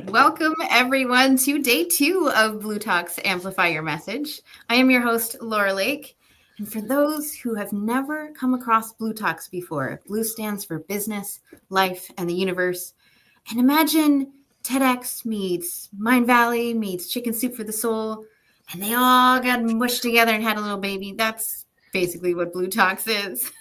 Welcome, everyone, to day 2 of bLU Talk's Amplify Your Message. I am your host, Laura Lake. And for those who have never come across bLU Talks before, bLU stands for Business, Life, and the Universe. And imagine TEDx meets Mind Valley meets Chicken Soup for the Soul, and they all got mushed together and had a little baby. That's basically what bLU Talks is.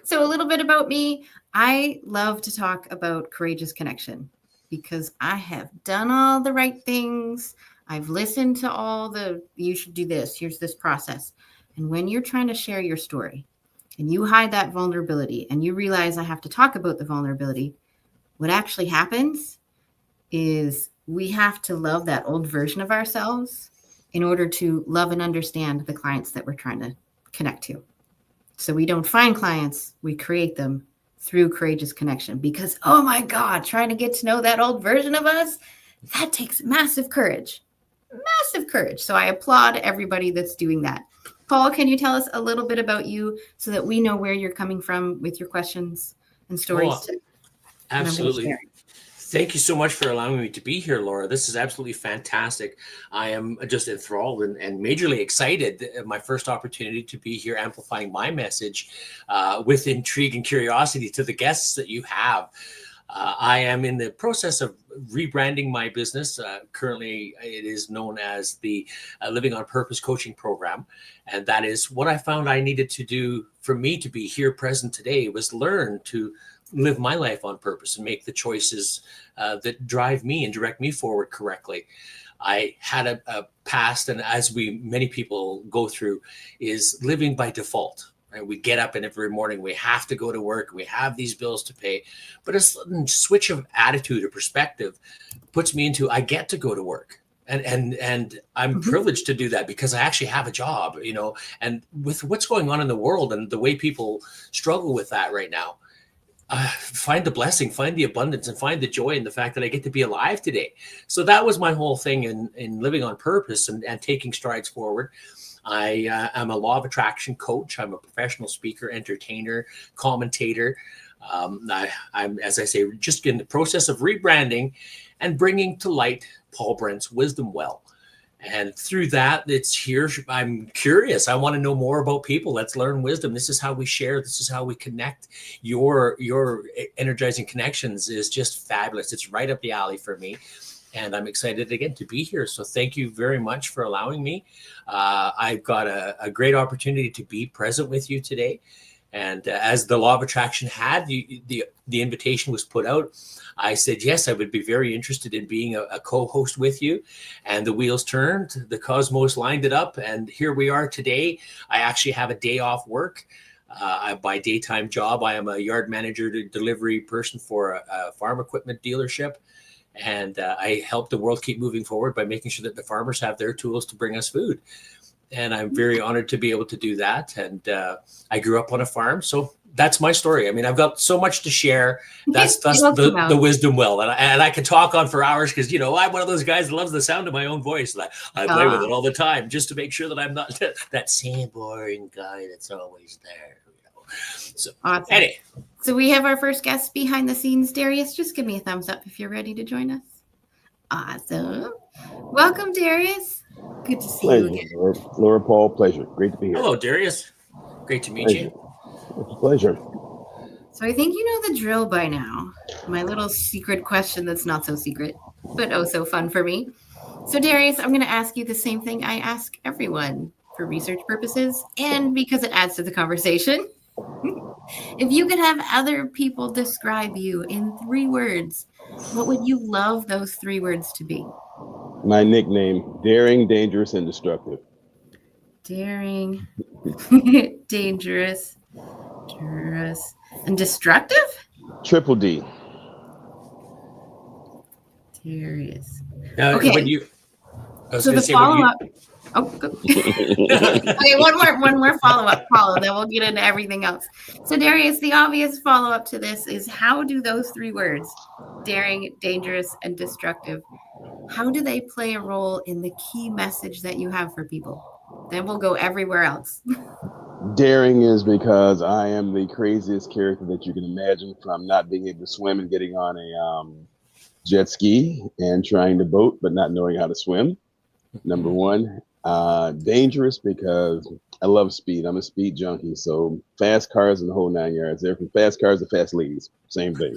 So a little bit about me. I love to talk about courageous connection because I have done all the right things. I've listened to all the, you should do this, here's this process. And when you're trying to share your story and you hide that vulnerability and you realize I have to talk about the vulnerability, what actually happens is we have to love that old version of ourselves in order to love and understand the clients that we're trying to connect to. So we don't find clients, we create them through courageous connection because, oh my God, trying to get to know that old version of us, that takes massive courage. Massive courage. So I applaud everybody that's doing that. Paul, can you tell us a little bit about you so that we know where you're coming from with your questions and stories? Absolutely. Thank you so much for allowing me to be here, Laura. This is absolutely fantastic. I am just enthralled and majorly excited. My first opportunity to be here amplifying my message with intrigue and curiosity to the guests that you have. I am in the process of rebranding my business. Currently, it is known as the Living on Purpose coaching program. And that is what I found I needed to do for me to be here present today was learn to live my life on purpose and make the choices that drive me and direct me forward correctly. I had a past, and as many people go through, is living by default. Right? We get up and every morning we have to go to work. We have these bills to pay, but a sudden switch of attitude or perspective puts me into I get to go to work. And I'm privileged to do that because I actually have a job, and with what's going on in the world and the way people struggle with that right now, find the blessing, find the abundance, and find the joy in the fact that I get to be alive today. So that was my whole thing in living on purpose and taking strides forward. I am a law of attraction coach. I'm a professional speaker, entertainer, commentator. I'm, as I say, just in the process of rebranding and bringing to light Paul Brent's wisdom well. And through that, it's here. I'm curious. I want to know more about people. Let's learn wisdom. This is how we share. This is how we connect. Your energizing connections is just fabulous. It's right up the alley for me. And I'm excited again to be here. So thank you very much for allowing me. I've got a great opportunity to be present with you today. And as the law of attraction had, the invitation was put out, I said, yes, I would be very interested in being a co-host with you. And the wheels turned, the cosmos lined it up. And here we are today. I actually have a day off work. By daytime job, I am a yard manager to delivery person for a farm equipment dealership. And I help the world keep moving forward by making sure that the farmers have their tools to bring us food. And I'm very honored to be able to do that. And I grew up on a farm. So that's my story. I mean, I've got so much to share. That's the wisdom well. And I can talk on for hours because, I'm one of those guys that loves the sound of my own voice. I play with it all the time just to make sure that I'm not that same boring guy that's always there. So, awesome. Anyway. So we have our first guest behind the scenes. Darius, just give me a thumbs up if you're ready to join us. Awesome. Welcome, Darius. Good to see you again. Laura, Paul, pleasure. Great to be here. Hello, Darius. Great to meet you. It's a pleasure. So I think you know the drill by now. My little secret question that's not so secret, but oh so fun for me. So Darius, I'm going to ask you the same thing I ask everyone for research purposes and because it adds to the conversation. If you could have other people describe you in 3 words, what would you love those 3 words to be? My nickname, daring, dangerous, and destructive. Daring, dangerous, and destructive? Triple D. Darius. Okay. So the follow-up. Okay, one more follow-up, Paula, then we'll get into everything else. So Darius, the obvious follow-up to this is how do those 3 words, daring, dangerous, and destructive, how do they play a role in the key message that you have for people? Then we'll go everywhere else. Daring is because I am the craziest character that you can imagine, from not being able to swim and getting on jet ski and trying to boat, but not knowing how to swim. Number one. Dangerous because I love speed. I'm a speed junkie. So fast cars and the whole 9 yards. They're from fast cars to fast ladies. Same thing.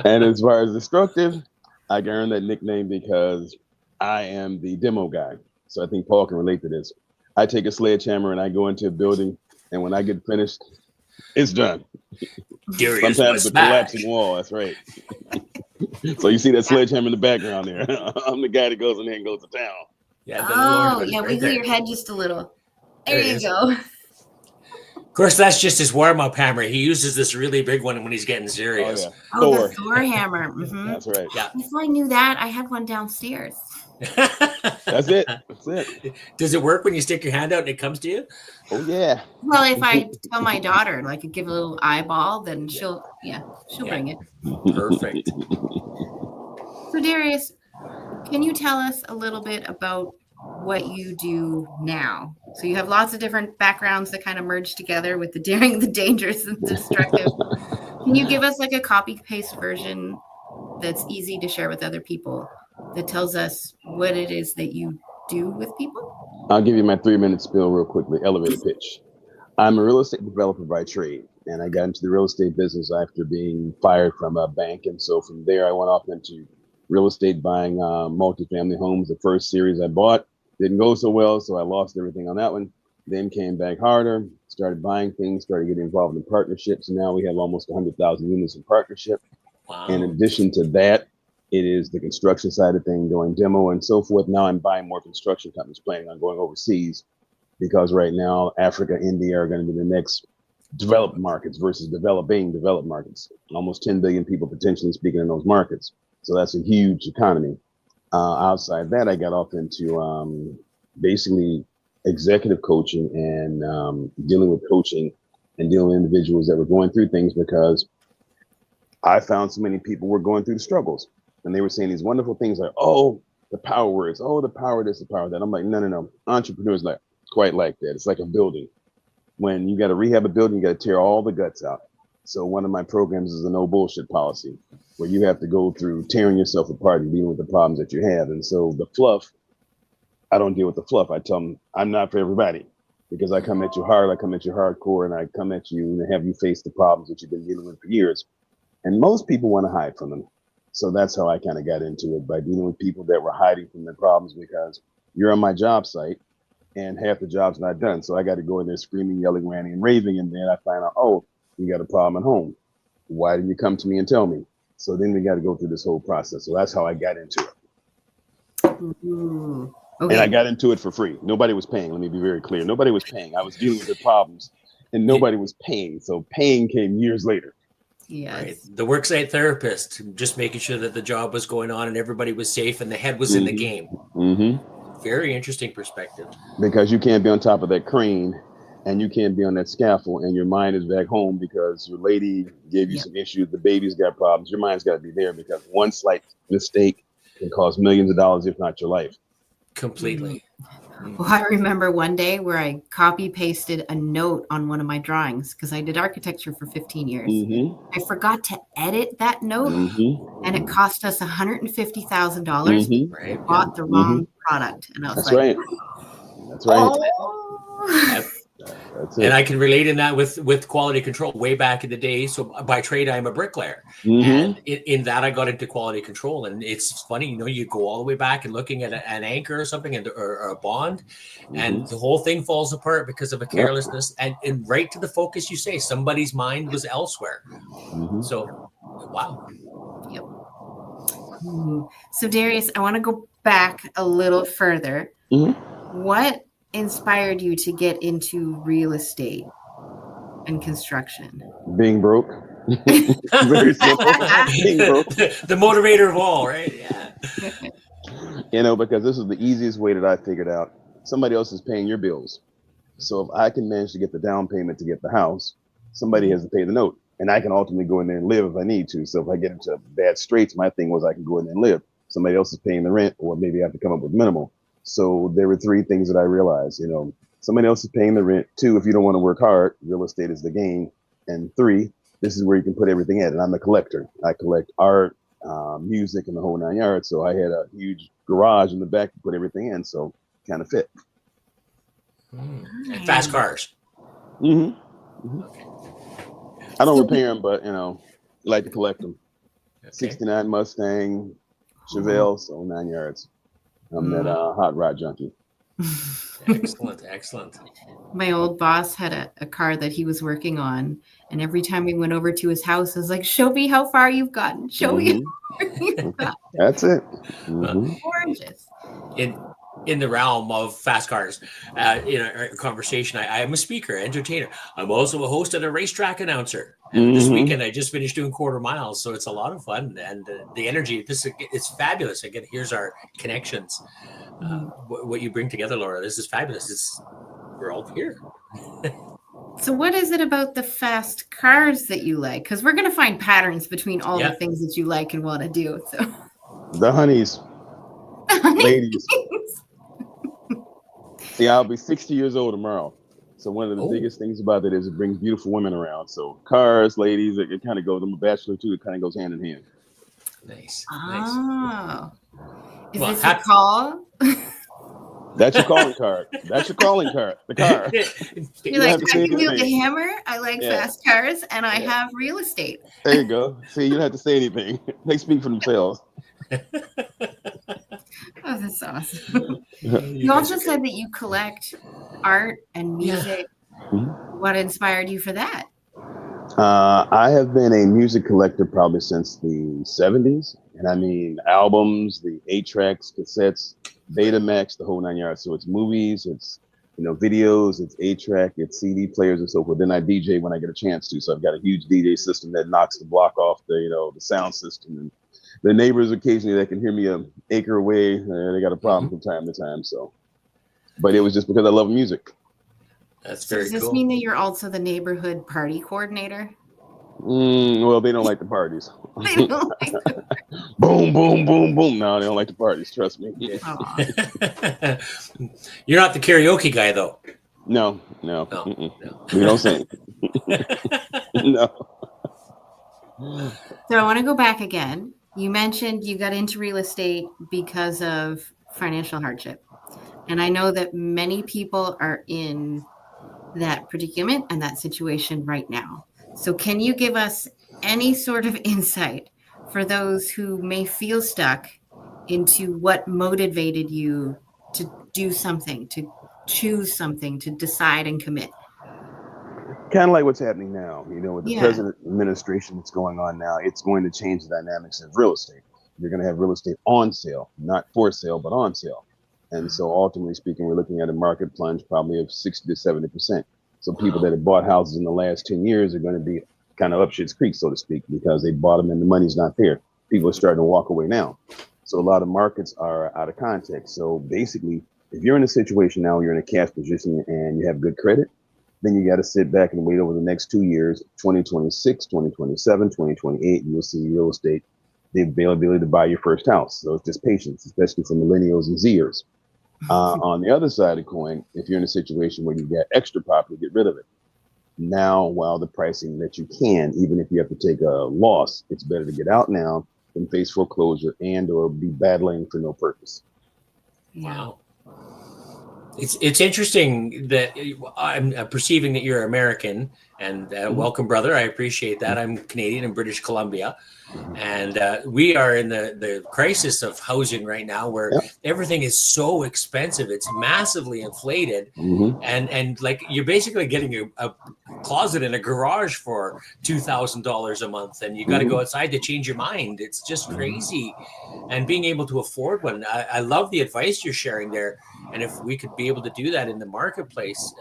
And as far as destructive, I earned that nickname because I am the demo guy. So I think Paul can relate to this. I take a sledgehammer and I go into a building, and when I get finished, it's done. Darius Sometimes the collapsing wall. That's right. So you see that sledgehammer in the background there. I'm the guy that goes in there and goes to town. Yeah. Oh, yeah. Wiggle your head just a little. There you go. Of course, that's just his warm-up hammer. He uses this really big one when he's getting serious. Oh, yeah. The Thor hammer. Mm-hmm. That's right. Yeah. Before I knew that, I had one downstairs. That's it. That's it. Does it work when you stick your hand out and it comes to you? Oh, yeah. Well, if I tell my daughter, like, give a little eyeball, then she'll bring it. Perfect. So, Darius, can you tell us a little bit about what you do now? So you have lots of different backgrounds that kind of merge together with the daring, the dangerous, and the destructive. Can you give us like a copy-paste version that's easy to share with other people that tells us what it is that you do with people? I'll give you my 3-minute spiel real quickly, elevator pitch. I'm a real estate developer by trade, and I got into the real estate business after being fired from a bank. And so from there, I went off into real estate, buying multifamily homes. The first series I bought didn't go so well, so I lost everything on that one. Then came back harder, started buying things, started getting involved in partnerships. Now we have almost 100,000 units in partnership. Wow. In addition to that, it is the construction side of things, doing demo and so forth. Now I'm buying more construction companies, planning on going overseas, because right now Africa, India are going to be the next developed markets versus developing developed markets. Almost 10 billion people potentially speaking in those markets. So that's a huge economy. Outside that, I got off into basically executive coaching and dealing with coaching and dealing with individuals that were going through things, because I found so many people were going through the struggles, and they were saying these wonderful things like, oh, the power words, oh, the power this, the power that. I'm like, no. Entrepreneurs not quite like that. It's like a building. When you got to rehab a building, you got to tear all the guts out. So one of my programs is a no bullshit policy, where you have to go through tearing yourself apart and dealing with the problems that you have. And so the fluff, I don't deal with the fluff. I tell them I'm not for everybody, because I come at you hard, I come at you hardcore, and I come at you and have you face the problems that you've been dealing with for years. And most people want to hide from them. So that's how I kind of got into it, by dealing with people that were hiding from their problems, because you're on my job site and half the job's not done. So I got to go in there screaming, yelling, ranting, and raving. And then I find out, oh, you got a problem at home. Why didn't you come to me and tell me? So then we got to go through this whole process. So that's how I got into it. Ooh, okay. And I got into it for free. Nobody was paying. Let me be very clear. Nobody was paying. I was dealing with their problems, and nobody was paying. So paying came years later. Yes. Right. The worksite therapist, just making sure that the job was going on and everybody was safe and the head was in the game. Mm-hmm. Very interesting perspective. Because you can't be on top of that crane, and you can't be on that scaffold, and your mind is back home because your lady gave you some issues. The baby's got problems. Your mind's got to be there, because one slight mistake can cost millions of dollars, if not your life. Completely. Well, I remember one day where I copy pasted a note on one of my drawings, because I did architecture for 15 years. I forgot to edit that note, and it cost us $150,000. We bought the wrong product, and I was like, That's right. Oh. That's it. And I can relate in that with quality control way back in the day. So by trade, I'm a bricklayer. And in that, I got into quality control. And it's funny, you go all the way back and looking at an anchor or something, or a bond, and the whole thing falls apart because of a carelessness. And right to the focus, you say somebody's mind was elsewhere. So, wow. Yep. So Darius, I want to go back a little further. What inspired you to get into real estate and construction? Being broke. Very simple. Being broke. The motivator of all, right? Yeah. Because this is the easiest way that I figured out. Somebody else is paying your bills. So if I can manage to get the down payment to get the house, somebody has to pay the note. And I can ultimately go in there and live if I need to. So if I get into bad straits, my thing was I can go in there and live. Somebody else is paying the rent, or maybe I have to come up with minimal. So there were 3 things that I realized, somebody else is paying the rent. 2, if you don't want to work hard, real estate is the game. And 3, this is where you can put everything in. And I'm a collector. I collect art. music and the whole 9 yards. So I had a huge garage in the back to put everything in, so kind of fit. And fast cars. Mm-hmm. Mm-hmm. Okay. I don't repair them, but like to collect them. Okay. 69 Mustang, Chevelle, so 9 yards. I'm that hot rod junkie. Excellent. My old boss had a car that he was working on, and every time we went over to his house, I was like, "Show me how far you've gotten. Show me how far you've gotten." That's it. Mm-hmm. Gorgeous. In the realm of fast cars, in a conversation, I am a speaker, entertainer. I'm also a host and a racetrack announcer. And this weekend, I just finished doing quarter miles, so it's a lot of fun. And the energy, it's fabulous. Again, here's our connections. What you bring together, Laura, this is fabulous. We're all here. So what is it about the fast cars that you like? Because we're going to find patterns between all the things that you like and want to do. So the honeys. Ladies. See, I'll be 60 years old tomorrow. So one of the biggest things about it is it brings beautiful women around. So cars, ladies, it kind of goes. I'm a bachelor too. It kind of goes hand in hand. Nice. Oh. Is this your call? That's your calling card. That's your calling card. The car. You're like, I can wield the hammer. I like fast cars, and I have real estate. There you go. See, you don't have to say anything. They speak for themselves. Oh, that's awesome. You also said that you collect art and music. What inspired you for that? I have been a music collector probably since the 70s. And I mean, albums, the 8-tracks, cassettes, Betamax, the whole 9 yards. So it's movies, it's videos, it's 8-track, it's CD players and so forth. Then I DJ when I get a chance to. So I've got a huge DJ system that knocks the block off the sound system. And the neighbors occasionally that can hear me an acre away, they got a problem from time to time. So, but it was just because I love music. That's very cool. Does this mean that you're also the neighborhood party coordinator? Well, they don't like the parties. They don't like the boom, boom, boom, boom. No, they don't like the parties. Trust me. You're not the karaoke guy, though. No. We don't sing. No. So I want to go back again. You mentioned you got into real estate because of financial hardship. And I know that many people are in that predicament and that situation right now. So can you give us any sort of insight for those who may feel stuck into what motivated you to do something, to choose something, to decide and commit? Kind of like what's happening now, with the president administration that's going on now, it's going to change the dynamics of real estate. You're going to have real estate on sale, not for sale, but on sale. And so ultimately speaking, we're looking at a market plunge probably of 60 to 70%. So people that have bought houses in the last 10 years are going to be kind of up shit's creek, so to speak, because they bought them and the money's not there. People are starting to walk away now. So a lot of markets are out of context. So basically, if you're in a situation now, you're in a cash position and you have good credit, then you got to sit back and wait over the next 2 years, 2026, 2027, 2028, and you'll see real estate, the availability to buy your first house. So it's just patience, especially for millennials and Zers. On the other side of the coin, if you're in a situation where you got extra property, get rid of it. Now, while the pricing that you can, even if you have to take a loss, it's better to get out now than face foreclosure and or be battling for no purpose. Wow. It's interesting that I'm perceiving that you're American, and welcome, brother. I appreciate that. I'm Canadian in British Columbia, and we are in the crisis of housing right now, where everything is so expensive. It's massively inflated, and like you're basically getting a closet in a garage for $2,000 a month, and you got to go outside to change your mind. It's just crazy, and being able to afford one. I love the advice you're sharing there. And if we could be able to do that in the marketplace,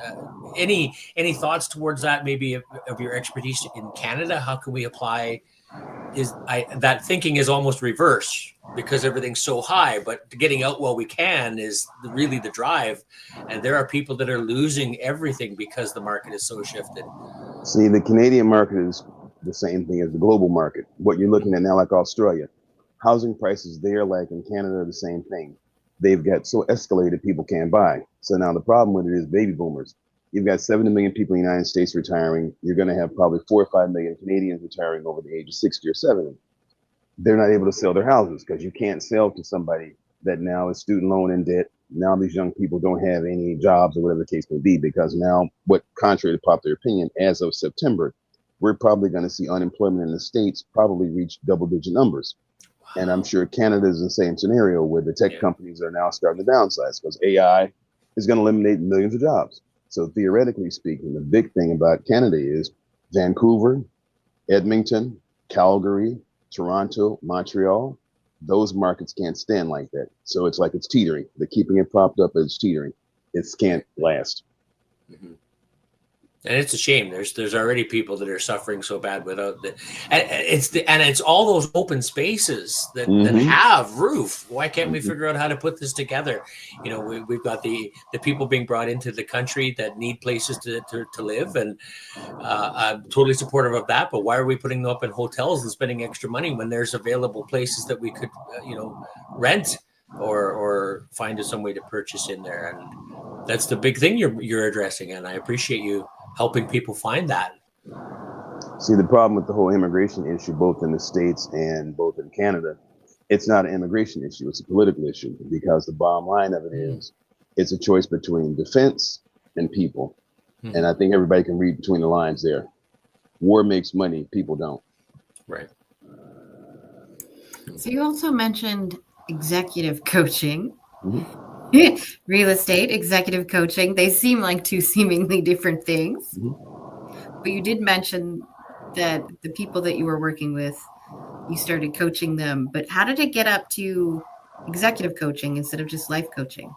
any thoughts towards that, maybe of your expertise in Canada? How can we apply? That thinking is almost reverse because everything's so high, but getting out while we can is really the drive. And there are people that are losing everything because the market is so shifted. See, the Canadian market is the same thing as the global market. What you're looking at now, like Australia, housing prices there, like in Canada, are the same thing. They've got so escalated people can't buy. So now the problem with it is baby boomers. You've got 70 million people in the United States retiring. You're going to have probably 4 or 5 million Canadians retiring over the age of 60 or 70. they're not able to sell their houses because you can't sell to somebody that now is student loan in debt. Now these young people don't have any jobs or whatever the case may be, because now, what, contrary to popular opinion, as of September, we're probably going to see unemployment in the States probably reach double-digit numbers. And I'm sure Canada is the same scenario, where the tech companies are now starting to downsize because AI is going to eliminate millions of jobs. So theoretically speaking, the big thing about Canada is Vancouver, Edmonton, Calgary, Toronto, Montreal, those markets can't stand like that. So it's like it's teetering. They're keeping it propped up as teetering. It can't last. Mm-hmm. And it's a shame. There's already people that are suffering so bad without the, and it's all those open spaces that, that have roof. Why can't we figure out how to put this together? You know, we've got the people being brought into the country that need places to live, and I'm totally supportive of that. But why are we putting them up in hotels and spending extra money when there's available places that we could, rent or find some way to purchase in there? And that's the big thing you're addressing, and I appreciate you helping people find that. See, the problem with the whole immigration issue, both in the States and both in Canada, it's not an immigration issue, it's a political issue, because the bottom line of it is it's a choice between defense and people. And I think everybody can read between the lines there. War makes money, people don't. Right. So you also mentioned executive coaching. Real estate, executive coaching, they seem like two seemingly different things. But you did mention that the people that you were working with, you started coaching them. But how did it get up to executive coaching instead of just life coaching?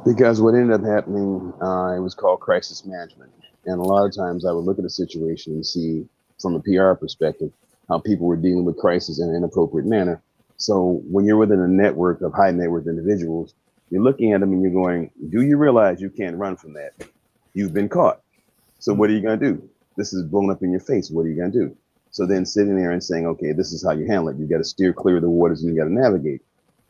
Because what ended up happening, it was called crisis management. And a lot of times I would look at a situation and see, from a PR perspective, how people were dealing with crisis in an inappropriate manner. So when you're within a network of high net worth individuals, you're looking at them and you're going, do you realize you can't run from that? You've been caught. So what are you going to do? This is blown up in your face. What are you going to do? So then sitting there and saying, okay, this is how you handle it. You got to steer clear of the waters and you got to navigate,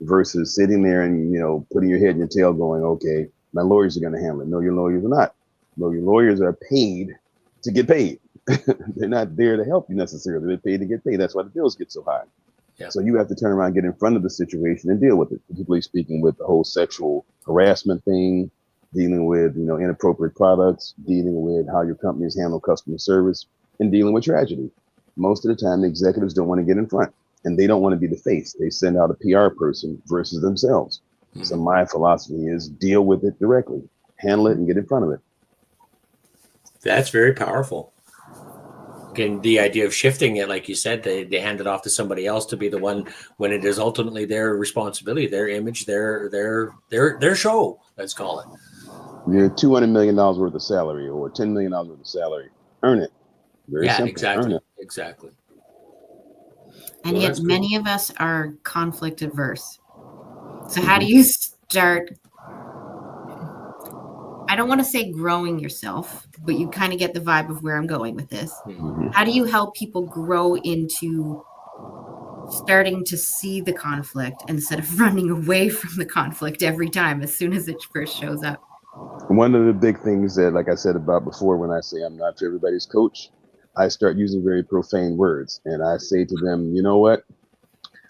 versus sitting there and, putting your head in your tail going, okay, my lawyers are going to handle it. No, your lawyers are not. No, your lawyers are paid to get paid. They're not there to help you necessarily. They're paid to get paid. That's why the bills get so high. Yeah. So you have to turn around, get in front of the situation and deal with it, particularly speaking with the whole sexual harassment thing, dealing with, inappropriate products, dealing with how your companies handle customer service, and dealing with tragedy. Most of the time, the executives don't want to get in front, and they don't want to be the face. They send out a PR person versus themselves. So my philosophy is deal with it directly, handle it, and get in front of it. That's very powerful. And the idea of shifting it, like you said, they hand it off to somebody else to be the one, when it is ultimately their responsibility, their image, their show, let's call it. You're $200 million worth of salary or $10 million worth of salary. Earn it. Very simple. Exactly. Earn it. Exactly. And yet many of us are conflict adverse. So how do you start, I don't want to say growing yourself, but you kind of get the vibe of where I'm going with this. How do you help people grow into starting to see the conflict instead of running away from the conflict every time as soon as it first shows up? One of the big things that, like I said about before, when I say I'm not everybody's coach, I start using very profane words. And I say to them, you know what?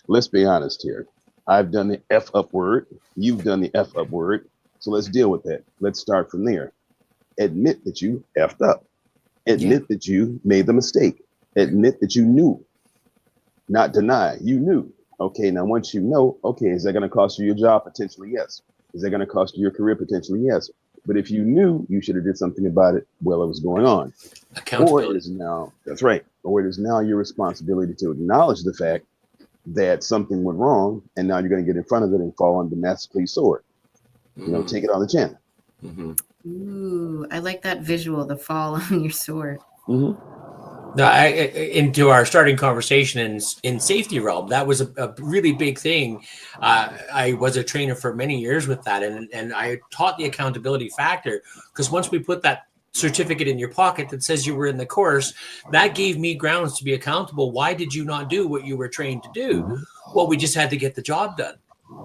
Let's be honest here. I've done the F up word. You've done the F up word. So let's deal with that. Let's start from there. Admit that you effed up. Admit that you made the mistake. Admit that you knew. Not deny. You knew. Okay, now once you know, okay, is that going to cost you your job? Potentially, yes. Is that going to cost you your career? Potentially, yes. But if you knew, you should have did something about it while it was going on. Accountability. Or it is now, that's right. Or it is now your responsibility to acknowledge the fact that something went wrong, and now you're going to get in front of it and fall on the Damocles sword. Take it on the chin. Ooh, I like that visual, the fall on your sword. Now, into our starting conversation in safety realm, that was a really big thing. I was a trainer for many years with that, and I taught the accountability factor, because once we put that certificate in your pocket that says you were in the course, that gave me grounds to be accountable. Why did you not do what you were trained to do? Well, we just had to get the job done.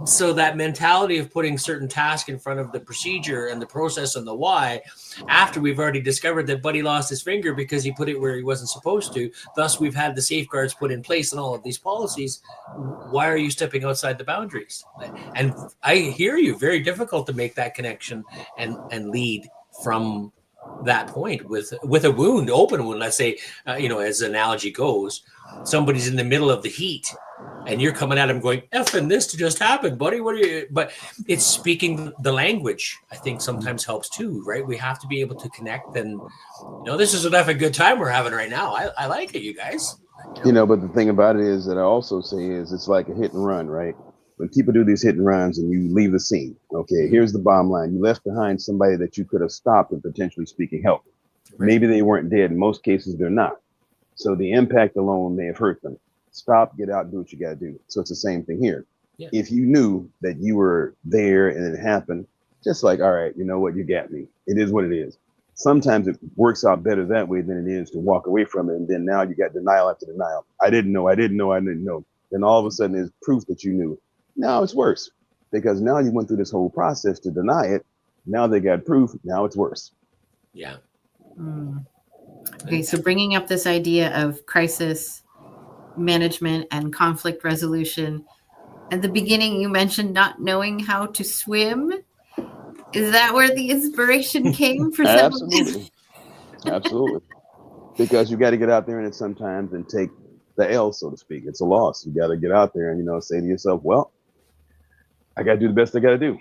So that mentality of putting certain tasks in front of the procedure and the process and the why, after we've already discovered that Buddy lost his finger because he put it where he wasn't supposed to, thus we've had the safeguards put in place and all of these policies. Why are you stepping outside the boundaries? And I hear you, very difficult to make that connection and lead from that point with a wound, open wound. Let's say, as the analogy goes, somebody's in the middle of the heat and you're coming at him going, effing this just happened, buddy. What are you? But it's speaking the language, I think sometimes helps too, right? We have to be able to connect. And, this is enough a good time we're having right now. I like it, you guys. But the thing about it is that I also say is it's like a hit and run, right? When people do these hit and runs and you leave the scene, okay, here's the bottom line. You left behind somebody that you could have stopped and potentially speaking help. Right. Maybe they weren't dead. In most cases, they're not. So the impact alone may have hurt them. Stop, get out, do what you got to do. So it's the same thing here. Yeah. If you knew that you were there and it happened, just like, all right, you know what, you got me. It is what it is. Sometimes it works out better that way than it is to walk away from it. And then now you got denial after denial. I didn't know. Then all of a sudden there's proof that you knew. Now it's worse because now you went through this whole process to deny it. Now they got proof. Now it's worse. Yeah. Okay. So bringing up this idea of crisis management and conflict resolution. At the beginning, you mentioned not knowing how to swim. Is that where the inspiration came for Absolutely. Absolutely. Because you got to get out there and sometimes and take the L, so to speak. It's a loss. You got to get out there and, say to yourself, well, I got to do the best I got to do,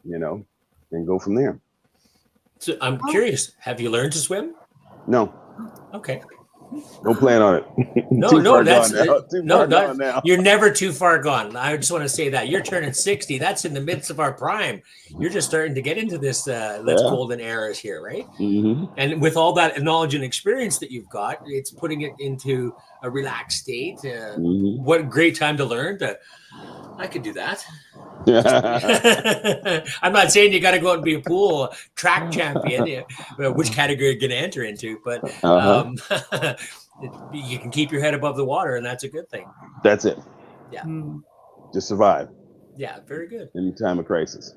and go from there. So I'm curious, have you learned to swim? No. Okay. Don't plan on it. No, you're never too far gone. I just want to say that you're turning 60. That's in the midst of our prime. You're just starting to get into this golden eras here, right? Mm-hmm. And with all that knowledge and experience that you've got, it's putting it into a relaxed state. What a great time to learn. I could do that. I'm not saying you got to go out and be a pool track champion, which category you're going to enter into, but you can keep your head above the water, and that's a good thing. That's it. Yeah. Just survive. Yeah, very good. Any time of crisis.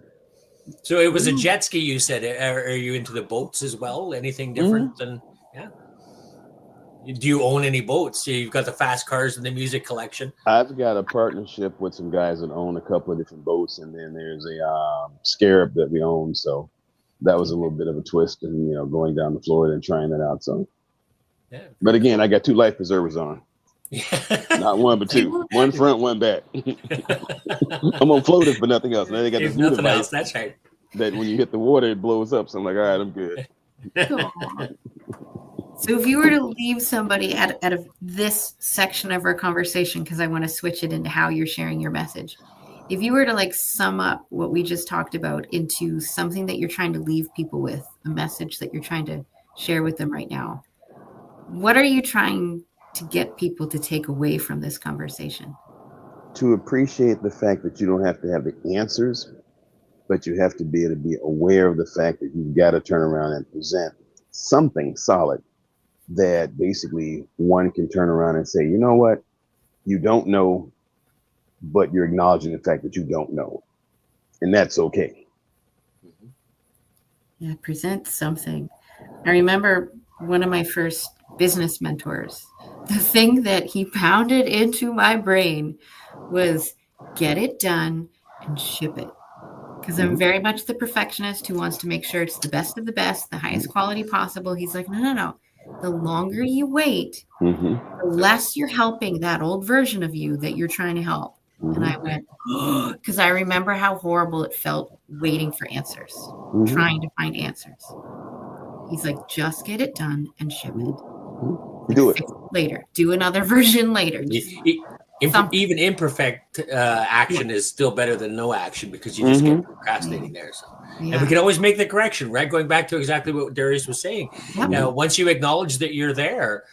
So it was a jet ski, you said. Are you into the boats as well? Anything different than, yeah? Do you own any boats? You've got the fast cars and the music collection. I've got a partnership with some guys that own a couple of different boats, and then there's a Scarab that we own. So that was a little bit of a twist, and going down to Florida and trying that out. So, yeah. But again, I got 2 life preservers on. Not one, but 2. One front, one back. I'm on floaters, but nothing else. Now they got this new device. That's right. That when you hit the water, it blows up. So I'm like, all right, I'm good. So if you were to leave somebody out of this section of our conversation, because I want to switch it into how you're sharing your message. If you were to sum up what we just talked about into something that you're trying to leave people with, a message that you're trying to share with them right now, what are you trying to get people to take away from this conversation? To appreciate the fact that you don't have to have the answers, but you have to be able to be aware of the fact that you've got to turn around and present something solid that basically one can turn around and say, you know what, you don't know, but you're acknowledging the fact that you don't know. And that's okay. Yeah, present something. I remember one of my first business mentors, the thing that he pounded into my brain was get it done and ship it. Because I'm very much the perfectionist who wants to make sure it's the best of the best, the highest quality possible. He's like, no. The longer you wait, the less you're helping that old version of you that you're trying to help. And I went, because I remember how horrible it felt waiting for answers, trying to find answers. He's like, just get it done and ship it. Do it later. Do another version later. Even imperfect action is still better than no action because you just get procrastinating there. So. Yeah. And we can always make the correction, right? Going back to exactly what Darius was saying. Yep. Once you acknowledge that you're there,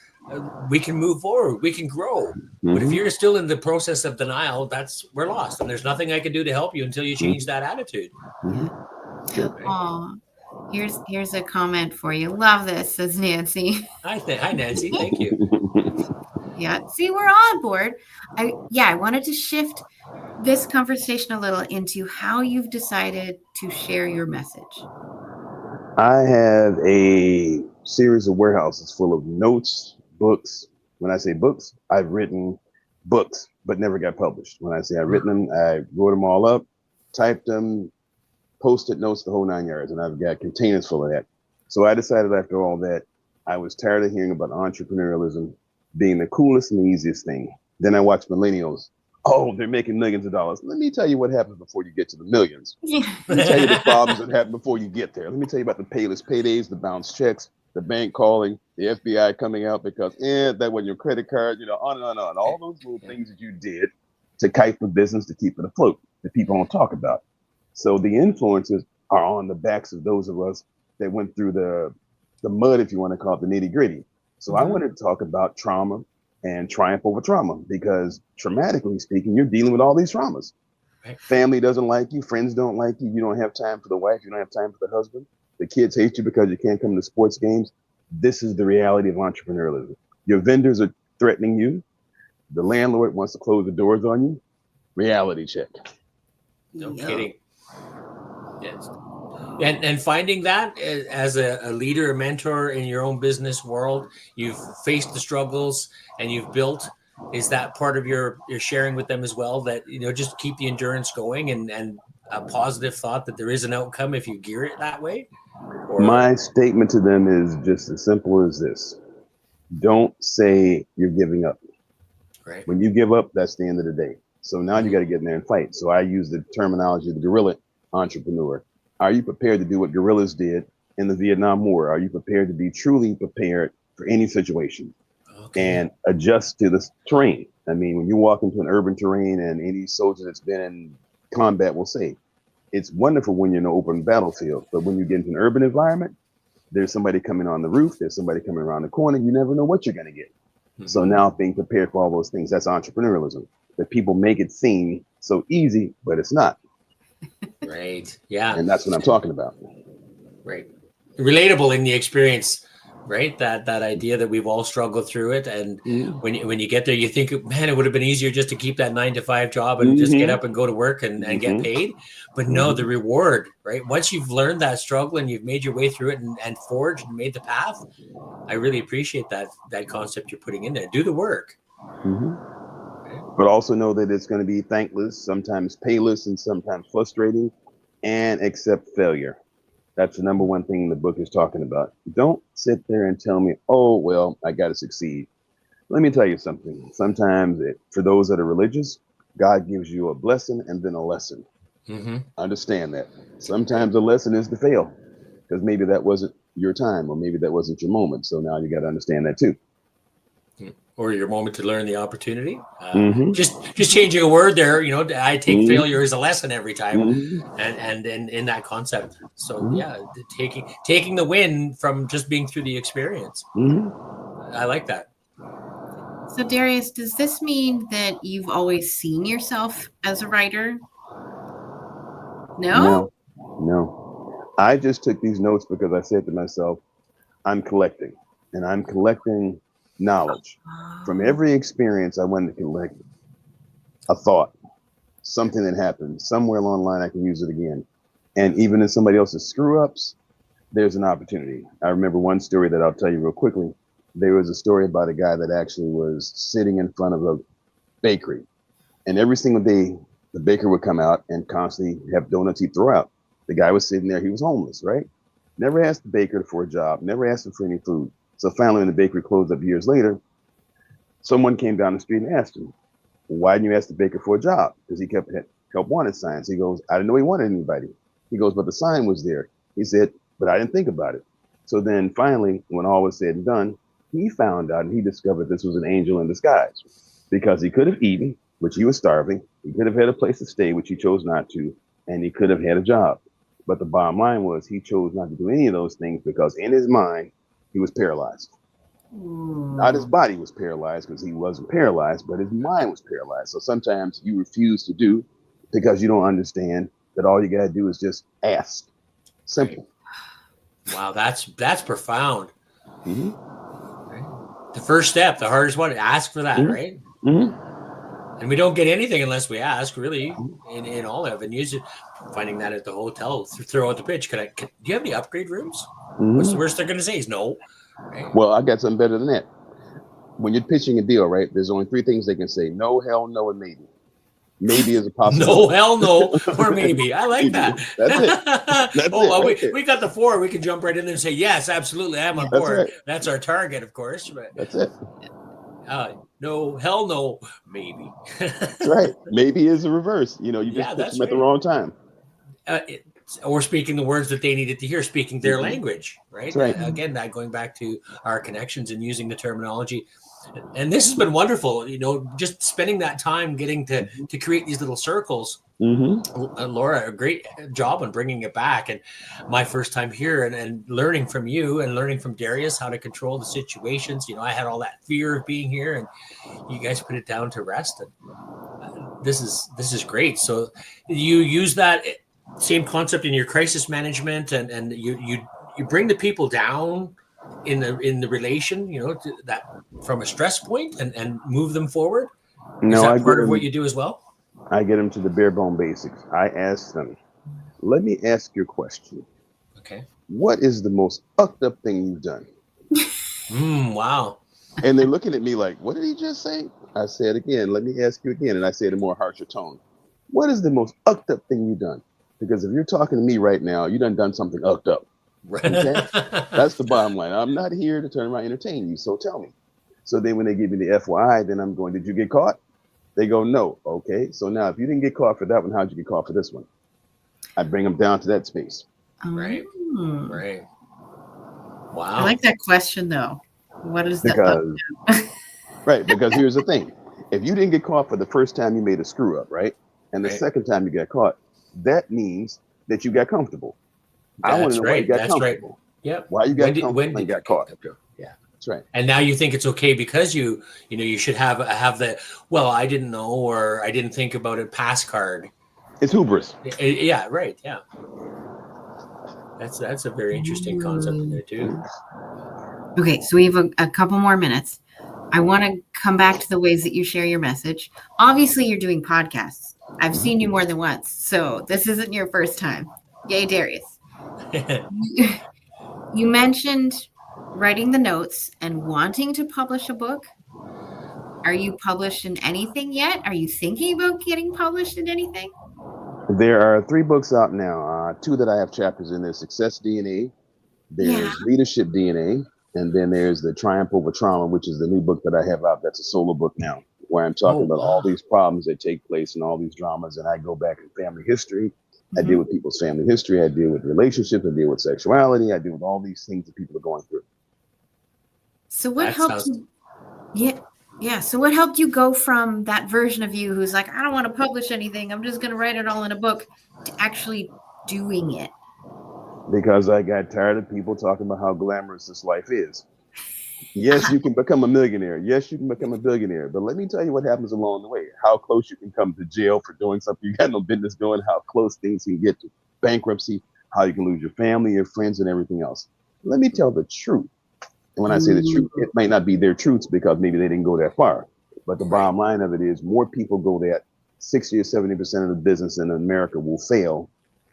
we can move forward. We can grow. But if you're still in the process of denial, we're lost. And there's nothing I can do to help you until you change that attitude. Aw. Here's a comment for you. Love this, says Nancy. Hi, Nancy. Thank you. Yeah. See, we're on board. I wanted to shift this conversation a little into how you've decided to share your message. I have a series of warehouses full of notes, books. When I say books, I've written books, but never got published. When I say I've written them, I wrote them all up, typed them, Post-it notes, the whole 9 yards, and I've got containers full of that. So I decided after all that, I was tired of hearing about entrepreneurialism being the coolest and the easiest thing. Then I watched millennials. Oh, they're making millions of dollars. Let me tell you what happens before you get to the millions. Yeah. Let me tell you the problems that happen before you get there. Let me tell you about the payless paydays, the bounce checks, the bank calling, the FBI coming out because that wasn't your credit card, on and on and on. All those little things that you did to kite the business to keep it afloat that people don't talk about. So the influences are on the backs of those of us that went through the mud, if you want to call it the nitty gritty. So I wanted to talk about trauma and triumph over trauma because traumatically speaking, you're dealing with all these traumas. Right. Family doesn't like you. Friends don't like you. You don't have time for the wife. You don't have time for the husband. The kids hate you because you can't come to sports games. This is the reality of entrepreneurialism. Your vendors are threatening you. The landlord wants to close the doors on you. Reality check. No kidding. Yes. And finding that as a leader, a mentor in your own business world, you've faced the struggles and you've built. Is that part of your sharing with them as well? That just keep the endurance going and a positive thought that there is an outcome if you gear it that way. Or... My statement to them is just as simple as this: don't say you're giving up. Right. When you give up, that's the end of the day. So now you got to get in there and fight. So I use the terminology of the guerrilla entrepreneur. Are you prepared to do what guerrillas did in the Vietnam War? Are you prepared to be truly prepared for any situation and adjust to the terrain? I mean, when you walk into an urban terrain, and any soldier that's been in combat will say, it's wonderful when you're in an open battlefield, but when you get into an urban environment, there's somebody coming on the roof, there's somebody coming around the corner, you never know what you're going to get. So now being prepared for all those things, that's entrepreneurialism. That people make it seem so easy, but it's not. Right. Yeah. And that's what I'm talking about. Right. Relatable in the experience, right? That idea that we've all struggled through it. And when you get there, you think, man, it would have been easier just to keep that 9-to-5 job and just get up and go to work and get paid. But no, the reward, right? Once you've learned that struggle and you've made your way through it and forged and made the path, I really appreciate that concept you're putting in there. Do the work. But also know that it's going to be thankless, sometimes payless, and sometimes frustrating, and accept failure. That's the number one thing the book is talking about. Don't sit there and tell me, oh, well, I got to succeed. Let me tell you something. Sometimes for those that are religious, God gives you a blessing and then a lesson. Understand that. Sometimes the lesson is to fail because maybe that wasn't your time or maybe that wasn't your moment. So now you got to understand that too. Or your moment to learn the opportunity. Just changing a word there, I take failure as a lesson every time, and in that concept. So yeah, taking the win from just being through the experience. I like that. So Darius, does this mean that you've always seen yourself as a writer? No. I just took these notes because I said to myself, I'm collecting, and I'm collecting knowledge from every experience. I wanted to collect a thought, something that happened somewhere along the line. I can use it again. And even in somebody else's screw ups, there's an opportunity. I remember one story that I'll tell you real quickly. There was a story about a guy that actually was sitting in front of a bakery, and every single day the baker would come out and constantly have donuts he'd throw out. The guy was sitting there, he was homeless, right? Never asked the baker for a job, never asked him for any food. So finally, when the bakery closed up years later, someone came down the street and asked him, why didn't you ask the baker for a job? Because he kept help wanted signs. He goes, I didn't know he wanted anybody. He goes, but the sign was there. He said, but I didn't think about it. So then finally, when all was said and done, he found out and he discovered this was an angel in disguise because he could have eaten, which he was starving. He could have had a place to stay, which he chose not to, and he could have had a job. But the bottom line was he chose not to do any of those things because in his mind, he was paralyzed. Not his body was paralyzed because he wasn't paralyzed, but his mind was paralyzed. So sometimes you refuse to do because you don't understand that all you got to do is just ask. Simple. Wow, that's profound. The first step, the hardest one, ask for that, right? And we don't get anything unless we ask, really, in all avenues. Finding that at the hotel, throw out the pitch. Do you have any upgrade rooms? What's the worst they're going to say is no. Right? Well, I got something better than that. When you're pitching a deal, right, there's only 3 things they can say: no, hell no, and maybe. Maybe is a possibility. No, hell no, or maybe. I like that. That's it. That's well, it. we got the 4. We can jump right in there and say, yes, absolutely, I'm on board. Right. That's our target, of course. But that's it. No, hell no, maybe. That's right. Maybe is a reverse. You just pitch them at the wrong time. Or speaking the words that they needed to hear, speaking their language, right? Right. Again, that going back to our connections and using the terminology. And this has been wonderful, just spending that time getting to create these little circles. Laura, a great job on bringing it back. And my first time here and learning from you and learning from Darius how to control the situations. I had all that fear of being here, and you guys put it down to rest. And this is great. So you use that same concept in your crisis management, and you bring the people down in the relation, to that from a stress point and move them forward. Is that part of what you do as well? I get them to the bare bone basics. I ask them, let me ask you a question. Okay. What is the most fucked up thing you've done? Wow. And they're looking at me like, what did he just say? I said again, let me ask you again. And I say it in a more harsher tone. What is the most fucked up thing you've done? Because if you're talking to me right now, you done something fucked up. Okay? That's the bottom line. I'm not here to turn around and entertain you. So tell me. So then when they give me the FYI, then I'm going, did you get caught? They go, no. Okay. So now if you didn't get caught for that one, how'd you get caught for this one? I bring them down to that space. Right. Right. Wow. I like that question though. What is that? Right. Because here's the thing. If you didn't get caught for the first time you made a screw up, right? And the second time you got caught, that means that you got comfortable. I want to know why you got comfortable. Right. Yep. Why you got comfortable and got caught. Yeah. That's right. And now you think it's okay because you should have the, well, I didn't know, or I didn't think about it pass card. It's hubris. Yeah. Right. Yeah. That's a very interesting concept in there too. Okay. So we have a couple more minutes. I want to come back to the ways that you share your message. Obviously you're doing podcasts. I've seen you more than once. So this isn't your first time. Yay, Darius. You mentioned writing the notes and wanting to publish a book. Are you published in anything yet? Are you thinking about getting published in anything? There are 3 books out now. 2 that I have chapters in. There's Success DNA, there's Leadership DNA, and then there's the Triumph Over Trauma, which is the new book that I have out. That's a solo book now, where I'm talking about all these problems that take place and all these dramas. And I go back in family history. I deal with people's family history. I deal with relationships. I deal with sexuality. I deal with all these things that people are going through. So what helped you? Yeah. So what helped you go from that version of you who's like, I don't want to publish anything, I'm just going to write it all in a book, to actually doing it? Because I got tired of people talking about how glamorous this life is. Yes, you can become a millionaire. Yes, you can become a billionaire. But let me tell you what happens along the way. How close you can come to jail for doing something you got no business doing, how close things can get to bankruptcy, how you can lose your family, your friends, and everything else. Let me tell the truth. And when I say the truth, it might not be their truths because maybe they didn't go that far. But the bottom line of it is more people go that 60 or 70% of the business in America will fail,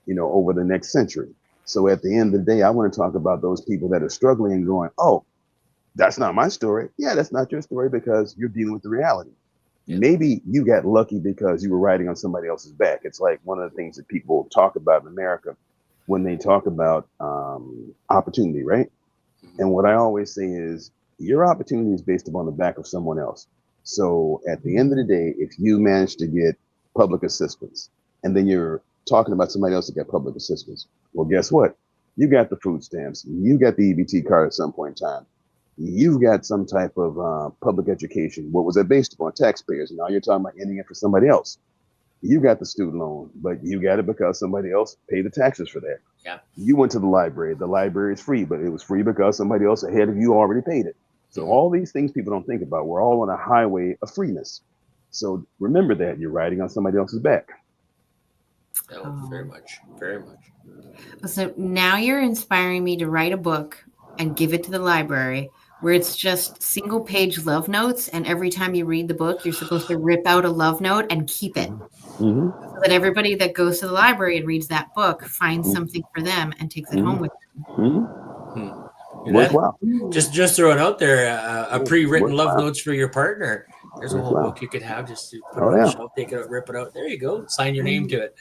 over the next century. So at the end of the day, I want to talk about those people that are struggling and going, oh, that's not my story. Yeah, that's not your story because you're dealing with the reality. Yeah. Maybe you got lucky because you were riding on somebody else's back. It's like one of the things that people talk about in America when they talk about opportunity, right? And what I always say is your opportunity is based upon the back of someone else. So at the end of the day, if you manage to get public assistance and then you're talking about somebody else that got public assistance, well, guess what? You got the food stamps. You got the EBT card at some point in time. You've got some type of public education. What was that based upon? Taxpayers. Now you're talking about ending it for somebody else. You got the student loan, but you got it because somebody else paid the taxes for that. Yeah. You went to the library. The library is free, but it was free because somebody else ahead of you already paid it. So all these things people don't think about. We're all on a highway of freeness. So remember that you're riding on somebody else's back. Oh, very much. Very much. So now you're inspiring me to write a book and give it to the library where it's just single page love notes. And every time you read the book, you're supposed to rip out a love note and keep it. Mm-hmm. So that everybody that goes to the library and reads that book finds something for them and takes it home with them. Mm-hmm. Worthwhile. Just throw it out there. A pre-written love notes for your partner. There's a whole book you could have. Just to put it on the shelf, take it out, rip it out. There you go. Sign your name to it.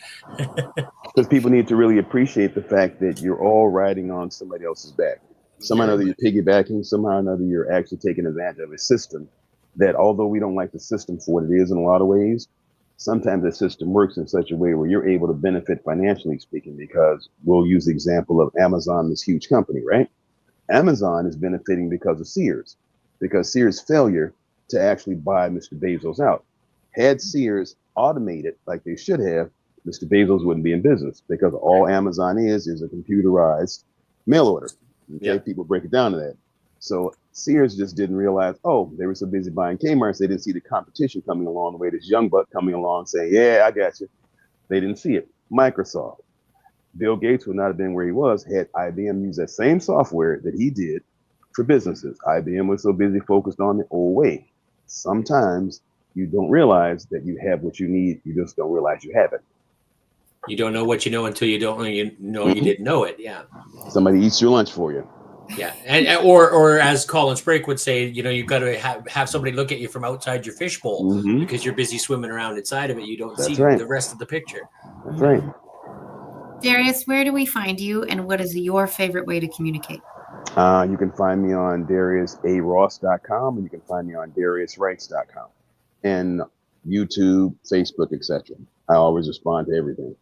Because people need to really appreciate the fact that you're all riding on somebody else's back. Somehow or another you're piggybacking. Somehow or another you're actually taking advantage of a system that, although we don't like the system for what it is in a lot of ways, sometimes the system works in such a way where you're able to benefit financially speaking, because we'll use the example of Amazon, this huge company, right? Amazon is benefiting because of Sears, because Sears' failure to actually buy Mr. Bezos out. Had Sears automated like they should have, Mr. Bezos wouldn't be in business, because all Amazon is a computerized mail order. Okay, people break it down to that. So Sears just didn't realize, they were so busy buying Kmart, they didn't see the competition coming along the way, this young buck coming along saying, yeah, I got you. They didn't see it. Microsoft. Bill Gates would not have been where he was had IBM used that same software that he did for businesses. IBM was so busy focused on the old way. Sometimes you don't realize that you have what you need. You just don't realize you have it. You don't know what you know until you don't know you didn't know it. Yeah. Somebody eats your lunch for you. Yeah. And or as Colin Sprake would say, you've got to have somebody look at you from outside your fishbowl because you're busy swimming around inside of it. You don't see the rest of the picture. That's right. Darius, where do we find you, and what is your favorite way to communicate? You can find me on DariusARoss.com, and you can find me on DariusWrites.com, and YouTube, Facebook, etc. I always respond to everything.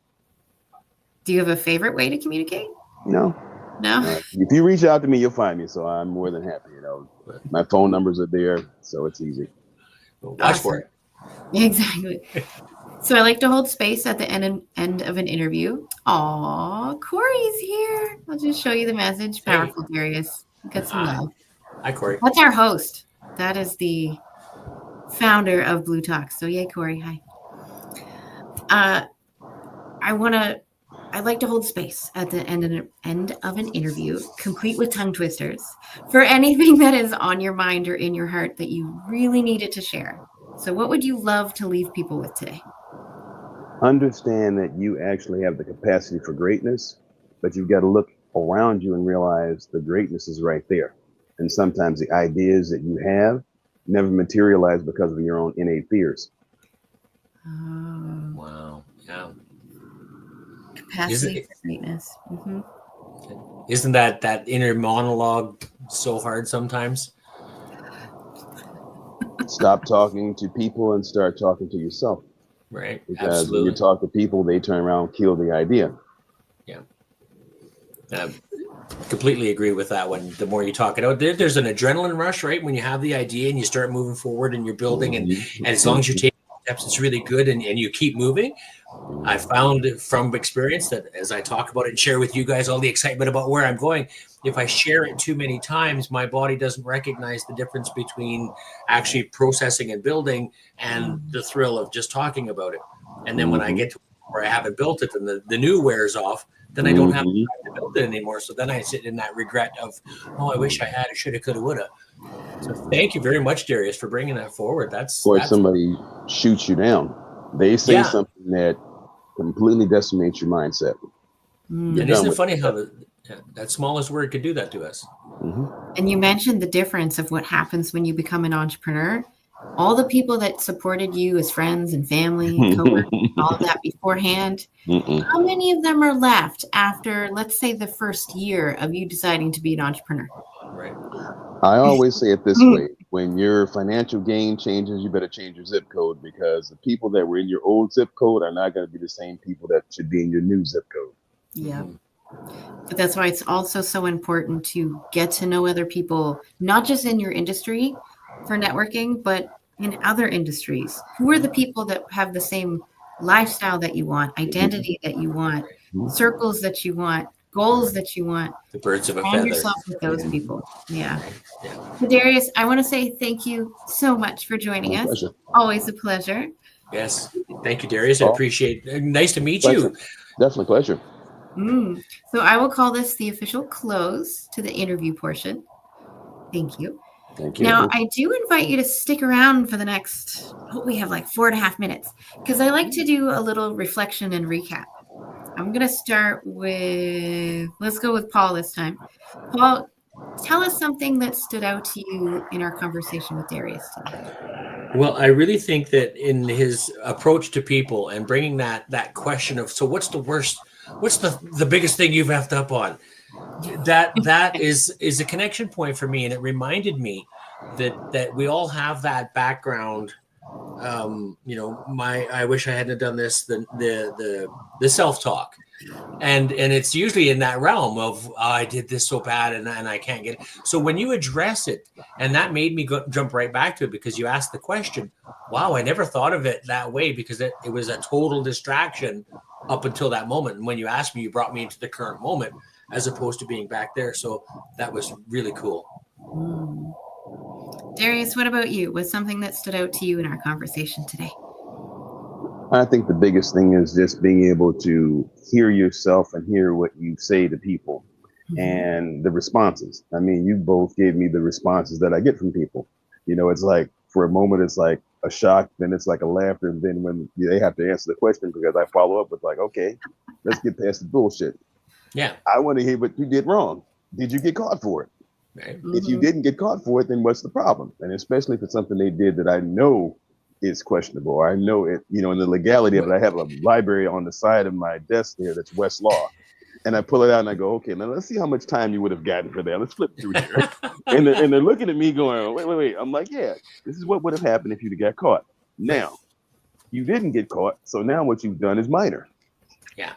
Do you have a favorite way to communicate? No. If you reach out to me, you'll find me. So I'm more than happy. My phone numbers are there, so it's easy. Watch for it. Exactly. So I like to hold space at the end of an interview. Aw, Corey's here. I'll just show you the message. Powerful, Darius. Get some love. Hi, Corey. That's our host. That is the founder of Blue Talk. So yay, Corey. Hi. I like to hold space at the end of an interview, complete with tongue twisters, for anything that is on your mind or in your heart that you really needed to share. So what would you love to leave people with today? Understand that you actually have the capacity for greatness, but you've got to look around you and realize the greatness is right there. And sometimes the ideas that you have never materialize because of your own innate fears. Oh. Wow. Yeah. Capacity for greatness. Isn't that inner monologue so hard sometimes? Stop talking to people and start talking to yourself. Right. Because when you talk to people, they turn around and kill the idea. Yeah. I completely agree with that one. The more you talk it out, there's an adrenaline rush, right? When you have the idea and you start moving forward and you're building, and as long as you're taking steps, it's really good, and you keep moving. I found from experience that as I talk about it and share with you guys all the excitement about where I'm going, if I share it too many times, my body doesn't recognize the difference between actually processing and building and the thrill of just talking about it. And then when I get to where I haven't built it and the new wears off, then I don't have time to build it anymore. So then I sit in that regret of, I wish I had it, shoulda, coulda, woulda. So thank you very much, Darius, for bringing that forward. Or somebody shoots you down. They say something that completely decimates your mindset. And isn't it funny how that smallest word could do that to us? And you mentioned the difference of what happens when you become an entrepreneur. All the people that supported you as friends and family, coworkers, all of that beforehand, how many of them are left after, let's say, the first year of you deciding to be an entrepreneur? Right. I always say it this way. When your financial gain changes, you better change your zip code, because the people that were in your old zip code are not going to be the same people that should be in your new zip code. Yeah. But that's why it's also so important to get to know other people, not just in your industry for networking, but in other industries. Who are the people that have the same lifestyle that you want, identity that you want, circles that you want, goals that you want? The birds of a Find feather. yourself with those people. Yeah. So Darius, I want to say thank you so much for joining us. Pleasure. Always a pleasure. Yes. Thank you, Darius. I appreciate it. Nice to meet you. Definitely pleasure. So I will call this the official close to the interview portion. Thank you. Thank you. Now, I do invite you to stick around for the next, we have like 4.5 minutes, because I like to do a little reflection and recap. I'm going to start with, let's go with Paul this time. Paul, tell us something that stood out to you in our conversation with Darius today. Well, I really think that in his approach to people and bringing that question of, so what's the biggest thing you've effed up on? That is a connection point for me, and it reminded me that we all have that background. I wish I hadn't done this. The self-talk, and it's usually in that realm of I did this so bad and I can't get it. So when you address it, and that made me jump right back to it, because you asked the question, wow, I never thought of it that way, because it was a total distraction up until that moment. And when you asked me, you brought me into the current moment as opposed to being back there. So that was really cool. Darius, what about you? What's something that stood out to you in our conversation today? I think the biggest thing is just being able to hear yourself and hear what you say to people and the responses. I mean, you both gave me the responses that I get from people. It's like, for a moment, it's like a shock, then it's like a laughter. And then when they have to answer the question, because I follow up with like, okay, let's get past the bullshit. Yeah. I want to hear what you did wrong. Did you get caught for it? Right. If you didn't get caught for it, then what's the problem? And especially if it's something they did that I know is questionable, or I know it, in the legality of it. I have a library on the side of my desk there that's Westlaw. And I pull it out and I go, okay, now let's see how much time you would have gotten for that. Let's flip through here. and they're looking at me going, wait. I'm like, yeah, this is what would have happened if you'd have got caught. Now, you didn't get caught. So now what you've done is minor. Yeah.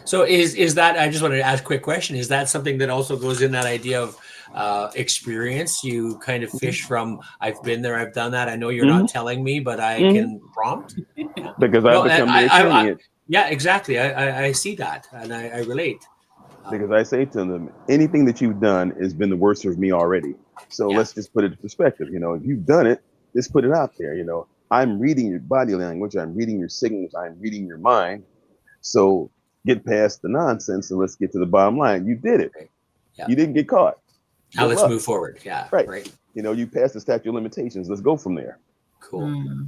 So is that, I just wanted to ask a quick question. Is that something that also goes in that idea of experience? You kind of fish from, I've been there, I've done that. I know you're not telling me, but I can prompt. Yeah. Because I become the attorney. Yeah, exactly. I see that, and I relate. Because I say to them, anything that you've done has been the worst for me already. So let's just put it in perspective. If you've done it, just put it out there. I'm reading your body language. I'm reading your signals. I'm reading your mind. So get past the nonsense and let's get to the bottom line. You did it. Yeah. You didn't get caught. Now let's move forward. Yeah. Right. You passed the statute of limitations. Let's go from there. Cool.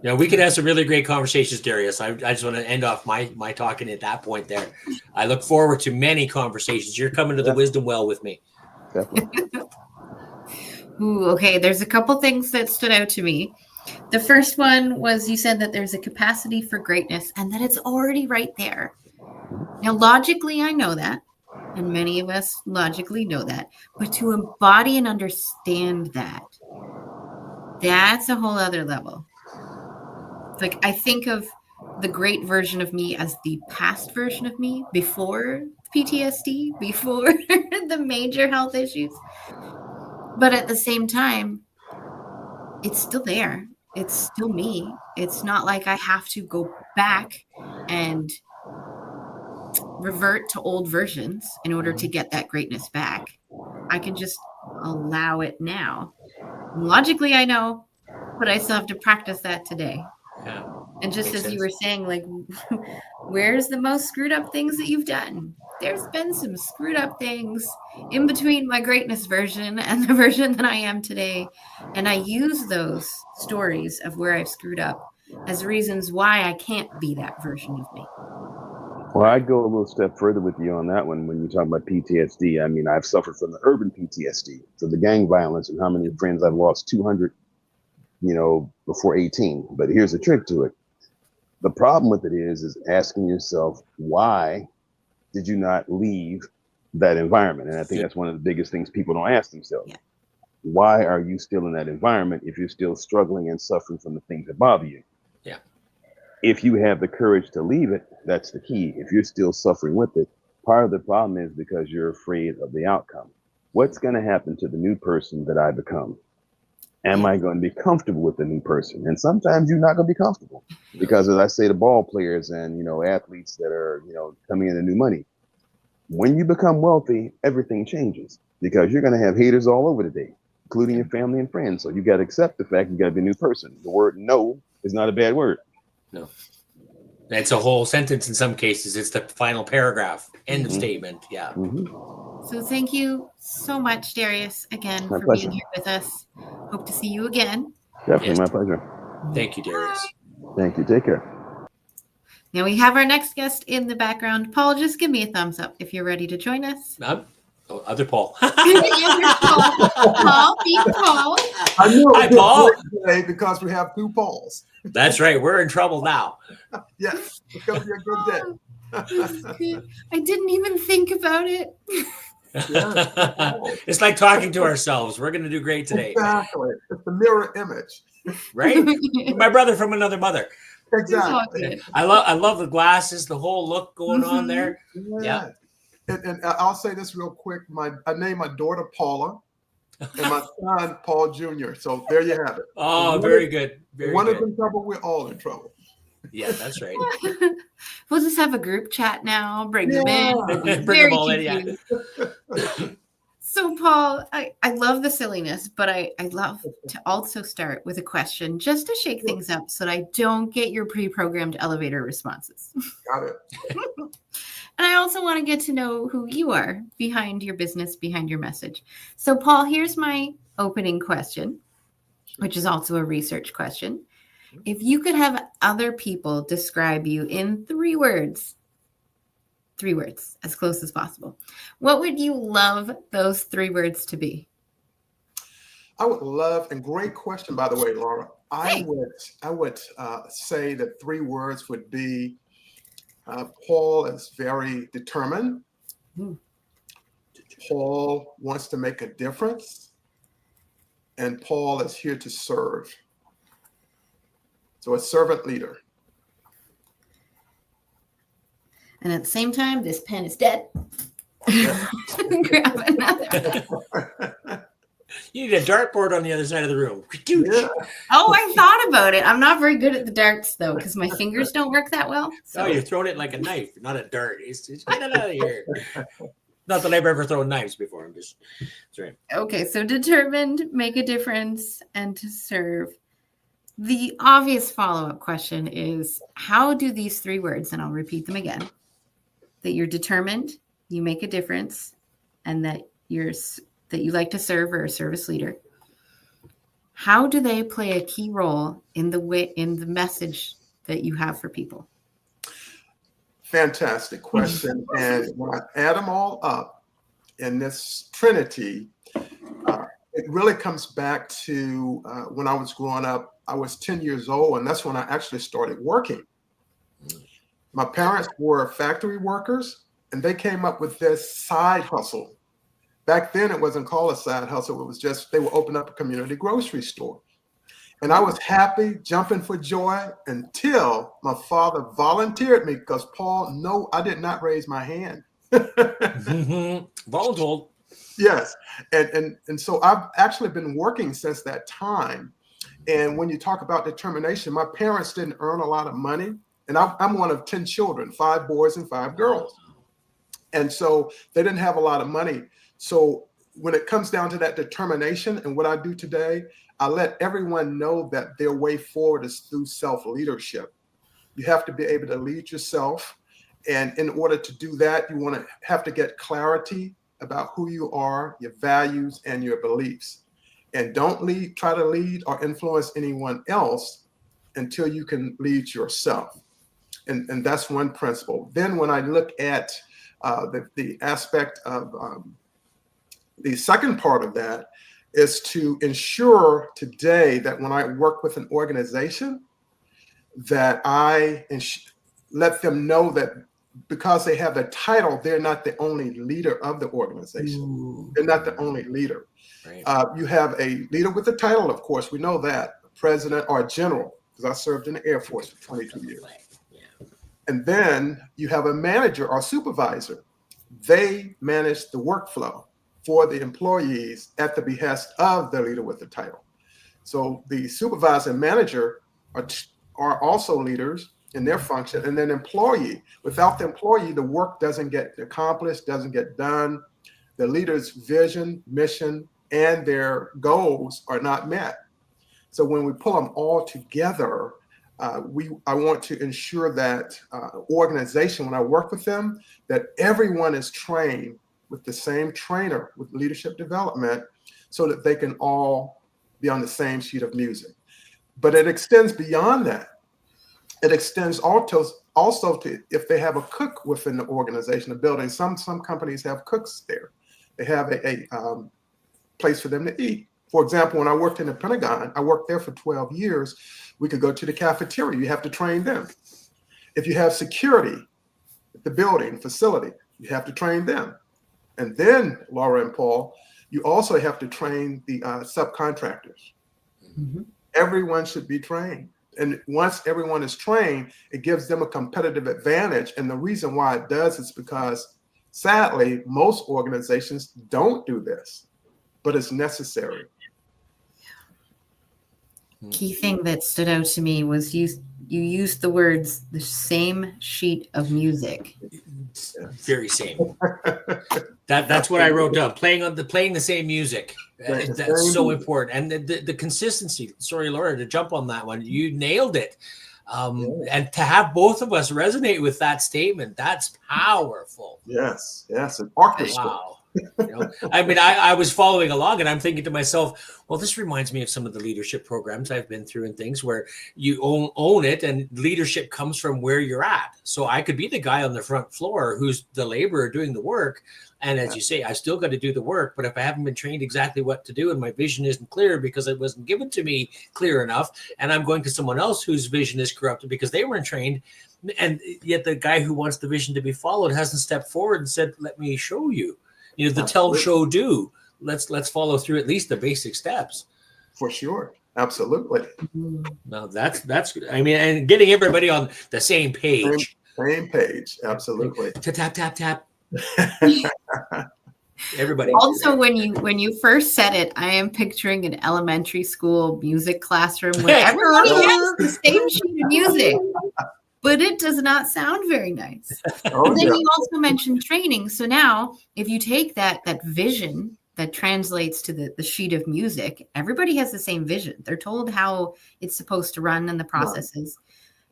Yeah, we could have some really great conversations, Darius. I just want to end off my talking at that point there. I look forward to many conversations. You're coming to the wisdom well with me. Definitely. Ooh, okay, there's a couple things that stood out to me. The first one was you said that there's a capacity for greatness and that it's already right there. Now, logically, I know that, and many of us logically know that, but to embody and understand that, that's a whole other level. Like, I think of the great version of me as the past version of me before PTSD, before the major health issues. But at the same time, it's still there. It's still me. It's not like I have to go back and revert to old versions in order to get that greatness back. I can just allow it now. And logically, I know, but I still have to practice that today. Yeah. And just as you were saying, like, where's the most screwed up things that you've done? There's been some screwed up things in between my greatness version and the version that I am today. And I use those stories of where I've screwed up as reasons why I can't be that version of me. Well, I'd go a little step further with you on that one when you talk about PTSD. I mean, I've suffered from the urban PTSD, so the gang violence and how many friends I've lost, 200, before 18. But here's the trick to it. The problem with it is asking yourself, why did you not leave that environment? And I think that's one of the biggest things people don't ask themselves. Yeah. Why are you still in that environment if you're still struggling and suffering from the things that bother you? Yeah. If you have the courage to leave it, that's the key. If you're still suffering with it, part of the problem is because you're afraid of the outcome. What's going to happen to the new person that I become? Am I going to be comfortable with the new person? And sometimes you're not going to be comfortable because, as I say to ball players and, athletes that are, coming into new money, when you become wealthy, everything changes because you're going to have haters all over the day, including your family and friends. So you got to accept the fact you got to be a new person. The word no is not a bad word. No. It's a whole sentence in some cases. It's the final paragraph, end of statement. Yeah. So thank you so much, Darius, again, My for pleasure. being here with us. Hope to see you again. Definitely, Yes. my pleasure. Thank you, Darius. Thank you. Take care. Now we have our next guest in the background. Paul, just give me a thumbs up if you're ready to join us. Other Paul. Paul, be Paul. I knew Hi, Paul. Today because we have 2 Pauls. That's right. We're in trouble now. Yes, it's going to be a good day. Good. I didn't even think about it. It's like talking to ourselves. We're going to do great today. Exactly. It's the mirror image. Right? My brother from another mother. Exactly. I love the glasses, the whole look going on there. Yeah. And I'll say this real quick. I named my daughter Paula and my son Paul Jr. So there you have it. Oh, very good. One is in trouble, we're all in trouble. Yeah, that's right. We'll just have a group chat now. Bring them in. Bring them all in. Yeah. So, Paul, I love the silliness, but I love to also start with a question just to shake things up so that I don't get your pre-programmed elevator responses. Got it. And I also want to get to know who you are behind your business, behind your message. So, Paul, here's my opening question, which is also a research question. If you could have other people describe you in 3 words, as close as possible, what would you love those 3 words to be? I would love, and great question, by the way, Laura. I would say that 3 words would be Paul is very determined. Paul wants to make a difference. And Paul is here to serve. So a servant leader. And at the same time, this pen is dead. Yeah. Grab another. You need a dartboard on the other side of the room. Yeah. Oh, I thought about it. I'm not very good at the darts, though, because my fingers don't work that well. So you're throwing it like a knife, not a dart. It's get it out of here. Not that I've ever thrown knives before. I'm just that's right. Okay, so determined, make a difference, and to serve. The obvious follow-up question is, how do these 3 words, and I'll repeat them again, that you're determined, you make a difference, and that you like to serve or a service leader, how do they play a key role in the message that you have for people? Fantastic question. And when I add them all up in this trinity, it really comes back to when I was growing up. I was 10 years old, and that's when I actually started working. My parents were factory workers, and they came up with this side hustle. Back then, it wasn't called a side hustle. It was just they would open up a community grocery store. And I was happy, jumping for joy, until my father volunteered me because, Paul, no, I did not raise my hand. Voluntold. Yes. And so I've actually been working since that time. And when you talk about determination, my parents didn't earn a lot of money. And I'm one of 10 children, 5 boys and 5 girls. And so they didn't have a lot of money. So when it comes down to that determination and what I do today, I let everyone know that their way forward is through self-leadership. You have to be able to lead yourself. And in order to do that, you have to get clarity about who you are, your values, and your beliefs. And don't try to lead or influence anyone else until you can lead yourself. And that's one principle. Then when I look at the aspect of the second part of that is to ensure today that when I work with an organization, that I let them know that because they have a title, they're not the only leader of the organization. Ooh. They're not the only leader. Right. You have a leader with a title, of course, we know that, a president or a general, because I served in the Air Force for 22 years. Yeah. And then you have a manager or supervisor. They manage the workflow for the employees at the behest of the leader with the title. So the supervisor and manager are also leaders in their function, and then employee. Without the employee, the work doesn't get accomplished, doesn't get done. The leader's vision, mission, and their goals are not met. So when we pull them all together, I want to ensure that organization, when I work with them, that everyone is trained with the same trainer with leadership development so that they can all be on the same sheet of music. But it extends beyond that. It extends also to if they have a cook within the organization, the building. Some companies have cooks there. They have a place for them to eat. For example, when I worked in the Pentagon, I worked there for 12 years. We could go to the cafeteria. You have to train them. If you have security at the building facility, you have to train them. And then, Laura and Paul, you also have to train the subcontractors. Mm-hmm. Everyone should be trained. And once everyone is trained, it gives them a competitive advantage. And the reason why it does is because, sadly, most organizations don't do this, but it's necessary. Key thing that stood out to me was you used the words "the same sheet of music." Very same. That's what I wrote down. Playing the same music. That's so important. And the consistency. Sorry, Laura, to jump on that one. You nailed it. And to have both of us resonate with that statement, that's powerful. Yes, an orchestra. Wow. You know, I mean, I was following along and I'm thinking to myself, well, this reminds me of some of the leadership programs I've been through and things where you own it and leadership comes from where you're at. So I could be the guy on the front floor who's the laborer doing the work. And as you say, I still got to do the work. But if I haven't been trained exactly what to do and my vision isn't clear because it wasn't given to me clear enough, and I'm going to someone else whose vision is corrupted because they weren't trained, and yet the guy who wants the vision to be followed hasn't stepped forward and said, let me show you. You know, the tell, show, do. Let's follow through at least the basic steps. For sure. Absolutely. No, that's I mean, and getting everybody on the same page. Same page. Absolutely. Tap, tap, tap. Everybody. Also, when you first said it, I am picturing an elementary school music classroom where everyone has the same sheet of music. But it does not sound very nice. And then you also mentioned training. So now if you take that vision that translates to the sheet of music, everybody has the same vision. They're told how it's supposed to run and the processes.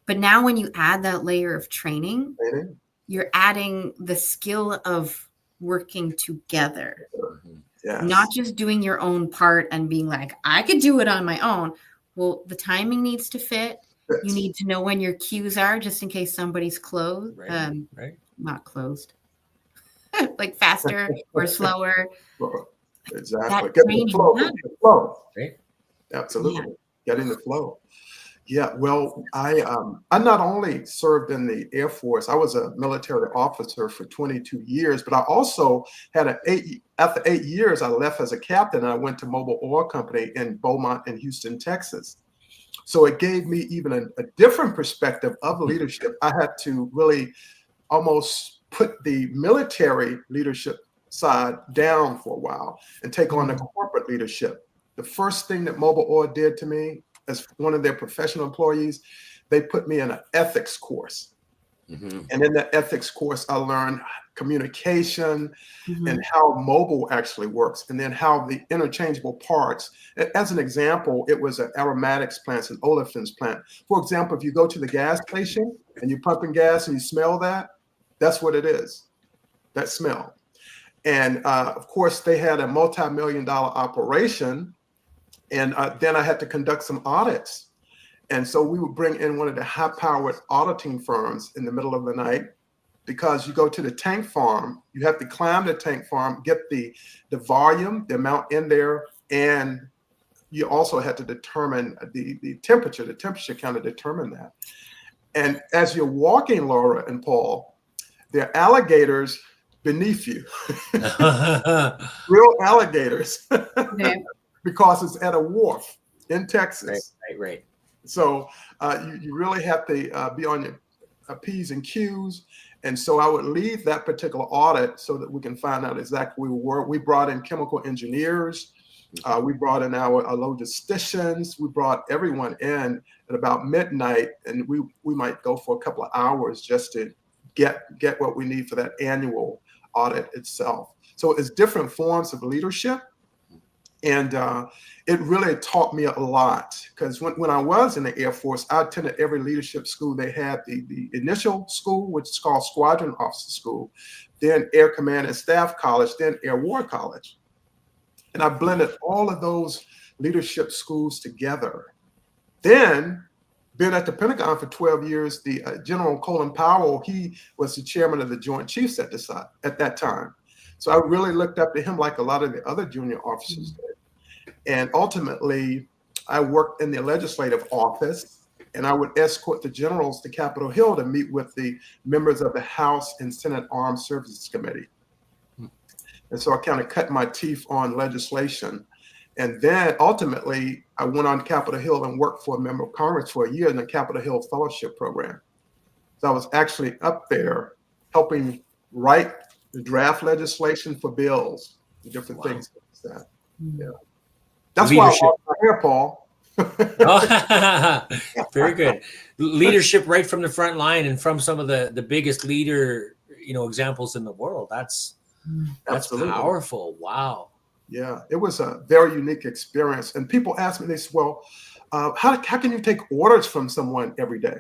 But now when you add that layer of training, you're adding the skill of working together. Yes. Not just doing your own part and being like, I could do it on my own. Well, the timing needs to fit. You need to know when your cues are just in case somebody's closed. Right. Not closed. Like faster or slower. Exactly. Get the flow. Right. Absolutely. Getting the flow. Yeah. Well, I not only served in the Air Force, I was a military officer for 22 years, but I also had after 8 years, I left as a captain and I went to Mobil Oil Company in Beaumont in Houston, Texas. So it gave me even a different perspective of leadership. I had to really almost put the military leadership side down for a while and take on the corporate leadership. The first thing that Mobil Oil did to me as one of their professional employees, they put me in an ethics course. Mm-hmm. And in the ethics course, I learned communication and how Mobil actually works, and then how the interchangeable parts. As an example, it was an aromatics plant, an olefins plant. For example, if you go to the gas station and you're pumping gas and you smell that, that's what it is, that smell. And of course, they had a multi-million-dollar operation, and then I had to conduct some audits. And so we would bring in one of the high-powered auditing firms in the middle of the night, because you go to the tank farm, you have to climb the tank farm, get the volume, the amount in there, and you also had to determine the temperature. The temperature kind of determined that. And as you're walking, Laura and Paul, there are alligators beneath you, real alligators, because it's at a wharf in Texas. Right. So you really have to be on your P's and Q's. And so I would lead that particular audit so that we can find out exactly where we were. We brought in chemical engineers. We brought in our logisticians. We brought everyone in at about midnight, and we might go for a couple of hours just to get what we need for that annual audit itself. So it's different forms of leadership. And it really taught me a lot, because when I was in the Air Force, I attended every leadership school. They had the initial school, which is called Squadron Officer School, then Air Command and Staff College, then Air War College. And I blended all of those leadership schools together. Then, been at the Pentagon for 12 years, the General Colin Powell, he was the chairman of the Joint Chiefs at that time. So I really looked up to him like a lot of the other junior officers did. And ultimately, I worked in the legislative office, and I would escort the generals to Capitol Hill to meet with the members of the House and Senate Armed Services Committee. And so I kind of cut my teeth on legislation. And then ultimately, I went on Capitol Hill and worked for a member of Congress for a year in the Capitol Hill Fellowship Program. So I was actually up there helping write the draft legislation for bills, the different things like that. Yeah. That's leadership. Why I lost my hair, Paul. Oh, very good. Leadership right from the front line and from some of the biggest leader, examples in the world. That's Absolutely. Powerful. Wow. Yeah, it was a very unique experience. And people ask me, they say, well, how can you take orders from someone every day?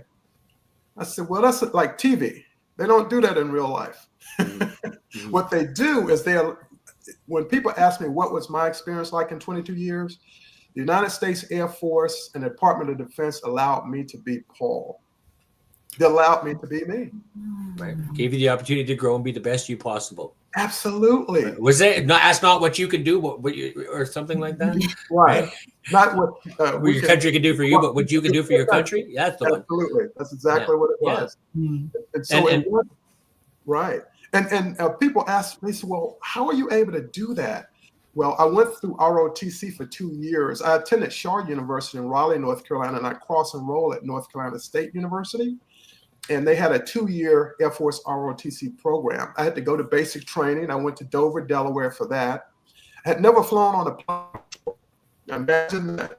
I said, well, that's like TV. They don't do that in real life. Mm-hmm. What they do is when people ask me what was my experience like in 22 years, the United States Air Force and the Department of Defense allowed me to be Paul. They allowed me to be me. Right. Gave you the opportunity to grow and be the best you possible. Absolutely. Right. Was that that's not what you can do, or something like that? Right. Not what your country can do for you, but what you can do for your country. Yeah, that's the one. Absolutely. That's exactly what it was. And so right. And people ask me, well, how are you able to do that? Well, I went through ROTC for 2 years. I attended Shaw University in Raleigh, North Carolina, and I cross-enrolled at North Carolina State University. And they had a 2-year Air Force ROTC program. I had to go to basic training. I went to Dover, Delaware for that. I had never flown on a plane. Imagine that.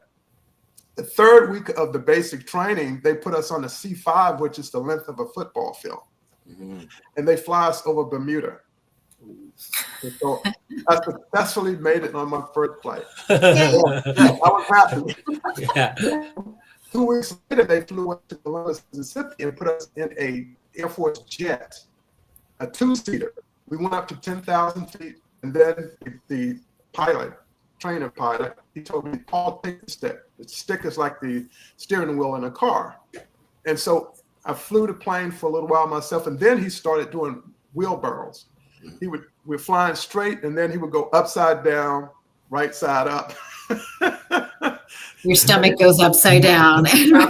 The third week of the basic training, they put us on the C5, which is the length of a football field. Mm-hmm. And they fly us over Bermuda. And so I successfully made it on my first flight. I was happy. Yeah. 2 weeks later, they flew us to Columbus, Mississippi, and put us in a Air Force jet, a 2-seater. We went up to 10,000 feet, and then the trainer pilot, he told me, Paul, take the stick. The stick is like the steering wheel in a car. And so I flew the plane for a little while myself, and then he started doing wheelbarrows. We're flying straight, and then he would go upside down, right side up. Your stomach goes upside down. I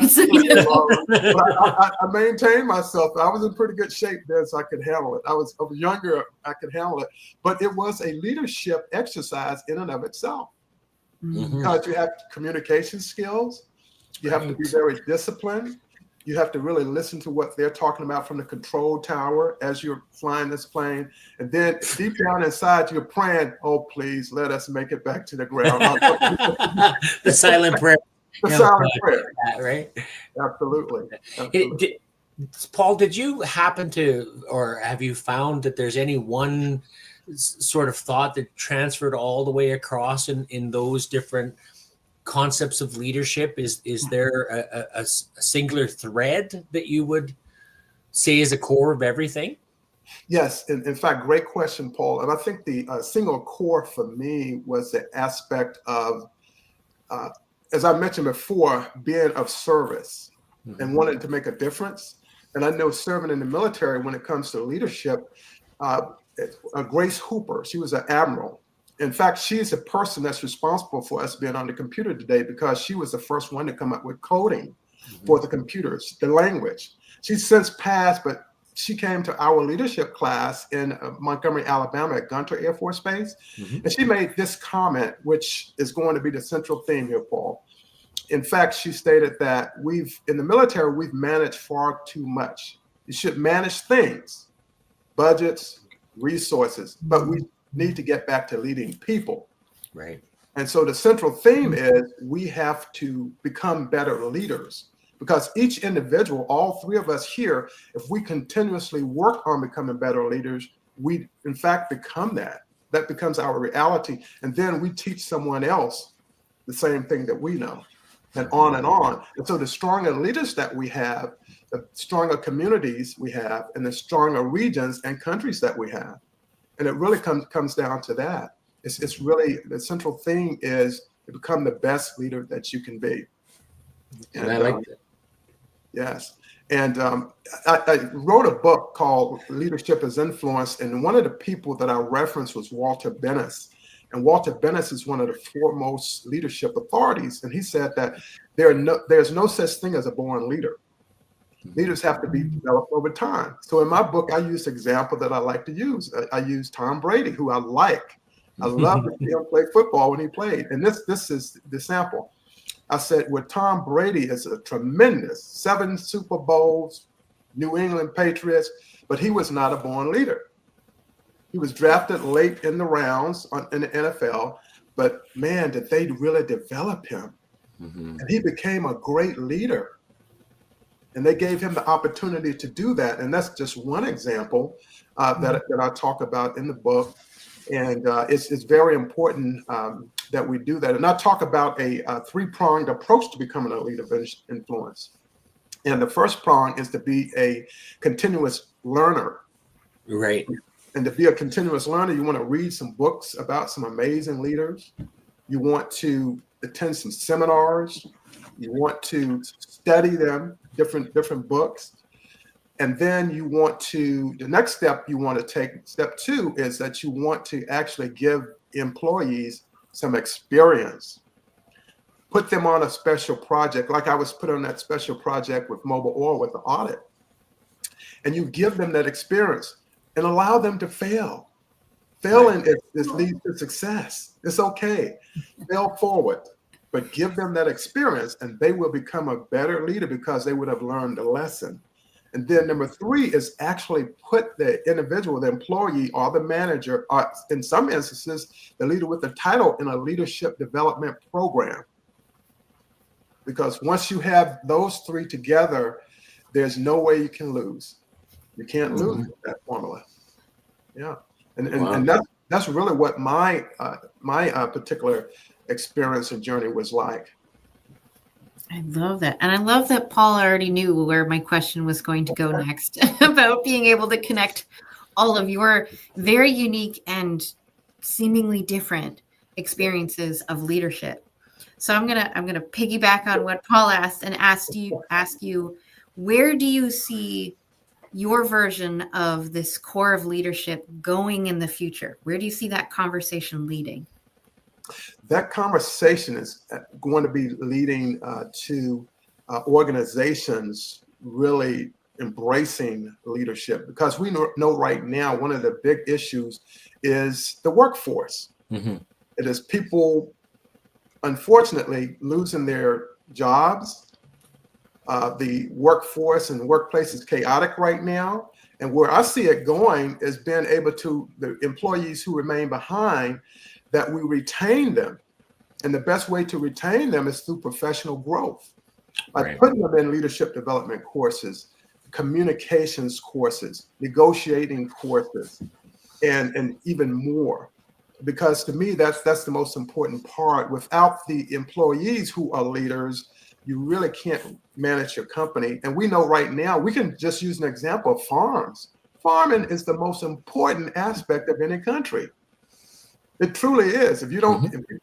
maintained myself. I was in pretty good shape then, so I could handle it. I was younger, I could handle it. But it was a leadership exercise in and of itself. Mm-hmm. Because you have communication skills. You have to be very disciplined. You have to really listen to what they're talking about from the control tower as you're flying this plane. And then deep down inside, you're praying, oh, please let us make it back to the ground. The silent prayer. The silent prayer. Right? Absolutely. Paul, did you happen to, or have you found that there's any one sort of thought that transferred all the way across in those different concepts of leadership? Is there a singular thread that you would say is a core of everything? Yes, in fact, great question, Paul. And I think the single core for me was the aspect of, as I mentioned before, being of service and wanting to make a difference. And I know serving in the military, when it comes to leadership, Grace Hooper, she was an admiral. In fact, she's the person that's responsible for us being on the computer today, because she was the first one to come up with coding for the computers, the language. She's since passed, but she came to our leadership class in Montgomery, Alabama at Gunter Air Force Base. And she made this comment, which is going to be the central theme here, Paul. In fact, she stated that in the military, we've managed far too much. You should manage things, budgets, resources, but we need to get back to leading people. Right. And so the central theme is we have to become better leaders, because each individual, all three of us here, if we continuously work on becoming better leaders, we in fact become that. That becomes our reality. And then we teach someone else the same thing that we know, and on and on. And so the stronger leaders that we have, the stronger communities we have, and the stronger regions and countries that we have. And it really comes down to that. It's really, the central thing is to become the best leader that you can be. And I like that. Yes. And I wrote a book called Leadership is Influence. And one of the people that I referenced was Walter Bennis. And Walter Bennis is one of the foremost leadership authorities. And he said that there's no such thing as a born leader. Leaders have to be developed over time. So in my book, I use an example that I like to use. I use Tom Brady, who I like. I love to see him play football when he played. And this is the sample. I said, well, Tom Brady is a tremendous 7 Super Bowls, New England Patriots, but he was not a born leader. He was drafted late in the rounds in the NFL, but man, did they really develop him. And he became a great leader. And they gave him the opportunity to do that. And that's just one example that I talk about in the book. And it's very important that we do that. And I talk about a 3-pronged approach to becoming a leader of influence. And the first prong is to be a continuous learner. Right. And to be a continuous learner, you want to read some books about some amazing leaders. You want to attend some seminars. You want to study them, different books. And then you want to, the next step you want to take, step 2, is that you want to actually give employees some experience. Put them on a special project, like I was put on that special project with Mobile Oil with the audit. And you give them that experience and allow them to fail. Failing leads to success. It's okay. Fail forward, but give them that experience and they will become a better leader because they would have learned the lesson. And then number 3 is actually put the individual, the employee or the manager, or in some instances, the leader with the title, in a leadership development program. Because once you have those 3 together, there's no way you can lose. You can't lose that formula. Yeah. And that's really what my particular experience and journey was like. I love that. And I love that Paul already knew where my question was going to go next about being able to connect all of your very unique and seemingly different experiences of leadership. So I'm gonna piggyback on what Paul asked and ask you, where do you see your version of this core of leadership going in the future? Where do you see that conversation leading? That conversation is going to be leading to organizations really embracing leadership, because we know right now one of the big issues is the workforce. It is people, unfortunately, losing their jobs. The workforce and the workplace is chaotic right now. And where I see it going is being able to, the employees who remain behind, that we retain them. And the best way to retain them is through professional growth. By putting them in leadership development courses, communications courses, negotiating courses, and even more. Because to me, that's the most important part. Without the employees who are leaders, you really can't manage your company. And we know right now, we can just use an example of farms. Farming is the most important aspect of any country. It truly is. If you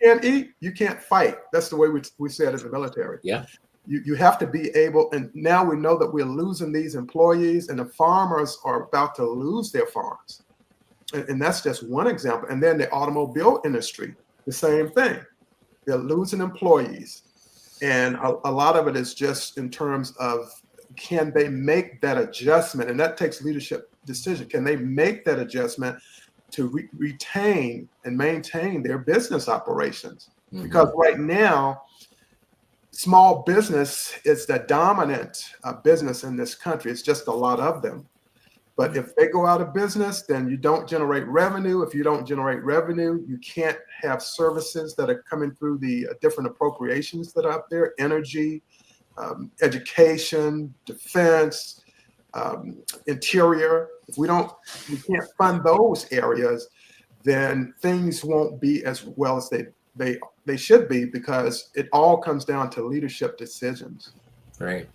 can't eat, you can't fight. That's the way we say it in the military. Yeah. You have to be able, and now we know that we're losing these employees, and the farmers are about to lose their farms. And that's just one example. And then the automobile industry, the same thing. They're losing employees. And a lot of it is just in terms of, can they make that adjustment? And that takes leadership decision. Can they make that adjustment to retain and maintain their business operations? Because right now, small business is the dominant business in this country. It's just a lot of them. But if they go out of business, then you don't generate revenue. If you don't generate revenue, you can't have services that are coming through the different appropriations that are up there: energy, education, defense, interior. If we can't fund those areas, then things won't be as well as they should be, because it all comes down to leadership decisions. Right.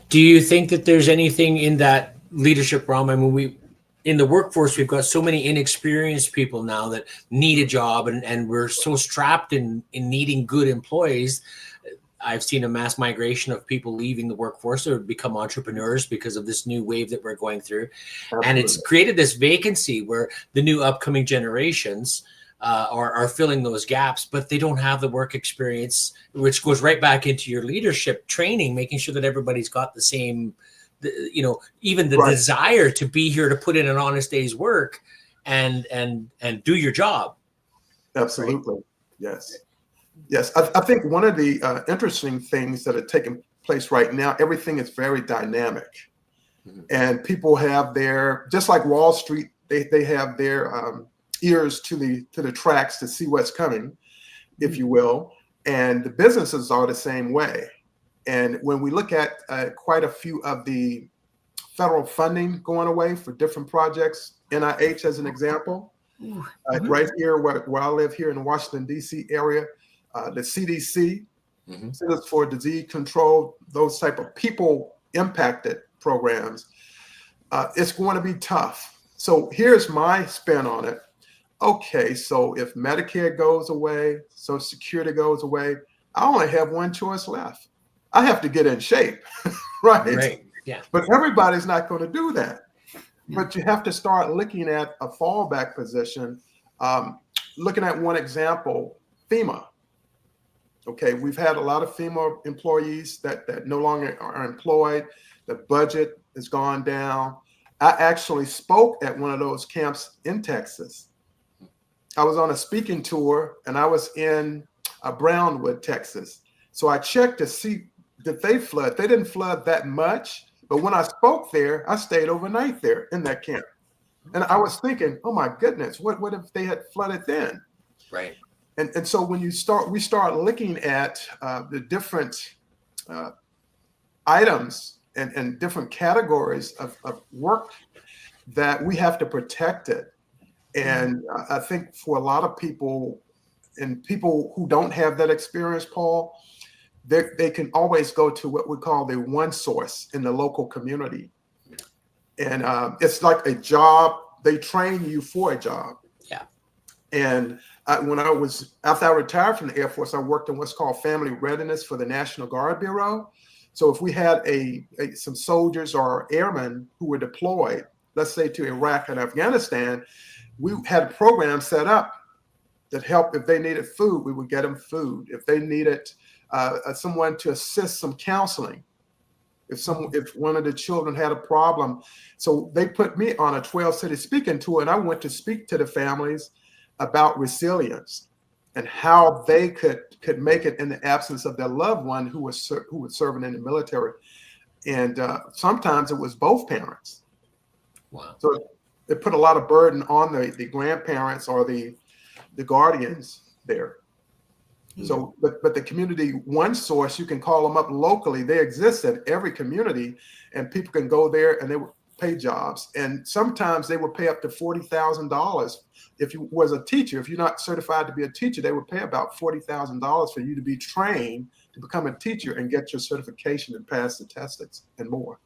Do you think that there's anything in that leadership realm? I mean, in the workforce, we've got so many inexperienced people now that need a job, and we're so strapped in needing good employees. I've seen a mass migration of people leaving the workforce or become entrepreneurs because of this new wave that we're going through. Absolutely. And it's created this vacancy where the new upcoming generations are filling those gaps, but they don't have the work experience, which goes right back into your leadership training, making sure that everybody's got the same, even the desire to be here to put in an honest day's work and do your job. Absolutely. Right? Yes. I think one of the interesting things that are taking place right now, everything is very dynamic, and people have just like Wall Street, they have their ears to the tracks to see what's coming, if you will. And the businesses are the same way. And when we look at quite a few of the federal funding going away for different projects, NIH as an example, right here where I live here in the Washington, D.C. area, the CDC, Centers for Disease Control, those type of people impacted programs, it's going to be tough. So here's my spin on it. Okay, so if Medicare goes away, Social Security goes away, I only have one choice left. I have to get in shape, right? Yeah. But everybody's not going to do that. Yeah. But you have to start looking at a fallback position. Looking at one example, FEMA. Okay, we've had a lot of FEMA employees that no longer are employed. The budget has gone down. I actually spoke at one of those camps in Texas. I was on a speaking tour, and I was in Brownwood, Texas. So I checked to see, did they flood? They didn't flood that much, but when I spoke there, I stayed overnight there in that camp. And I was thinking, oh my goodness, what if they had flooded then? Right. And so when we start looking at the different items and different categories of work that we have to protect it. And I think for a lot of people, and people who don't have that experience, Paul, they can always go to what we call the one source in the local community. And it's like a job. They train you for a job. Yeah. And after I retired from the Air Force, I worked in what's called family readiness for the National Guard Bureau. So if we had some soldiers or airmen who were deployed, let's say to Iraq and Afghanistan, we had a program set up that helped. If they needed food, we would get them food. If they needed someone to assist some counseling, if one of the children had a problem, so they put me on a 12-city speaking tour, and I went to speak to the families about resilience and how they could make it in the absence of their loved one who was serving in the military. And sometimes it was both parents. Wow. So it put a lot of burden on the grandparents or the guardians there. So, but the community one source, you can call them up locally. They exist in every community, and people can go there and they will pay jobs. And sometimes they will pay up to $40,000 if you was a teacher. If you're not certified to be a teacher, they would pay about $40,000 for you to be trained to become a teacher and get your certification and pass the tests and more.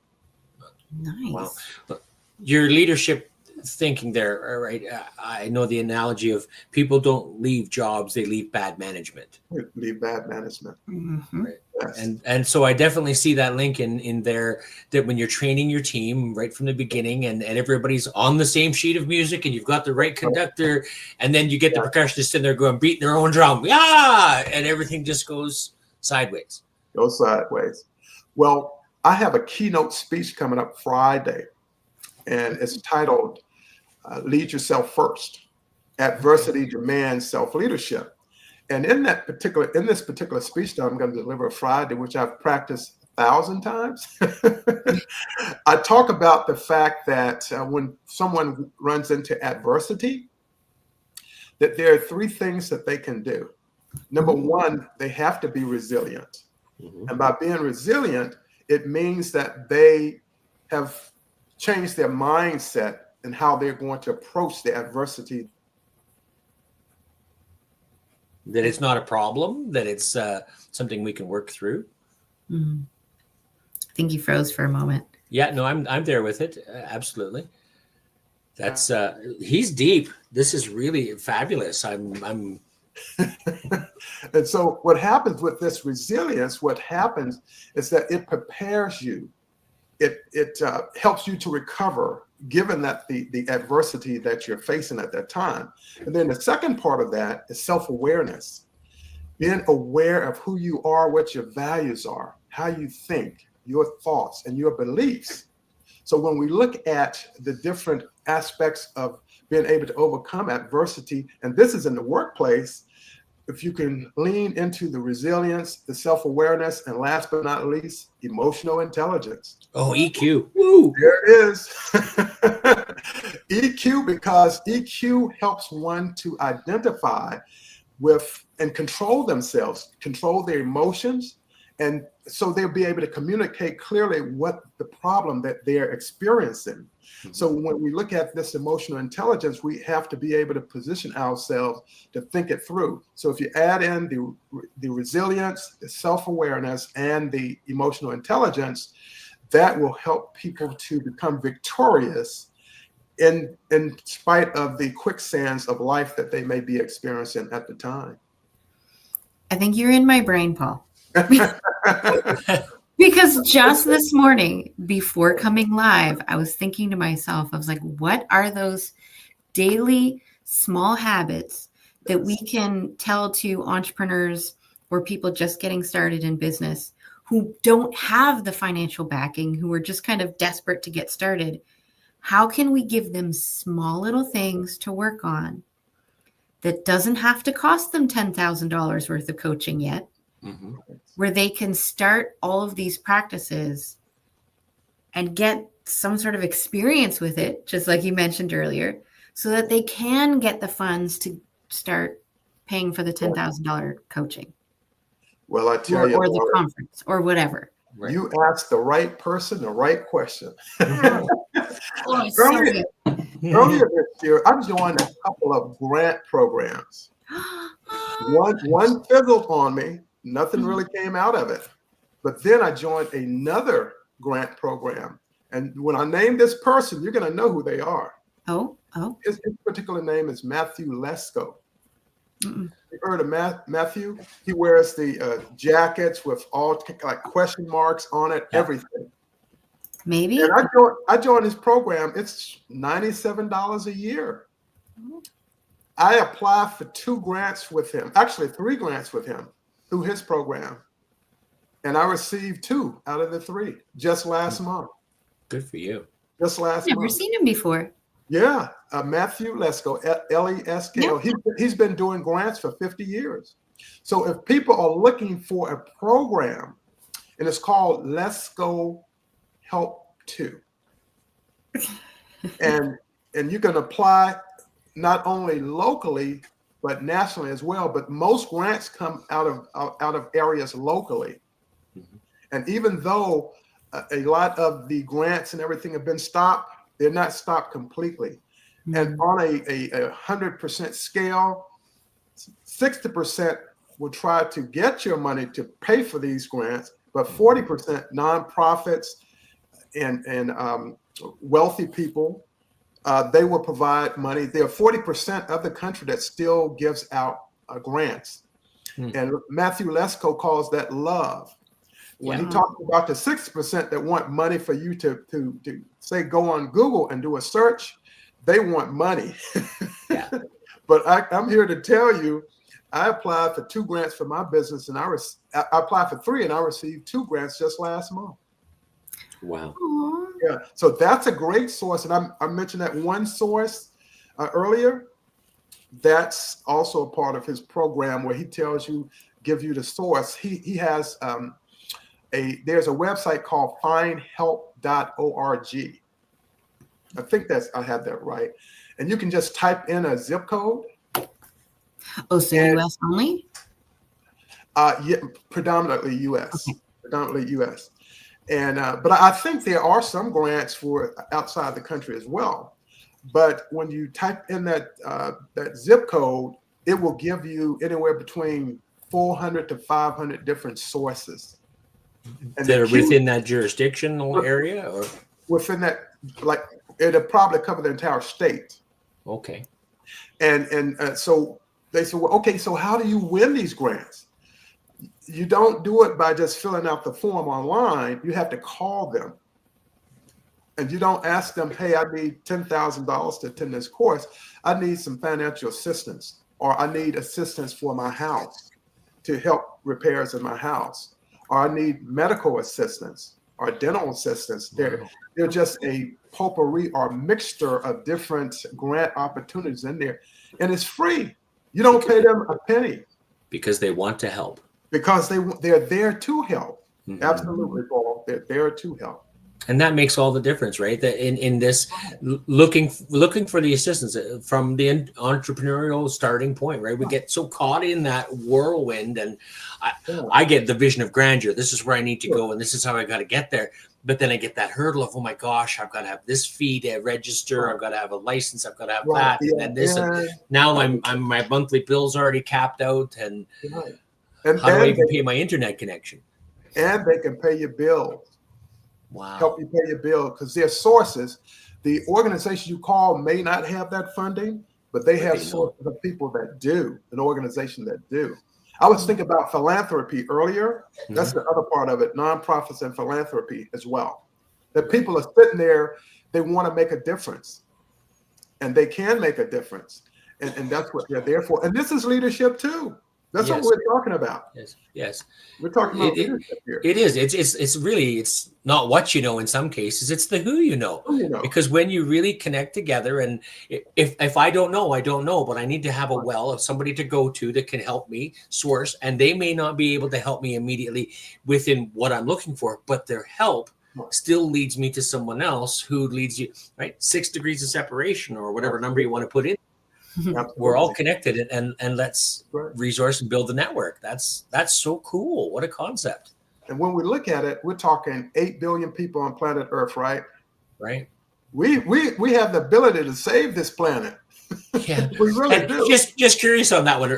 Nice. Wow. Look, your leadership thinking there, right? I know the analogy of people don't leave jobs, they leave bad management. Leave bad management. Mm-hmm. Right. Yes. And so I definitely see that link in there, that when you're training your team right from the beginning and everybody's on the same sheet of music and you've got the right conductor, and then you get the percussionists in there going, beating their own drum, and everything just goes sideways. Well, I have a keynote speech coming up Friday, and it's titled Lead Yourself First. Adversity demands self-leadership. And in this particular speech that I'm going to deliver Friday, which I've practiced 1,000 times, I talk about the fact that when someone runs into adversity, that there are 3 things that they can do. Number one, they have to be resilient. And by being resilient, it means that they have changed their mindset and how they're going to approach the adversity that it's not a problem, that it's something we can work through. Mm. I think you froze for a moment. Yeah, no, I'm there with it. Absolutely. That's he's deep. This is really fabulous. I'm And so what happens with this resilience, what happens is that it prepares you. It helps you to recover, given that the adversity that you're facing at that time. And then the second part of that is self-awareness, being aware of who you are, what your values are, how you think, your thoughts, and your beliefs. So when we look at the different aspects of being able to overcome adversity, and this is in the workplace, if you can lean into the resilience, the self-awareness, and last but not least, emotional intelligence. Oh, EQ. Woo! There it is. EQ, because EQ helps one to identify with and control themselves, control their emotions, and so they'll be able to communicate clearly what the problem that they're experiencing. Mm-hmm. So when we look at this emotional intelligence, we have to be able to position ourselves to think it through. So if you add in the resilience, the self-awareness, and the emotional intelligence, that will help people to become victorious in spite of the quicksands of life that they may be experiencing at the time. I think you're in my brain, Paul. Because just this morning, before coming live, I was thinking to myself, I was like, what are those daily small habits that we can tell to entrepreneurs or people just getting started in business who don't have the financial backing, who are just kind of desperate to get started? How can we give them small little things to work on that doesn't have to cost them $10,000 worth of coaching yet, mm-hmm. where they can start all of these practices and get some sort of experience with it, just like you mentioned earlier, so that they can get the funds to start paying for the $10,000 coaching. Well, I tell you, or the conference or whatever. Right. You asked the right person the right question. Earlier this year, I joined a couple of grant programs. One fizzled on me. Nothing really came out of it. But then I joined another grant program. And when I name this person, you're going to know who they are. Oh. His particular name is Matthew Lesko. Mm-mm. You heard of Matthew? He wears the jackets with all like question marks on it, everything. Maybe. And I joined his program. It's $97 a year. I applied for 2 grants with him, actually 3 grants with him through his program. And I received 2 out of the 3 just last month. Good for you. Just last month. Never seen him before. Yeah, Matthew Lesko, Lesko. Yeah. He's been doing grants for 50 years. So if people are looking for a program, and it's called Lesko Help 2, and you can apply not only locally but nationally as well. But most grants come out of areas locally, mm-hmm. and even though a lot of the grants and everything have been stopped, they're not stopped completely. Mm-hmm. And on a 100% scale, 60% will try to get your money to pay for these grants, but 40% nonprofits and wealthy people, they will provide money. There are 40% of the country that still gives out grants. Mm-hmm. And Matthew Lesko calls that love. When he talks about the 60% that want money for you to say, go on Google and do a search, they want money. Yeah. But I'm here to tell you, I applied for 2 grants for my business, and I applied for 3, and I received 2 grants just last month. Wow. Aww. Yeah. So that's a great source. And I mentioned that one source earlier. That's also a part of his program where he tells you, give you the source. He has there's a website called findhelp.org. I think I have that right. And you can just type in a zip code. Oh, so US only? Yeah, predominantly US. Okay. Predominantly US. And but I think there are some grants for outside the country as well. But when you type in that zip code, it will give you anywhere between 400 to 500 different sources. And that are within that jurisdictional area, or within that, like it'll probably cover the entire state. Okay. And so they said, well, okay, so how do you win these grants? You don't do it by just filling out the form online. You have to call them. And you don't ask them, hey, I need $10,000 to attend this course. I need some financial assistance, or I need assistance for my house to help repairs in my house, or I need medical assistance or dental assistance. They're just a potpourri or mixture of different grant opportunities in there. And it's free. You don't pay them a penny. Because they want to help. Because they're there to help. Mm-hmm. Absolutely, Paul. They're there to help. And that makes all the difference, right? That in this looking for the assistance from the entrepreneurial starting point, right? We get so caught in that whirlwind, and I get the vision of grandeur. This is where I need to go, and this is how I got to get there. But then I get that hurdle of, oh my gosh, I've got to have this fee to register. I've got to have a license. I've got to have that, and then this. And now my monthly bill's already capped out, and how do I even pay my internet connection? And they can pay your bills. Wow. Help you pay your bill, because their sources. The organization you call may not have that funding, but they have sources of people that do, an organization that do. I was thinking about philanthropy earlier. Mm-hmm. That's the other part of it, nonprofits and philanthropy as well. That people are sitting there, they want to make a difference, and they can make a difference. And that's what they're there for. And this is leadership too. That's what we're talking about. Yes. We're talking about leadership here. It is. It's really, it's not what you know in some cases. It's the who you know. Because when you really connect together, and if I don't know, I don't know, but I need to have a well of somebody to go to that can help me source, and they may not be able to help me immediately within what I'm looking for, but their help still leads me to someone else who leads you, right? 6 degrees of separation, or whatever number you want to put in. Absolutely. We're all connected, and let's resource and build the network. That's so cool. What a concept. And when we look at it, we're talking 8 billion people on planet Earth, right? Right. We have the ability to save this planet. Yeah. We really do. Just curious on that one.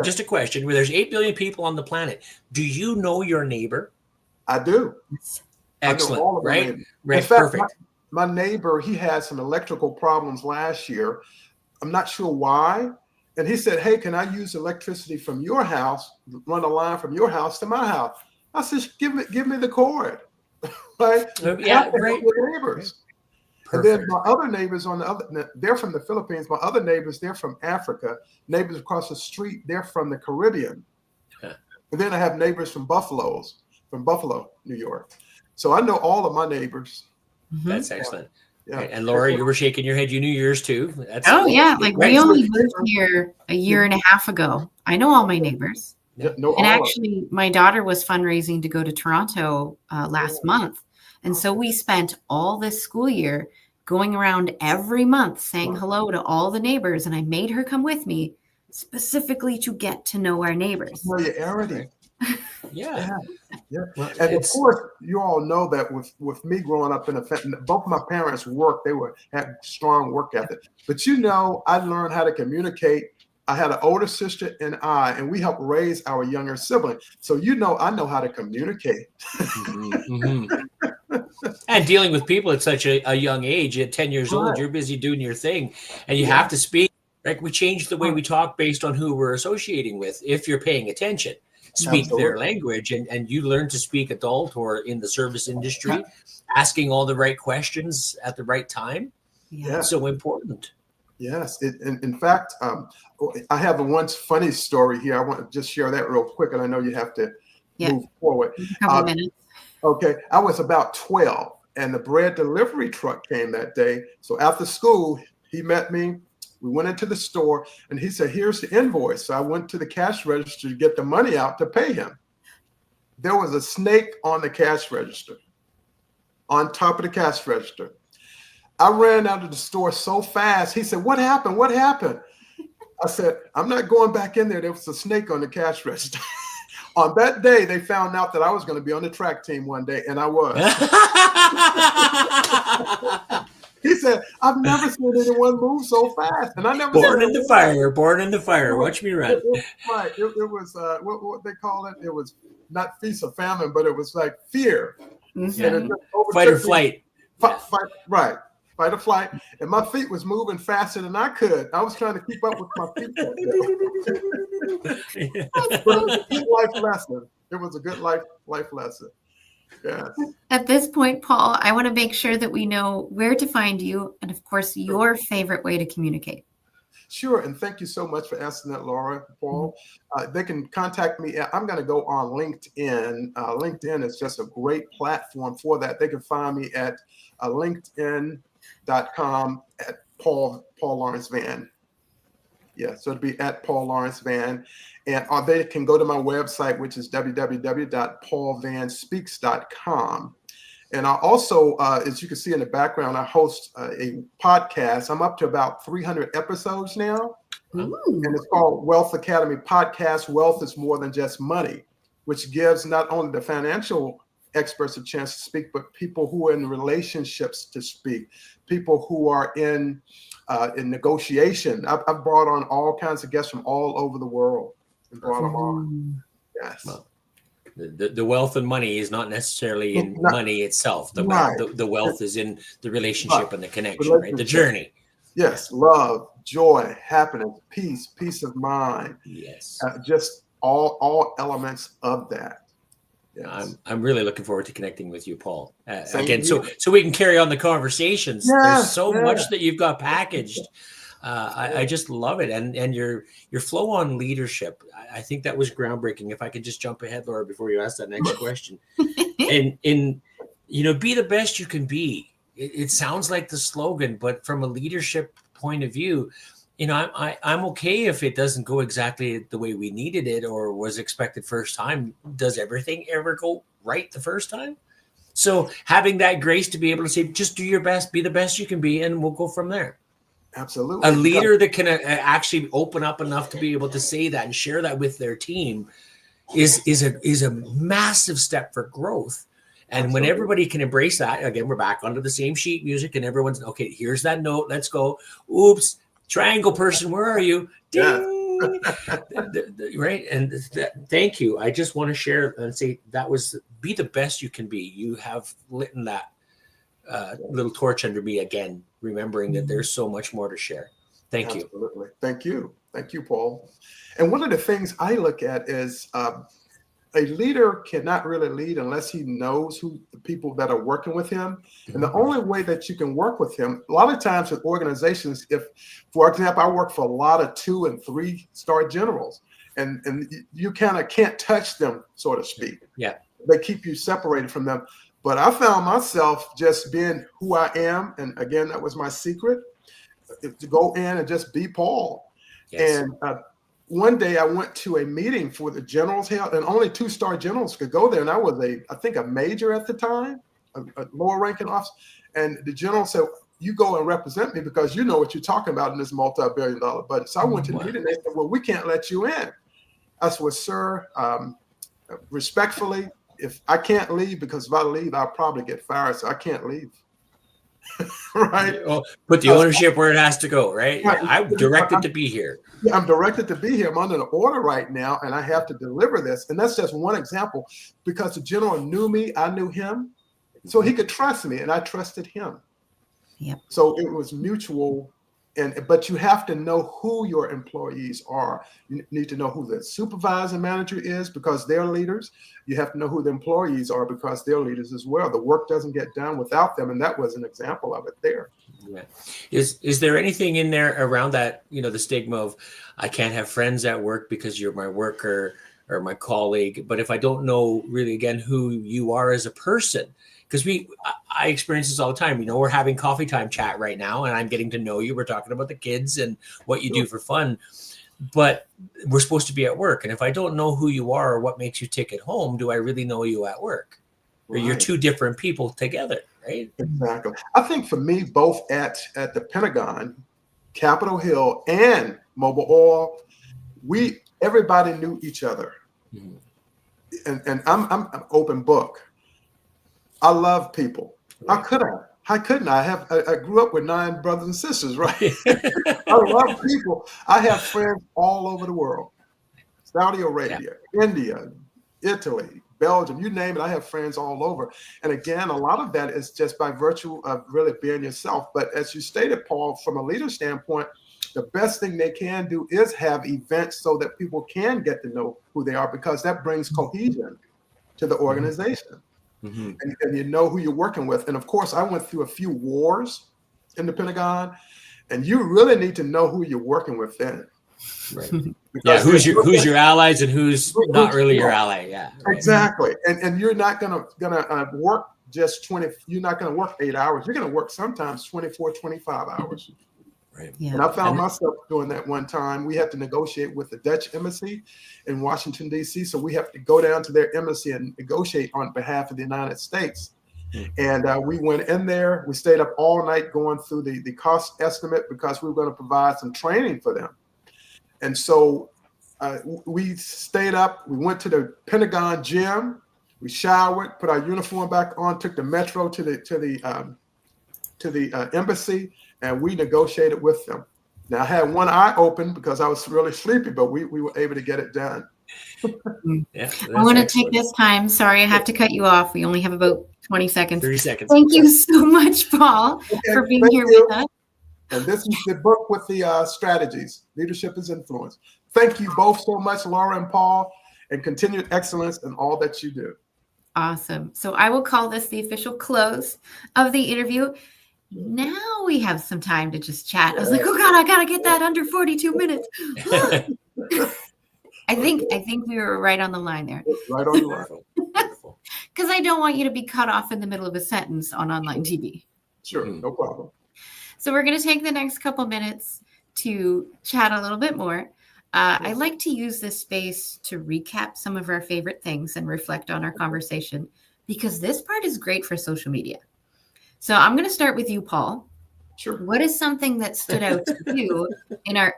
Just a question. Where there's 8 billion people on the planet, do you know your neighbor? I do. Excellent. I know all of my right. neighbors. Right. In fact, Perfect. My neighbor, he had some electrical problems last year. I'm not sure why. And he said, hey, can I use electricity from your house, run a line from your house to my house? I said, give me the cord. Right? Yeah, right. With neighbors. Perfect. And then my other neighbors on the other, they're from the Philippines. My other neighbors, they're from Africa. Neighbors across the street, they're from the Caribbean. Yeah. And then I have neighbors from Buffalo, New York. So I know all of my neighbors. Mm-hmm. That's excellent. Yeah. And Laura, you were shaking your head. You knew yours too. Yeah. Like we only moved here a year and a half ago. I know all my neighbors. Yeah, and actually, my daughter was fundraising to go to Toronto last month. And so we spent all this school year going around every month saying hello to all the neighbors. And I made her come with me specifically to get to know our neighbors. Familiarity. Yeah. Well, and of course, you all know that with me growing up in a family, both my parents worked. They had strong work ethic. But I learned how to communicate. I had an older sister and we helped raise our younger sibling. So I know how to communicate. Mm-hmm. And dealing with people at such a young age, at 10 years old, you're busy doing your thing, and you have to speak. Like, we change the way we talk based on who we're associating with. If you're paying attention. Speak Absolutely. Their language, and you learn to speak adult or in the service industry, asking all the right questions at the right time. Yeah, so important. Yes, in fact, I have one funny story here. I want to just share that real quick, and I know you have to move forward. A couple minutes. Okay, I was about 12, and the bread delivery truck came that day. So after school, he met me. We went into the store, and he said, here's the invoice. So I went to the cash register to get the money out to pay him. There was a snake on the cash register, on top of the cash register. I ran out of the store so fast. He said, what happened? What happened? I said, I'm not going back in there. There was a snake on the cash register. On that day, they found out that I was going to be on the track team one day, and I was. He said, I've never seen anyone move so fast. And I never Born in the fire, born in the fire. Watch me run. Right. It was what they call it. It was not feast or famine, but it was like fear. Mm-hmm. And it just fight or flight. Right. Fight or flight. And my feet was moving faster than I could. I was trying to keep up with my feet. But it was a good life lesson. It was a good life lesson. Yes. At this point, Paul, I want to make sure that we know where to find you and, of course, your favorite way to communicate. Sure. And thank you so much for asking that, Laura, Paul. They can contact me. I'm going to go on LinkedIn. LinkedIn is just a great platform for that. They can find me at linkedin.com at Paul Lawrence Vann. Yeah, so it'd be at Paul Lawrence Vann. And they can go to my website, which is www.paulvannspeaks.com. And I also, as you can see in the background, I host a podcast. I'm up to about 300 episodes now. Ooh. And it's called Wealth Academy Podcast. Wealth is more than just money, which gives not only the financial experts a chance to speak, but people who are in relationships to speak, people who are in negotiation. I've brought on all kinds of guests from all over the world and brought them on. Yes. Well, the wealth and money is not necessarily in money itself. The wealth is in the relationship and the connection, right? The journey. Yes. Love, joy, happiness, peace of mind. Yes. Just all elements of that. Yes. I'm really looking forward to connecting with you, Paul. Again, so we can carry on the conversations. There's so much that you've got packaged. I just love it, and your flow on leadership. I think that was groundbreaking. If I could just jump ahead, Laura, before you ask that next question, and be the best you can be. It sounds like the slogan, but from a leadership point of view, I'm okay if it doesn't go exactly the way we needed it or was expected first time. Does everything ever go right the first time? So having that grace to be able to say, just do your best, be the best you can be, and we'll go from there. Absolutely. A leader that can actually open up enough to be able to say that and share that with their team is a massive step for growth. And Absolutely. When everybody can embrace that, again, we're back onto the same sheet music and everyone's, okay, here's that note. Let's go. Oops. Triangle person, where are you? Ding. Right. And thank you. I just want to share and say be the best you can be. You have lit that little torch under me again, remembering that there's so much more to share. Thank you. Absolutely. Thank you. Thank you, Paul. And one of the things I look at is a leader cannot really lead unless he knows who the people that are working with him. And the only way that you can work with him, a lot of times with organizations, if, for example, I work for a lot of 2- and 3-star generals, and you kind of can't touch them, so to speak. Yeah. They keep you separated from them. But I found myself just being who I am. And again, that was my secret, to go in and just be Paul. Yes. And one day I went to a meeting for the generals held, and only 2-star generals could go there. And I was I think a major at the time, a lower ranking officer. And the general said, you go and represent me because you know what you're talking about in this multi-billion-dollar budget. So I went to the meeting. They said, well, we can't let you in. I said, well, sir, respectfully, if I can't leave, because if I leave, I'll probably get fired. So I can't leave. Right. Well, put the ownership where it has to go, right? I'm directed to be here. Yeah, I'm directed to be here. I'm under an order right now, and I have to deliver this. And that's just one example, because the general knew me, I knew him, so he could trust me, and I trusted him. Yep. So it was mutual. But you have to know who your employees are. You need to know who the supervisor manager is, because they're leaders. You have to know who the employees are, because they're leaders as well. The work doesn't get done without them. And that was an example of it there. Yeah. Is there anything in there around that, the stigma of, I can't have friends at work because you're my worker or my colleague, but if I don't know really, again, who you are as a person, because I experience this all the time. We're having coffee time chat right now, and I'm getting to know you. We're talking about the kids and what you do for fun, but we're supposed to be at work. And if I don't know who you are or what makes you tick at home, do I really know you at work? Right. Or you're two different people together, right? Exactly. I think for me, both at the Pentagon, Capitol Hill, and Mobile Oil, everybody knew each other. Mm-hmm. And I'm an open book. I love people. Right. How couldn't I I grew up with 9 brothers and sisters, right? I love people. I have friends all over the world. Saudi Arabia, India, Italy, Belgium, you name it. I have friends all over. And again, a lot of that is just by virtue of really being yourself. But as you stated, Paul, from a leader standpoint, the best thing they can do is have events so that people can get to know who they are, because that brings cohesion to the organization. Mm-hmm. And you know who you're working with. And of course, I went through a few wars in the Pentagon, and you really need to know who you're working with then. Right. Yeah, who's your allies and who's not really your ally. Yeah. Right. Exactly. And you're not gonna work just 20, you're not gonna work 8 hours. You're gonna work sometimes 24, 25 hours. Right. Yeah. And I found myself doing that one time. We had to negotiate with the Dutch embassy in Washington, D.C. So we have to go down to their embassy and negotiate on behalf of the United States. And we went in there. We stayed up all night going through the cost estimate, because we were going to provide some training for them. And so we stayed up. We went to the Pentagon gym. We showered, put our uniform back on, took the metro to the embassy, and we negotiated with them. Now I had one eye open because I was really sleepy, but we were able to get it done. Yeah, I want to take this time. Sorry, I have to cut you off. We only have about 20 seconds. 30 seconds. Thank you so much, Paul, for being here with us. And this is the book with the strategies. Leadership is Influence. Thank you both so much, Laura and Paul, and continued excellence in all that you do. Awesome. So I will call this the official close of the interview. Now we have some time to just chat. I was like, oh God, I gotta get that under 42 minutes. I think we were right on the line there. Right on the line. Because I don't want you to be cut off in the middle of a sentence on online TV. Sure, no problem. So we're going to take the next couple minutes to chat a little bit more. I like to use this space to recap some of our favorite things and reflect on our conversation, because this part is great for social media. So I'm going to start with you, Paul. Sure. What is something that stood out to you in our,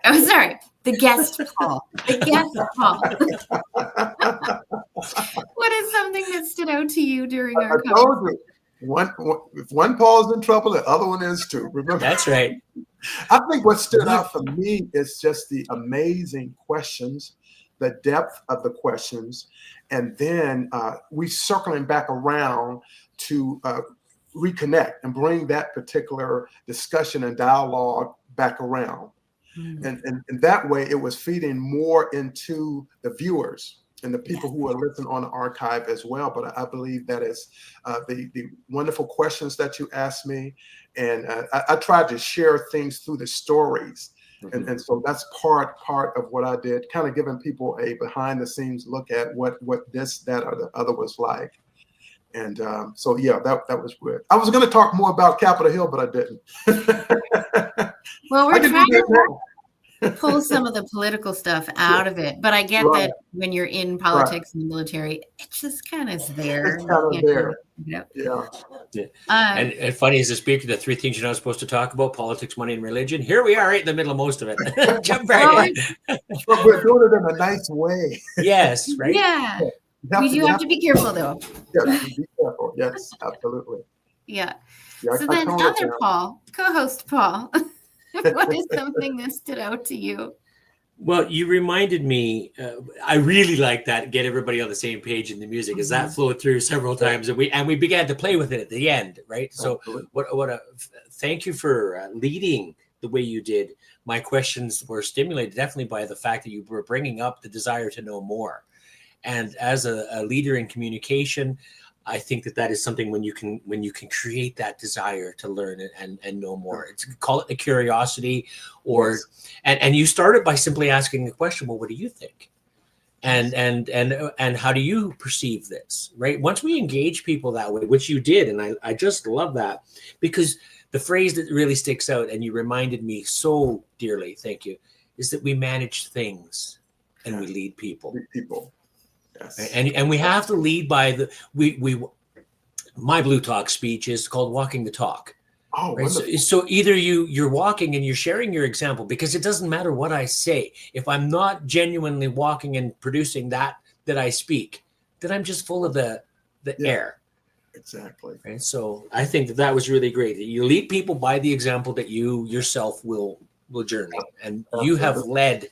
the guest Paul. The guest Paul. What is something that stood out to you during our conversation? If one Paul's in trouble, the other one is too. Remember? That's right. I think what stood out for me is just the amazing questions, the depth of the questions, and then we circling back around to reconnect and bring that particular discussion and dialogue back around. Mm-hmm. And that way it was feeding more into the viewers and the people who are listening on the archive as well. But I believe that is the wonderful questions that you asked me. And I tried to share things through the stories. Mm-hmm. And so that's part of what I did, kind of giving people a behind the scenes look at what this, that, or the other was like. And so, yeah, that was good. I was going to talk more about Capitol Hill, but I didn't. Well, we're trying to pull some of the political stuff out of it. But I get that when you're in politics and the military, it just kind of is there. It's kind of there. Yeah. And funny, as a speaker, the 3 things you're not supposed to talk about: politics, money, and religion. Here we are, right in the middle of most of it. Jump right in. But we're doing it in a nice way. Yes, right? Yeah. We do have to be careful, though. Yes, be careful. Yes, absolutely. Yeah. So then other Paul, co-host Paul, what is something that stood out to you? Well, you reminded me, I really like that, get everybody on the same page in the music, as that flowed through several times, and we began to play with it at the end, right? So thank you for leading the way you did. My questions were stimulated definitely by the fact that you were bringing up the desire to know more. And as a leader in communication, I think that is something when you can create that desire to learn and know more. Call it the curiosity, or and you started by simply asking the question, well, what do you think? And how do you perceive this? Right? Once we engage people that way, which you did, and I just love that, because the phrase that really sticks out, and you reminded me so dearly, thank you, is that we manage things and we lead people. Yes. And we have to lead by my Blue Talk speech is called walking the talk. Oh, right? So either you're walking and you're sharing your example, because it doesn't matter what I say. If I'm not genuinely walking and producing that I speak, then I'm just full of the air. Exactly. Right. So I think that was really great. You lead people by the example that you yourself will journey, and you have led,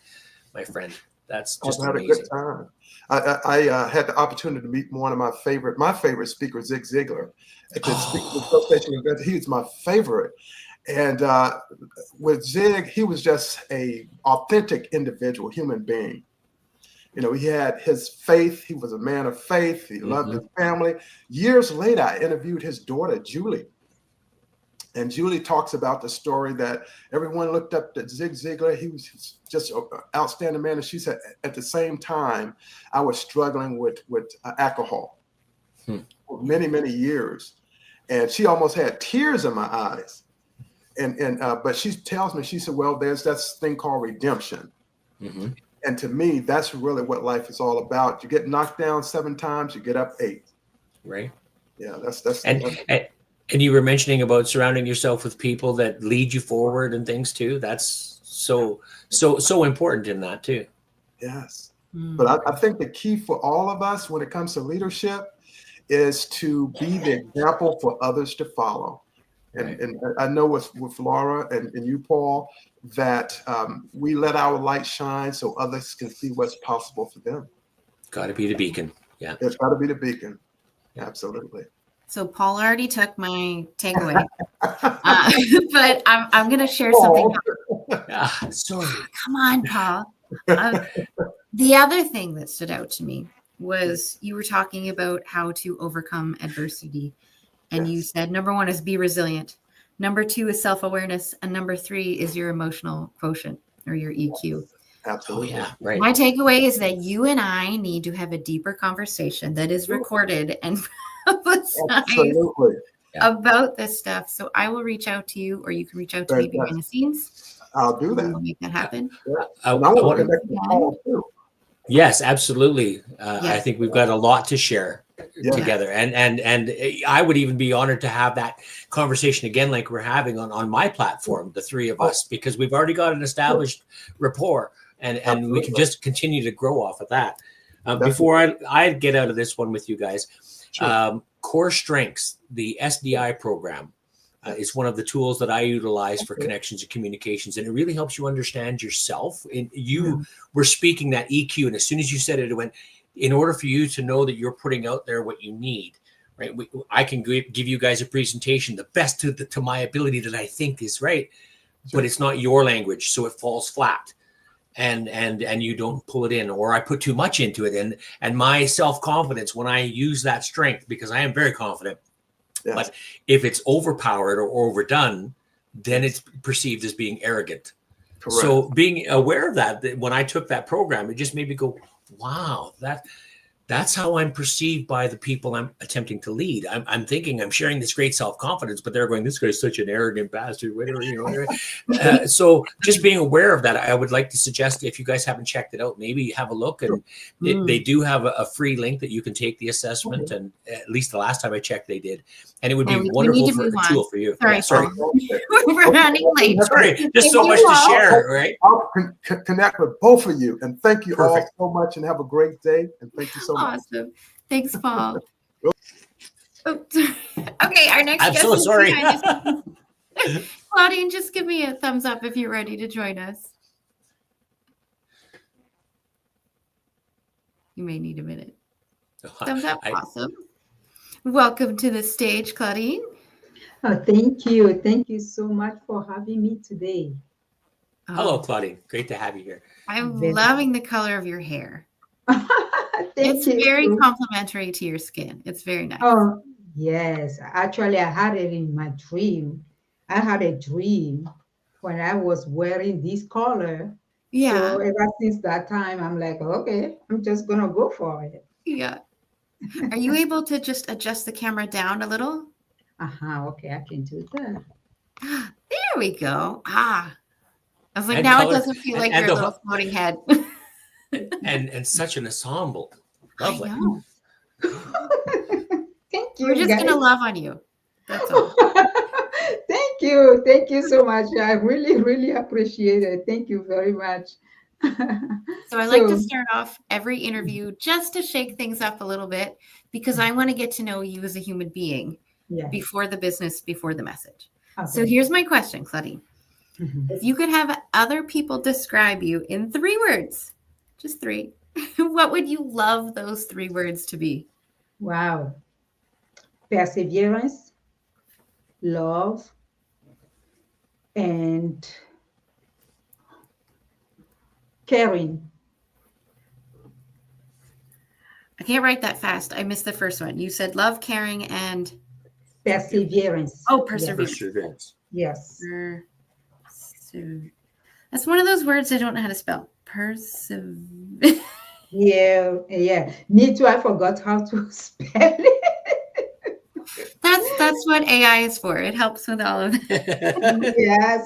my friend. That's just I've had amazing. a good time. I had the opportunity to meet one of my favorite speaker, Zig Ziglar, at the Speakers Association event. He was my favorite. And with Zig, he was just a authentic individual, human being. You know, he had his faith. He was a man of faith. He loved his family. Years later, I interviewed his daughter, Julie. And Julie talks about the story that everyone looked up to Zig Ziglar. He was just an outstanding man. And she said, at the same time, I was struggling with alcohol for many, many years. And she almost had tears in my eyes. But she tells me, she said, well, there's that thing called redemption. And to me, that's really what life is all about. You get knocked down 7 times, you get up 8. Right. Yeah, and you were mentioning about surrounding yourself with people that lead you forward and things too. That's so important in that too. Yes. But I think the key for all of us when it comes to leadership is to be the example for others to follow. And I know with Laura and you, Paul, that we let our light shine so others can see what's possible for them. Got to be the beacon. Yeah. It's got to be the beacon. Absolutely. So Paul already took my takeaway, but I'm going to share something. Sorry. Come on, Paul. The other thing that stood out to me was you were talking about how to overcome adversity. And you said, number 1 is be resilient. Number 2 is self-awareness. And number 3 is your emotional quotient or your EQ. Absolutely. Yeah, right. My takeaway is that you and I need to have a deeper conversation that is recorded and absolutely about this stuff. So I will reach out to you, or you can reach out to me behind the scenes. I'll do that. We'll make that happen. I want to connect with Paul too. Yes, absolutely. I think we've got a lot to share together, and I would even be honored to have that conversation again, like we're having on my platform, the 3 of us, because we've already got an established rapport, and we can just continue to grow off of that. Before I get out of this one with you guys, Core Strengths, the SDI program, is one of the tools that I utilize for connections and communications, and it really helps you understand yourself. And you were speaking that EQ, and as soon as you said it, it went, in order for you to know that you're putting out there what you need, right? I can give you guys a presentation, the best to my ability that I think is right, but it's not your language, so it falls flat. And you don't pull it in, or I put too much into it. And my self-confidence, when I use that strength, because I am very confident, but if it's overpowered or overdone, then it's perceived as being arrogant. Correct. So being aware of that when I took that program, it just made me go, wow, that's how I'm perceived by the people I'm attempting to lead. I'm thinking I'm sharing this great self-confidence, but they're going, this guy's such an arrogant bastard, whatever, so just being aware of that, I would like to suggest, if you guys haven't checked it out, maybe have a look. And they do have a free link that you can take the assessment. And at least the last time I checked, they did. And it would be wonderful for a tool for you. Sorry. We're running late. Sorry, just so much to share, right? I'll connect with both of you. And thank you all so much, and have a great day. And thank you so much. Awesome. Thanks, Paul. Okay, our next I'm guest so sorry. Claudine, just give me a thumbs up if you're ready to join us. You may need a minute. Thumbs up. Awesome. Welcome to the stage, Claudine. Oh, thank you. Thank you so much for having me today. Hello, Claudine. Great to have you here. I'm loving the color of your hair. It's very complimentary to your skin. It's very nice. Oh, yes. Actually, I had it in my dream. I had a dream when I was wearing this color. Yeah. So ever since that time, I'm like, okay, I'm just going to go for it. Yeah. Are you able to just adjust the camera down a little? Okay, I can do that. There we go. I was like, now it doesn't feel like you're a little floating head. and such an ensemble. Lovely. Thank you. We're just gonna love on you. That's all. Thank you. Thank you so much. I really, really appreciate it. Thank you very much. So I like to start off every interview just to shake things up a little bit, because I want to get to know you as a human being before the business, before the message. Okay. So here's my question, Claudine. If you could have other people describe you in 3 words, just 3, what would you love those 3 words to be? Wow. Perseverance, love, and caring. I can't write that fast. I missed the first one. You said love, caring, and perseverance. Oh, perseverance. Yes. That's one of those words I don't know how to spell. Yeah. Me too. I forgot how to spell it. That's what AI is for. It helps with all of that. Yes.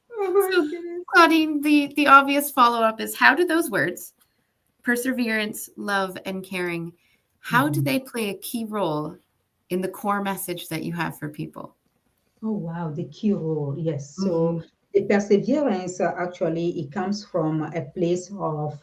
So, Claudine, the obvious follow-up is, how do those words, perseverance, love, and caring, how do they play a key role in the core message that you have for people? Oh, wow. The key role. Yes. So the perseverance, actually, it comes from a place of,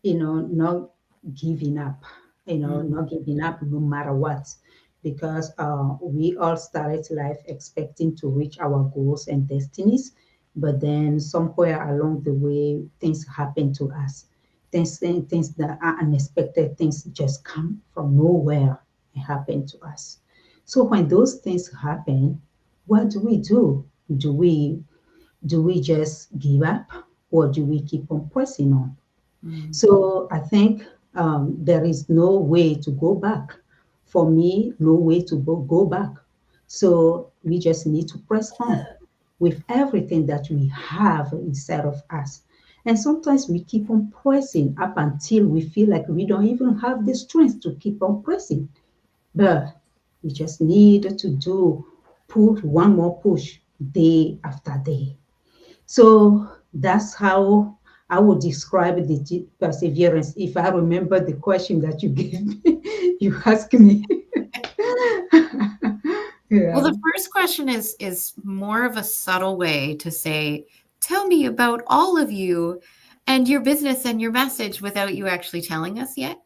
not giving up, not giving up no matter what, because we all started life expecting to reach our goals and destinies. But then somewhere along the way, things happen to us. Things that are unexpected, things just come from nowhere and happen to us. So when those things happen, what do? Do we just give up, or do we keep on pressing on? So I think there is no way to go back. For me, no way to go back. So we just need to press on with everything that we have inside of us. And sometimes we keep on pressing up until we feel like we don't even have the strength to keep on pressing. But we just need to put one more push day after day. So that's how I would describe the perseverance. If I remember the question that you gave me, you asked me. Well, the first question is more of a subtle way to say, tell me about all of you and your business and your message, without you actually telling us yet.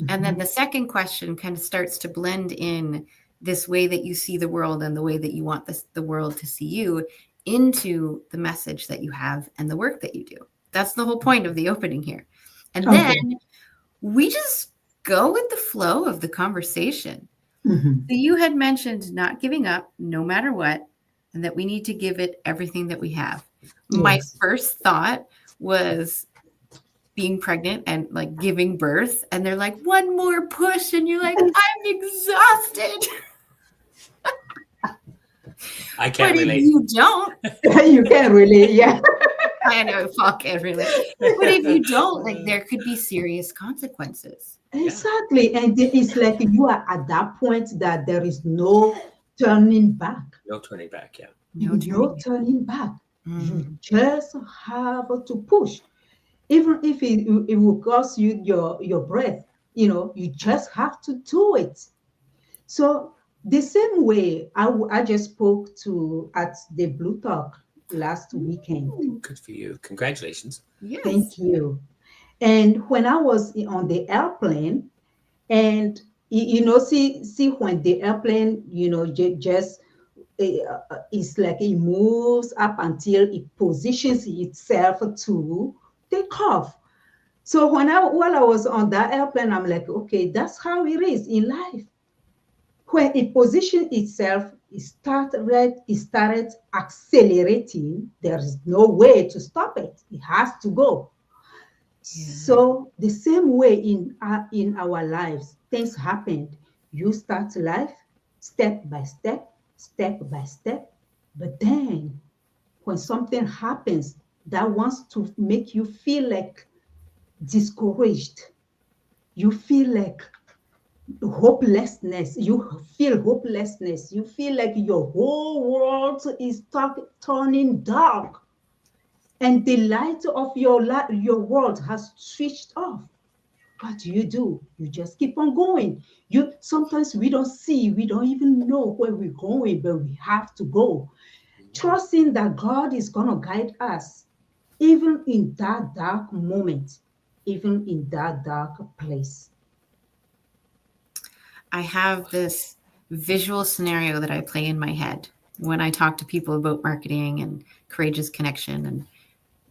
And then the second question kind of starts to blend in this way that you see the world and the way that you want the world to see you into the message that you have and the work that you do. That's the whole point of the opening here. And then we just go with the flow of the conversation. So you had mentioned not giving up no matter what, and that we need to give it everything that we have. Yes. My first thought was being pregnant and like giving birth, and they're like, one more push, and you're like, I'm exhausted. I can't relate. If you don't, you can't relate. Yeah. I know, Paul can't relate. But if you don't, like, there could be serious consequences. Exactly. And it's like you are at that point that there is no turning back. No turning back, yeah. No turning back. You just have to push. Even if it will cost you your breath, you just have to do it. So the same way I just spoke to at the bLU Talk last weekend. Good for you. Congratulations. Yes. Thank you. And when I was on the airplane, and see when the airplane, just it's like it moves up until it positions itself to take off. So while I was on that airplane, I'm like, okay, that's how it is in life. When it positioned itself, it started accelerating. There is no way to stop it. It has to go. Yeah. So the same way in our lives, things happened. You start life step by step, but then when something happens that wants to make you feel like discouraged, you feel like hopelessness, you feel like your whole world is turning dark, and the light of your world has switched off. What do? You just keep on going. Sometimes we don't even know where we're going, but we have to go, trusting that God is going to guide us. even in that dark moment, even in that dark place. I have this visual scenario that I play in my head when I talk to people about marketing and courageous connection and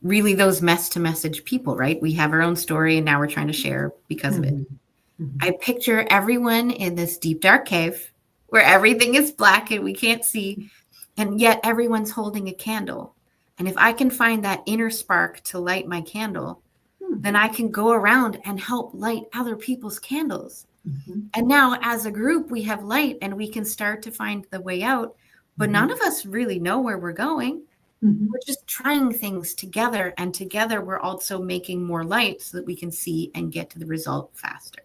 really those mess to message people, right? We have our own story and now we're trying to share because of it. I picture everyone in this deep, dark cave where everything is black and we can't see, and yet everyone's holding a candle. And if I can find that inner spark to light my candle, then I can go around and help light other people's candles. And now as a group, we have light and we can start to find the way out, but none of us really know where we're going. We're just trying things together, and together we're also making more light so that we can see and get to the result faster.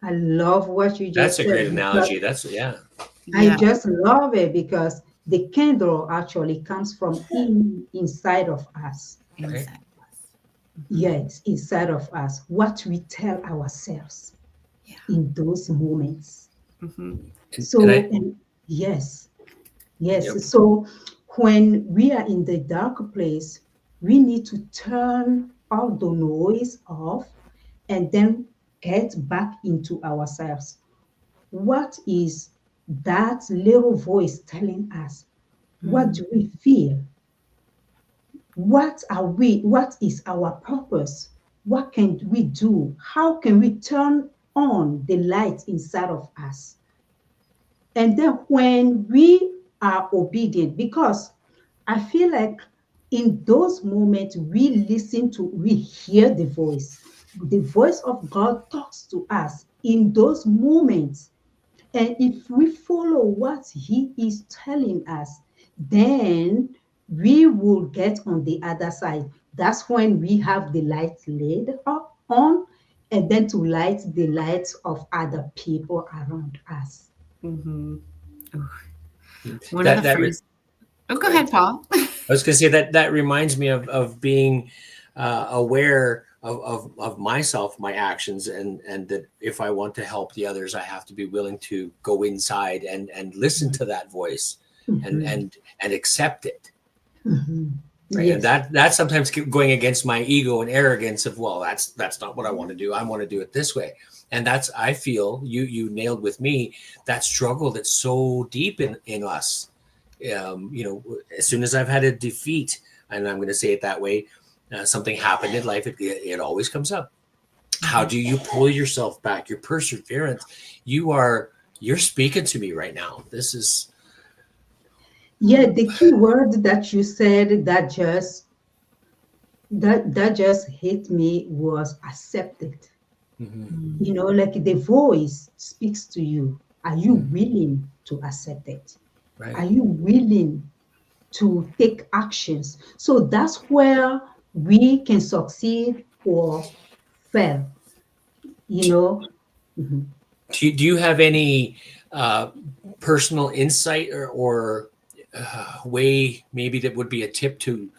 I love what you just That's said. a great analogy. That's I just love it because the candle actually comes from inside of us. Inside. Yes, inside of us. What we tell ourselves in those moments. So, yes. So when we are in the dark place, we need to turn all the noise off and then get back into ourselves. What is that little voice telling us? What do we feel? What are we? What is our purpose? What can we do? How can we turn on the light inside of us? And then when we are obedient, because I feel like in those moments we hear the voice. The voice of God talks to us in those moments. And if we follow what he is telling us, then we will get on the other side. That's when we have the light laid on, and then to light the lights of other people around us. One of the first. Go ahead, Paul. I was going to say that reminds me of being aware of myself, my actions, and that if I want to help the others, I have to be willing to go inside and listen to that voice and accept it. Right. Yes. And that's sometimes going against my ego and arrogance of, well, that's not what I want to do. I want to do it this way. And that's, I feel you nailed with me, that struggle that's so deep in us. As soon as I've had a defeat, and I'm going to say it that way, something happened in life, it always comes up. How do you pull yourself back? Your perseverance. You're speaking to me right now. This is. Yeah, the key word that you said that just hit me was accepted. Like the voice speaks to you. Are you willing to accept it? Right. Are you willing to take actions? So that's where we can succeed or fail. Do you have any personal insight or way maybe that would be a tip to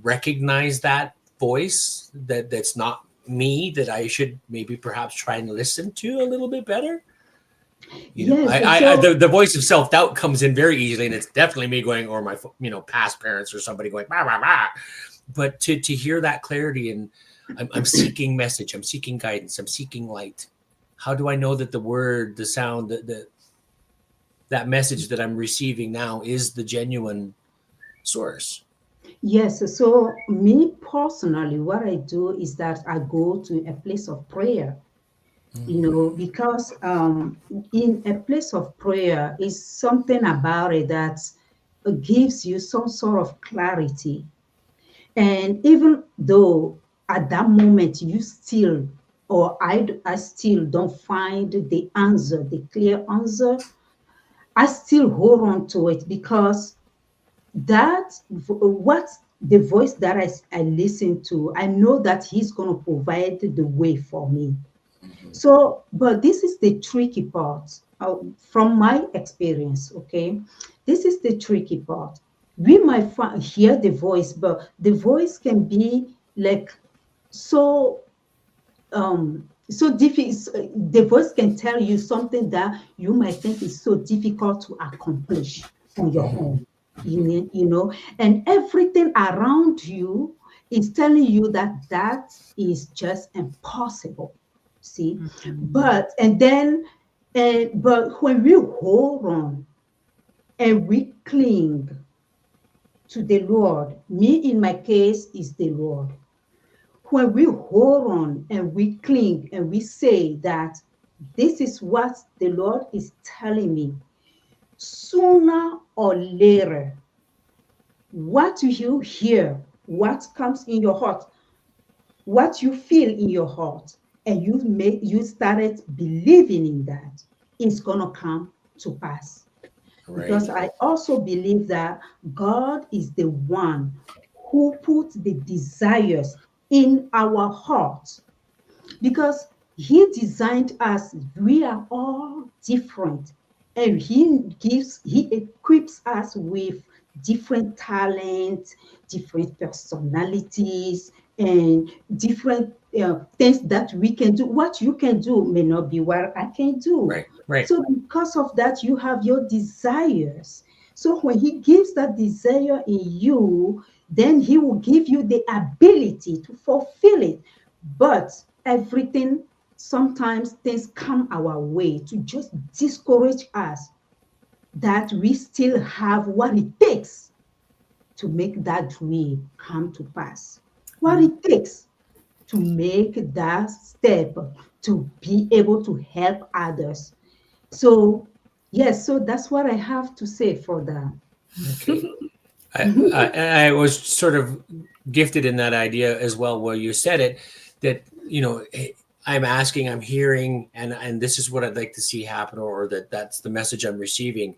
recognize that voice that's not me, that I should maybe perhaps try and listen to a little bit better? The voice of self-doubt comes in very easily, and it's definitely me going, or my past parents or somebody going bah, bah, bah. But to hear that clarity, and I'm seeking message, I'm seeking guidance, I'm seeking light. How do I know that the word, the sound, that message that I'm receiving now is the genuine source? Yes. So me personally, what I do is that I go to a place of prayer, because in a place of prayer is something about it that gives you some sort of clarity. And even though at that moment you still, or I still don't find the answer, the clear answer, I still hold on to it, because what the voice that I listen to, I know that he's going to provide the way for me. So, but this is the tricky part from my experience, okay? This is the tricky part. We might hear the voice, but the voice can be like so difficult. The voice can tell you something that you might think is so difficult to accomplish on your own. And everything around you is telling you that that is just impossible. See, but when we hold on and we cling to the Lord, me in my case is the Lord. When we hold on and we cling and we say that this is what the Lord is telling me, sooner or later, what you hear, what comes in your heart, what you feel in your heart, and you started believing in that, it's gonna come to pass. Right. Because I also believe that God is the one who put the desires in our hearts, because he designed us. We are all different, and he equips us with different talents, different personalities, and different things that we can do. What you can do may not be what I can do. Right. So because of that, you have your desires. So when he gives that desire in you, then he will give you the ability to fulfill it. But everything, sometimes things come our way to just discourage us that we still have what it takes to make that dream come to pass. What it takes to make that step to be able to help others. So, yes, so that's what I have to say for that. Okay. I was sort of gifted in that idea as well, where you said it, that, I'm asking, I'm hearing, and this is what I'd like to see happen, or that's the message I'm receiving,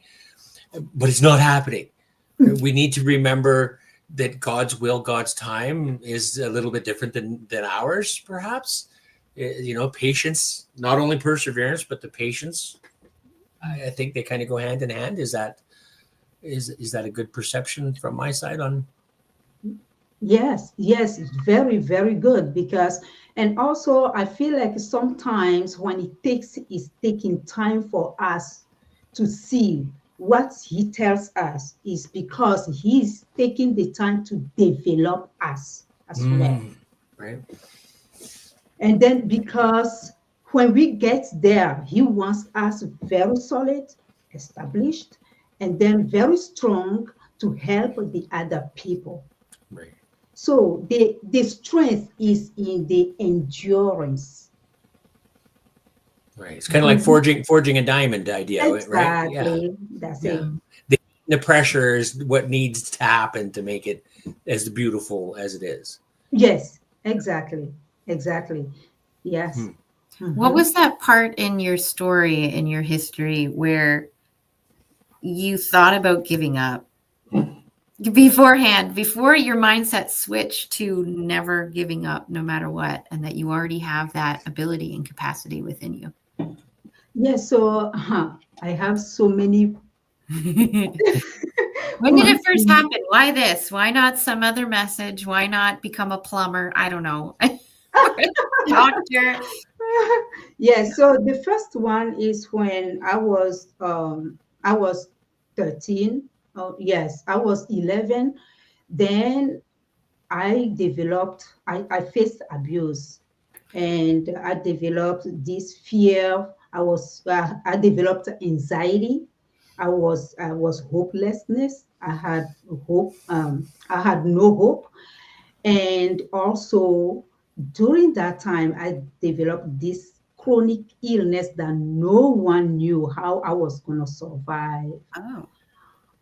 but it's not happening. We need to remember that God's will, God's time is a little bit different than ours, perhaps. Patience, not only perseverance, but the patience. I think they kind of go hand in hand. Is that a good perception from my side on? Yes, it's very, very good, because, and also I feel like sometimes when it's taking time for us to see what he tells us, is because he's taking the time to develop us as well. Right. And then because when we get there, he wants us very solid, established, and then very strong to help the other people. Right. So the strength is in the endurance. Right. It's kind of like forging a diamond idea, right? Exactly. Yeah. That's Yeah. it. The pressure is what needs to happen to make it as beautiful as it is. Yes, exactly. Yes. What was that part in your story, in your history, where you thought about giving up beforehand, before your mindset switched to never giving up no matter what, and that you already have that ability and capacity within you? Yes, so I have so many. When did it first happen? Why this? Why not some other message? Why not become a plumber? I don't know. Doctor. Yes, so the first one is when I was 13. Oh, yes, I was 11. Then I faced abuse, and I developed this fear. I developed anxiety. I was hopelessness. I had hope. I had no hope. And also during that time, I developed this chronic illness that no one knew how I was going to survive. Oh.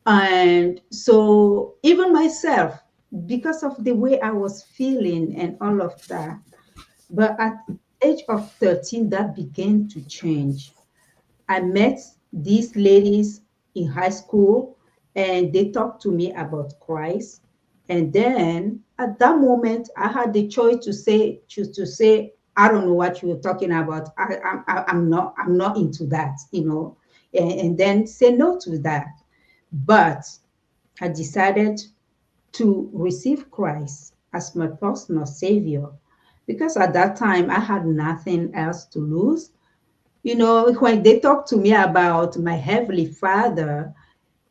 And so even myself, because of the way I was feeling and all of that, but at age of 13, that began to change. I met these ladies in high school, and they talked to me about Christ. And then at that moment, I had the choice to say, I don't know what you're talking about. I'm not into that, and then say no to that. But I decided to receive Christ as my personal savior, because at that time I had nothing else to lose. When they talk to me about my heavenly Father,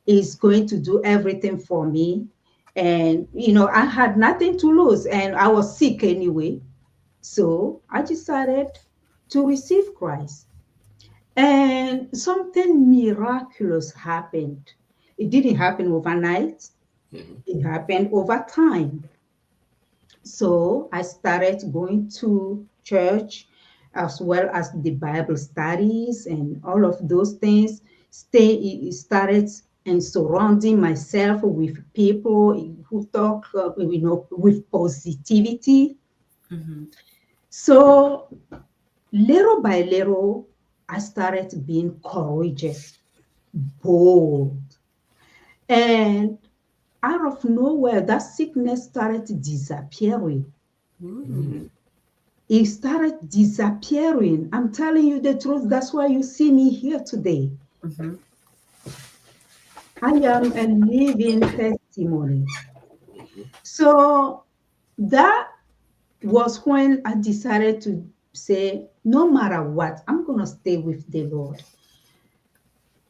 is going to do everything for me. And, I had nothing to lose and I was sick anyway. So I decided to receive Christ. And something miraculous happened. It didn't happen overnight. It happened over time. So I started going to church as well as the Bible studies and all of those things. Started and surrounding myself with people who talk, with positivity. So little by little, I started being courageous, bold, and out of nowhere, that sickness started disappearing. It started disappearing. I'm telling you the truth. That's why you see me here today. I am a living testimony. So that was when I decided to say, no matter what, I'm going to stay with the Lord.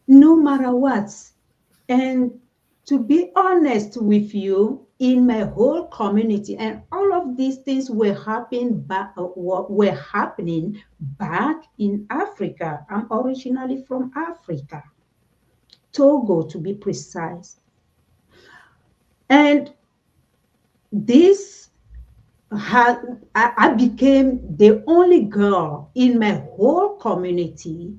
No matter what. And to be honest with you, in my whole community, and all of these things were happening back in Africa. I'm originally from Africa, Togo to be precise. And this I became the only girl in my whole community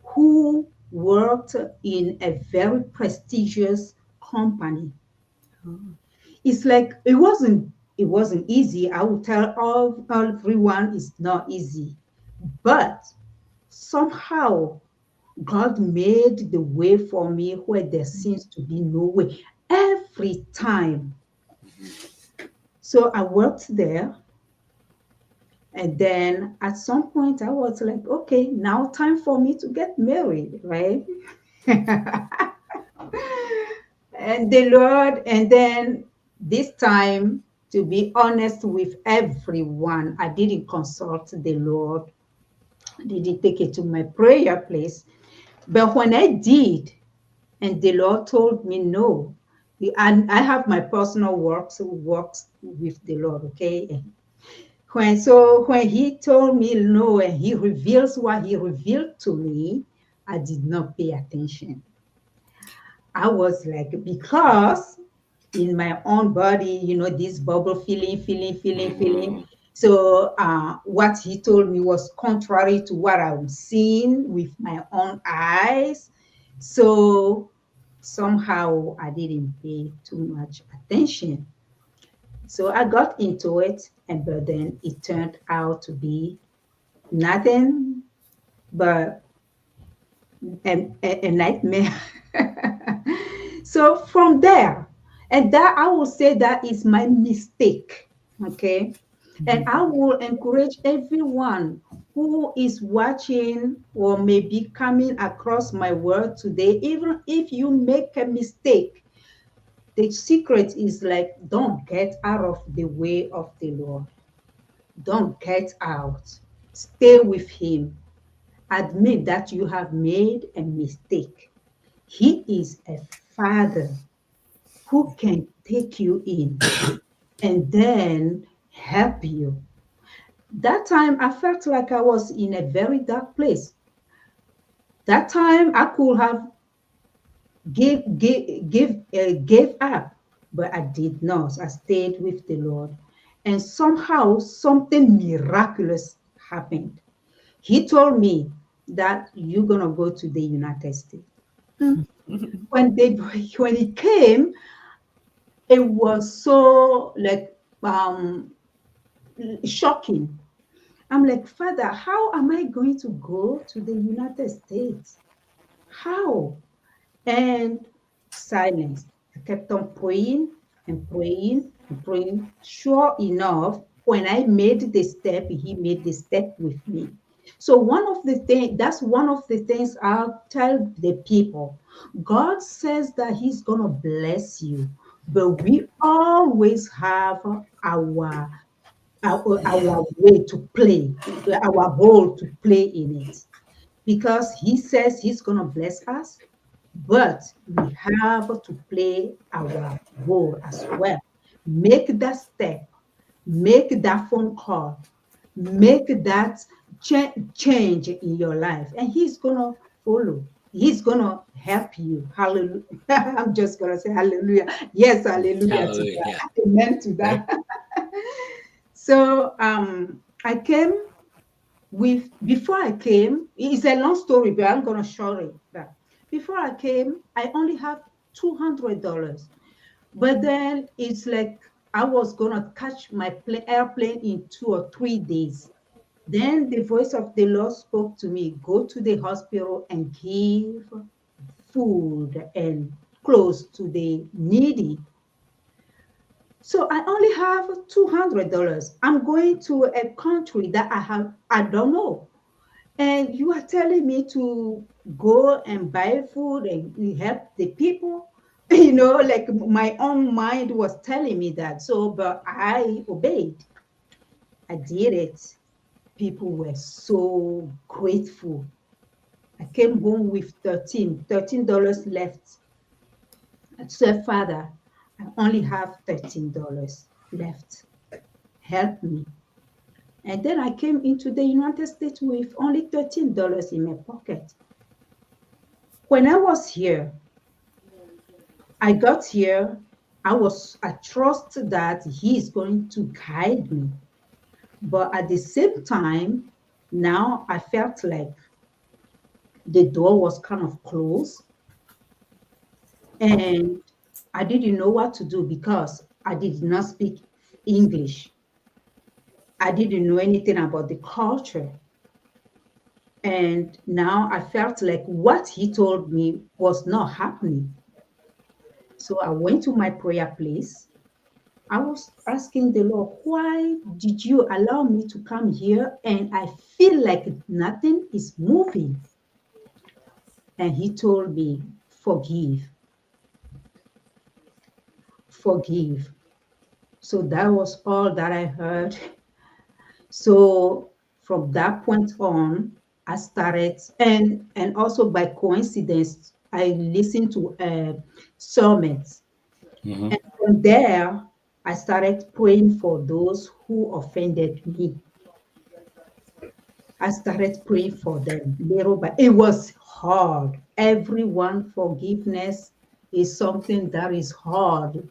who worked in a very prestigious company. It's like it wasn't easy. I would tell everyone it's not easy, but somehow God made the way for me where there seems to be no way every time. So I worked there. And then at some point I was like, okay, now time for me to get married, right? And the Lord, and then this time, to be honest with everyone, I didn't consult the Lord. I didn't take it to my prayer place. But when I did, and the Lord told me no, and I have my personal works with the Lord, okay? When he told me no and he reveals what he revealed to me, I did not pay attention. I was like, because in my own body, this bubble feeling. So what he told me was contrary to what I'm seeing with my own eyes. So somehow I didn't pay too much attention. So I got into it, but then it turned out to be nothing but a nightmare. So from there, and that I will say that is my mistake, okay? And I will encourage everyone who is watching or maybe coming across my word today, even if you make a mistake, the secret is like, don't get out of the way of the Lord. Don't get out. Stay with him. Admit that you have made a mistake. He is a father who can take you in and then help you. That time I felt like I was in a very dark place. That time I could have gave up, but I did not. I stayed with the Lord, and somehow something miraculous happened. He told me that you're gonna go to the United States. When he came, it was so like shocking. I'm like, Father, how am I going to go to the United States? How? And silence. I kept on praying and praying and praying. Sure enough, when I made the step, he made the step with me. So that's one of the things I'll tell the people. God says that he's going to bless you, but we always have our way to play, our role to play in it. Because he says he's going to bless us, but we have to play our role as well. Make that step, make that phone call, make that change in your life, and he's gonna follow. He's gonna help you. Hallelujah. I'm just gonna say hallelujah. Yes, hallelujah to Hallelujah. Yeah. that. Amen to that. So I came with, before I came, it's a long story, but I'm gonna short it. But before I came, I only had $200. But then it's like I was gonna catch my airplane in 2 or 3 days. Then the voice of the Lord spoke to me, go to the hospital and give food and clothes to the needy. So I only have $200. I'm going to a country that I don't know. And you are telling me to go and buy food and help the people? Like my own mind was telling me that. So, but I obeyed. I did it. People were so grateful. I came home with $13 left. I said, Father, I only have $13 left. Help me. And then I came into the United States with only $13 in my pocket. When I was here, I got here, I trust that he is going to guide me. But at the same time, now I felt like the door was kind of closed and I didn't know what to do because I did not speak English. I didn't know anything about the culture. And now I felt like what he told me was not happening. So I went to my prayer place. I was asking the Lord, why did you allow me to come here and I feel like nothing is moving? And he told me, forgive. Forgive. So that was all that I heard. So from that point on, I started, and also by coincidence, I listened to sermons. Mhm. And from there, I started praying for those who offended me. I started praying for them little by it was hard. Everyone forgiveness is something that is hard.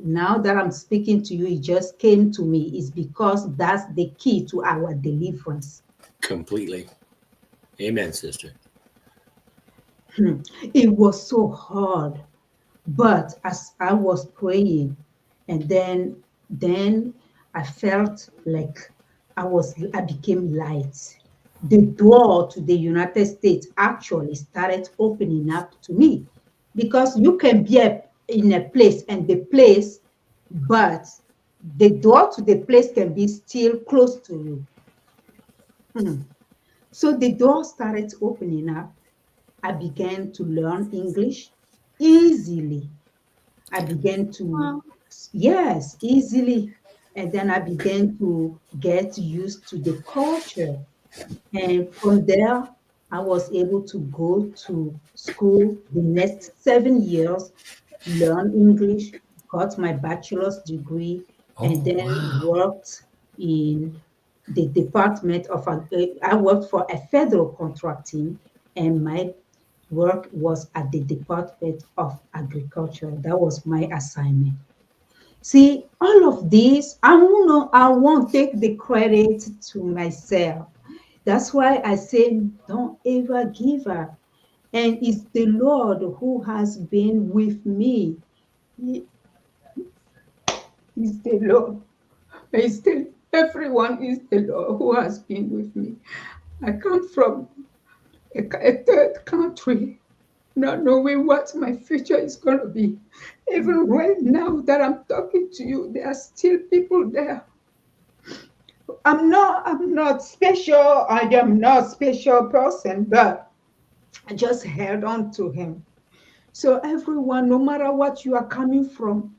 Now that I'm speaking to you, it just came to me. It's because that's the key to our deliverance. Completely. Amen, sister. It was so hard. But as I was praying, and then I felt like I became light. The door to the United States actually started opening up to me because you can be in a place and the place, but the door to the place can be still close to you. So the door started opening up. I began to learn English easily. I began to, Wow. yes, easily. And then I began to get used to the culture. And from there, I was able to go to school the next 7 years, learn English, got my bachelor's degree, and Oh, then wow. worked in the department of, I worked for a federal contracting, and my work was at the Department of Agriculture. That was my assignment. See, all of this, I won't take the credit to myself. That's why I say, don't ever give up. And it's the Lord who has been with me. He is the Lord. Everyone is the Lord who has been with me. I come from a third country, not knowing what my future is going to be. Even right now that I'm talking to you, there are still people there. I'm not special. I am not special person, but I just held on to him. So everyone, no matter what you are coming from,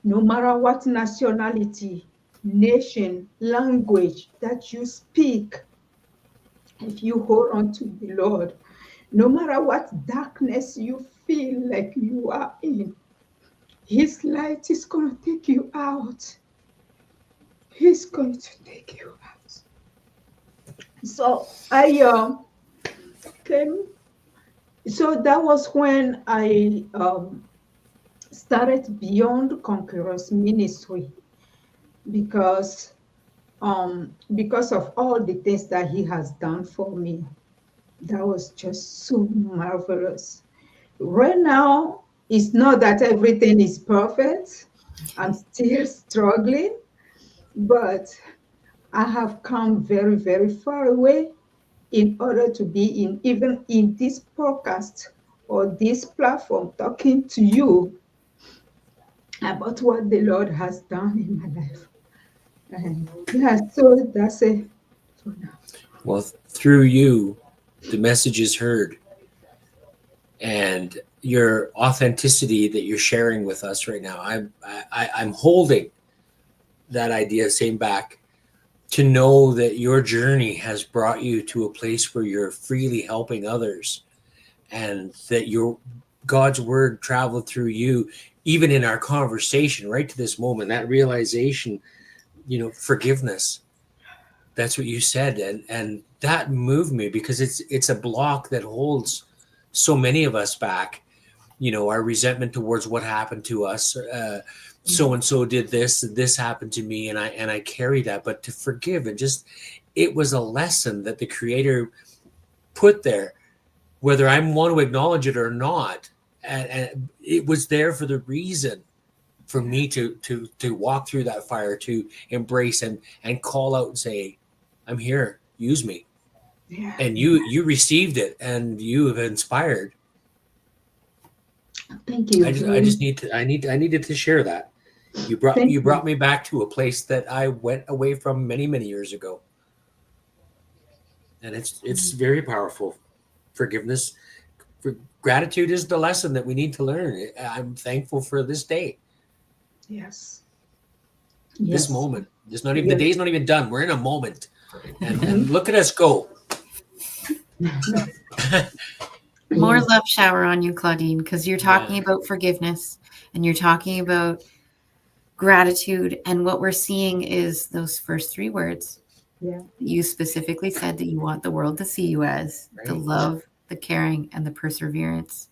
no matter what nationality, nation, language that you speak, if you hold on to the Lord, No matter what darkness you feel like you are in, His light is going to take you out. He's going to take you out. So I came. So that was when I started Beyond Conquerors Ministry, because of all the things that He has done for me. That was just so marvelous. Right now, it's not that everything is perfect. I'm still struggling, but I have come very, very far away in order to be in even in this podcast or this platform talking to you about what the Lord has done in my life. And yeah, so that's it for now. Well, through you, the message is heard, and your authenticity that you're sharing with us right now, I'm holding that idea same back, to know that your journey has brought you to a place where you're freely helping others, and that your God's word traveled through you, even in our conversation right to this moment, that realization, forgiveness. That's what you said, and that moved me, because it's a block that holds so many of us back. Our resentment towards what happened to us. So and so did this happened to me, and I carry that. But to forgive, and just, it was a lesson that the Creator put there, whether I want to acknowledge it or not, and it was there for the reason for me to walk through that fire, to embrace and call out and say, I'm here, use me. Yeah. And you received it, and you have inspired. Thank you. I needed to share that. You brought me back to a place that I went away from many, many years ago. And it's very powerful. Forgiveness, gratitude is the lesson that we need to learn. I'm thankful for this day. Yes. This moment. It's not even, Yes. the day's not even done. We're in a moment. And look at us go. More love shower on you, Claudine, because you're talking about forgiveness, and you're talking about gratitude. And what we're seeing is those first three words. Yeah. You specifically said that you want the world to see you as the love, the caring, and the perseverance.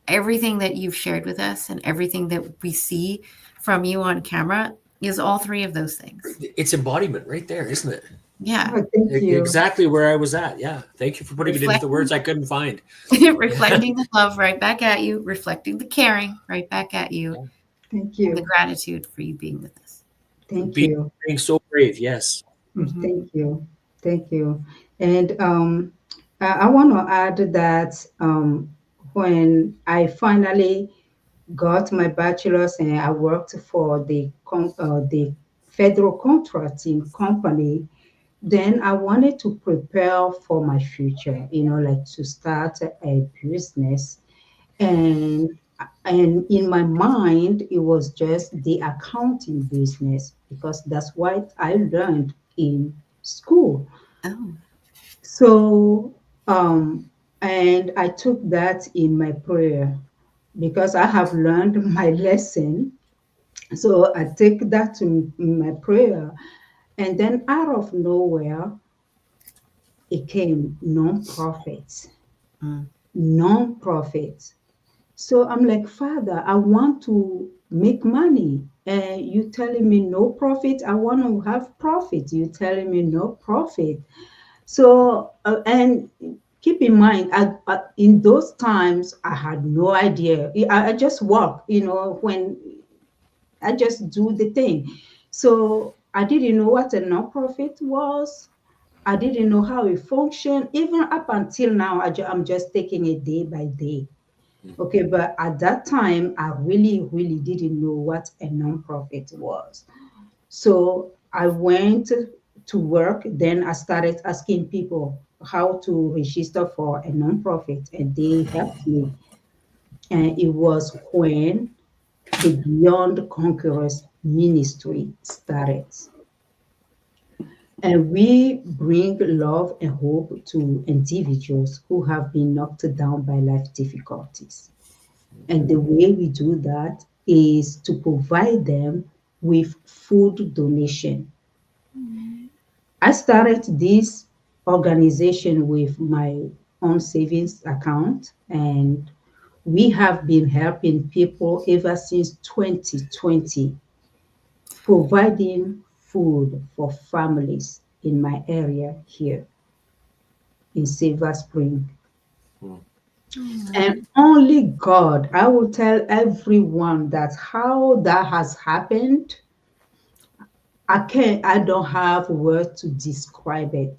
Everything that you've shared with us and everything that we see from you on camera is all three of those things. It's embodiment right there, isn't it? Yeah. Oh, thank you. Exactly where I was at. Yeah. Thank you for putting it into the words I couldn't find. Reflecting the love right back at you, reflecting the caring right back at you. Yeah. Thank you. And the gratitude for you being with us. Thank you. Being so brave. Yes. Mm-hmm. Thank you. Thank you. And I want to add that when I finally got my bachelor's and I worked for the federal contracting company, then I wanted to prepare for my future, like to start a business. And in my mind, it was just the accounting business, because that's what I learned in school. Oh. So, and I took that in my prayer, because I have learned my lesson. So I take that to my prayer. And then out of nowhere, it came non-profits. Non-profits. So I'm like, Father, I want to make money. And you telling me no profit? I want to have profit. You telling me no profit. So, and keep in mind, in those times, I had no idea. I just work, when I just do the thing. So I didn't know what a nonprofit was. I didn't know how it functioned. Even up until now, I'm just taking it day by day. Okay, but at that time, I really, really didn't know what a nonprofit was. So I went to work. Then I started asking people how to register for a nonprofit, and they helped me. And it was when the Beyond Conquerors ministry started. And we bring love and hope to individuals who have been knocked down by life difficulties. And the way we do that is to provide them with food donation. I started this organization with my own savings account, and we have been helping people ever since 2020, providing food for families in my area here in Silver Spring. And only God, I will tell everyone that how that has happened. I don't have words to describe it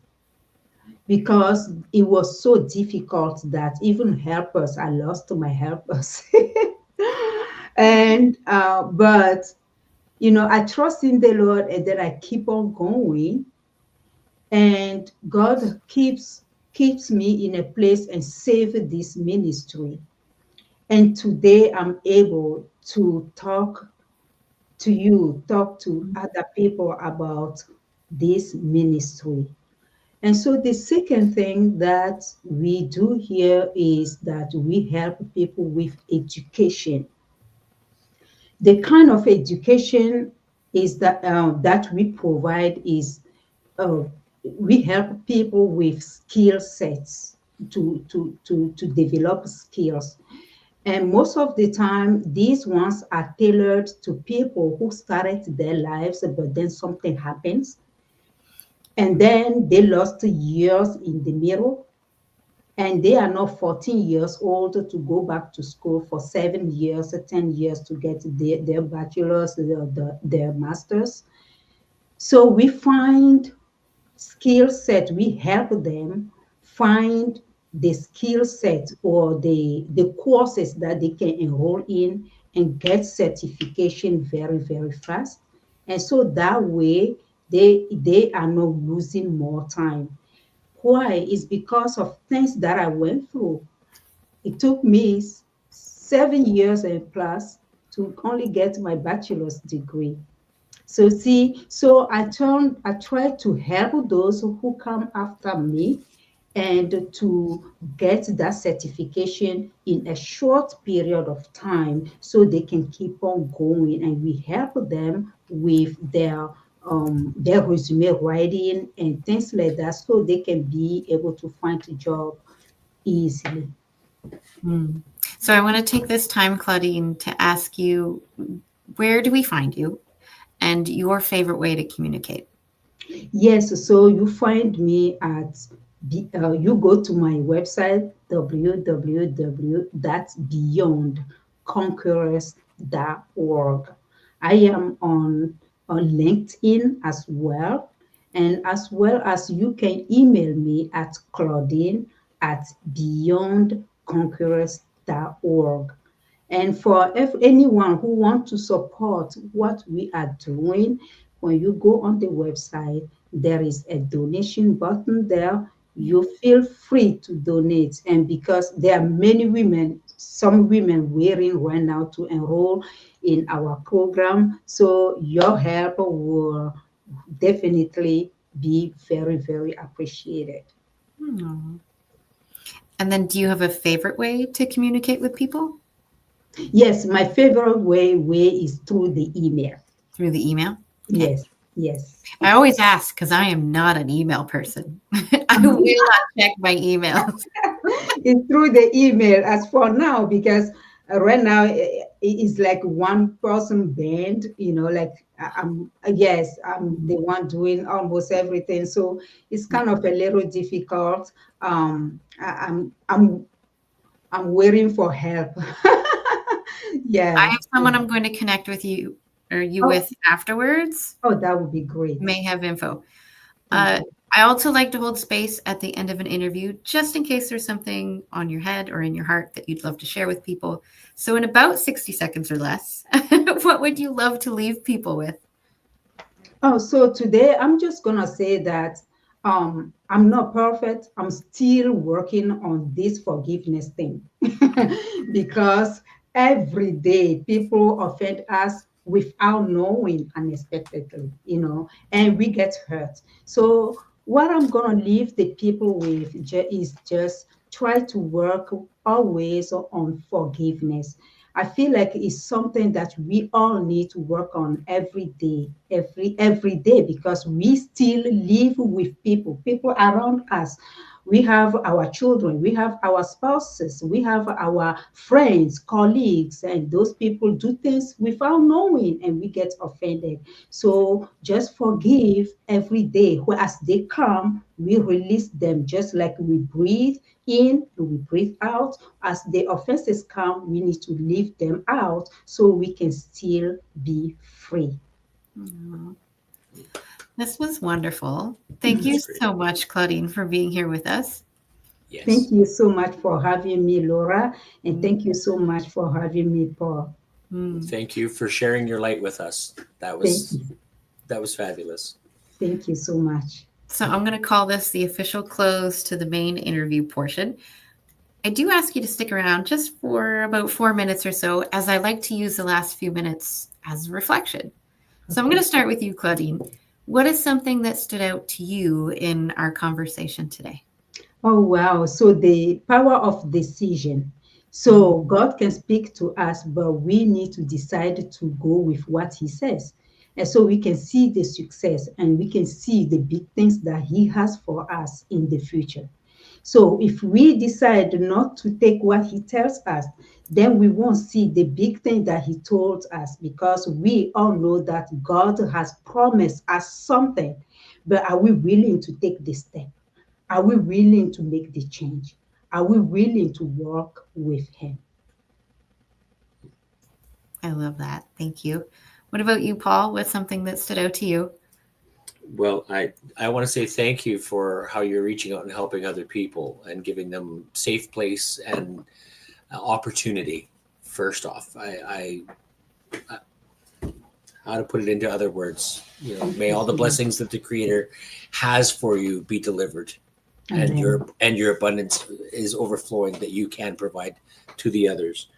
because it was so difficult that even helpers, I lost my helpers. And but I trust in the Lord, and then I keep on going, and God keeps me in a place and save this ministry. And today I'm able to talk to other people about this ministry. And so the second thing that we do here is that we help people with education. The kind of education is that we provide is uh, we help people with skill sets to develop skills. And most of the time, these ones are tailored to people who started their lives, but then something happens. And then they lost years in the middle, and they are now 14 years old to go back to school for 7 years, 10 years to get their bachelor's, their master's. So we find skill set, we help them find the skill set or the courses that they can enroll in and get certification very, very fast. And so that way they are not losing more time. Why? Is because of things that I went through. It took me 7 years and plus to only get my bachelor's degree. So see, so I try to help those who come after me and to get that certification in a short period of time so they can keep on going, and we help them with their resume writing and things like that so they can be able to find a job easily. So I want to take this time, Claudine, to ask you, where do we find you and your favorite way to communicate? Yes, so you find me at you go to my website www.beyondconquerors.org. I am on LinkedIn as well, and as well as you can email me at Claudine at beyondconquerors.org. And for if anyone who wants to support what we are doing, when you go on the website, there is a donation button there. You feel free to donate. And because there are many women, some women waiting right now to enroll in our program, so your help will definitely be very, very appreciated. And then do you have a favorite way to communicate with people? Yes, my favorite way is through the email. Through the email? Okay. Yes. I always ask because I am not an email person. I will not check my emails. It's through the email as for now, because right now it's like one person band, like I'm the one doing almost everything. So it's kind of a little difficult. I'm waiting for help. Yeah. I have someone I'm going to connect with you with afterwards. Oh, that would be great. May have info. I also like to hold space at the end of an interview, just in case there's something on your head or in your heart that you'd love to share with people. So in about 60 seconds or less, what would you love to leave people with? Oh, so today I'm just going to say that I'm not perfect. I'm still working on this forgiveness thing because every day people offend us. without knowing unexpectedly, and we get hurt. So what I'm going to leave the people with is just try to work always on forgiveness. I feel like it's something that we all need to work on every day, every day, because we still live with people around us. We have our children, we have our spouses, we have our friends, colleagues, and those people do things without knowing and we get offended. So just forgive every day. As they come, we release them just like we breathe in and we breathe out. As the offenses come, we need to leave them out so we can still be free. Mhm. This was wonderful. Thank you so much, Claudine, for being here with us. Yes. Thank you so much for having me, Laura, and thank you so much for having me, Paul. Thank you for sharing your light with us. That was fabulous. Thank you so much. So I'm going to call this the official close to the main interview portion. I do ask you to stick around just for about 4 minutes or so, as I like to use the last few minutes as reflection. So I'm going to start with you, Claudine. What is something that stood out to you in our conversation today? Oh, wow. So the power of decision. So God can speak to us, but we need to decide to go with what he says. And so we can see the success and we can see the big things that he has for us in the future. So if we decide not to take what he tells us, then we won't see the big thing that he told us, because we all know that God has promised us something. But are we willing to take the step? Are we willing to make the change? Are we willing to work with him? I love that. Thank you. What about you, Paul? What's something that stood out to you? Well, I want to say thank you for how you're reaching out and helping other people and giving them safe place and opportunity. First off, I how to put it into other words, may all the blessings that the Creator has for you be delivered, and your abundance is overflowing, that you can provide to the others.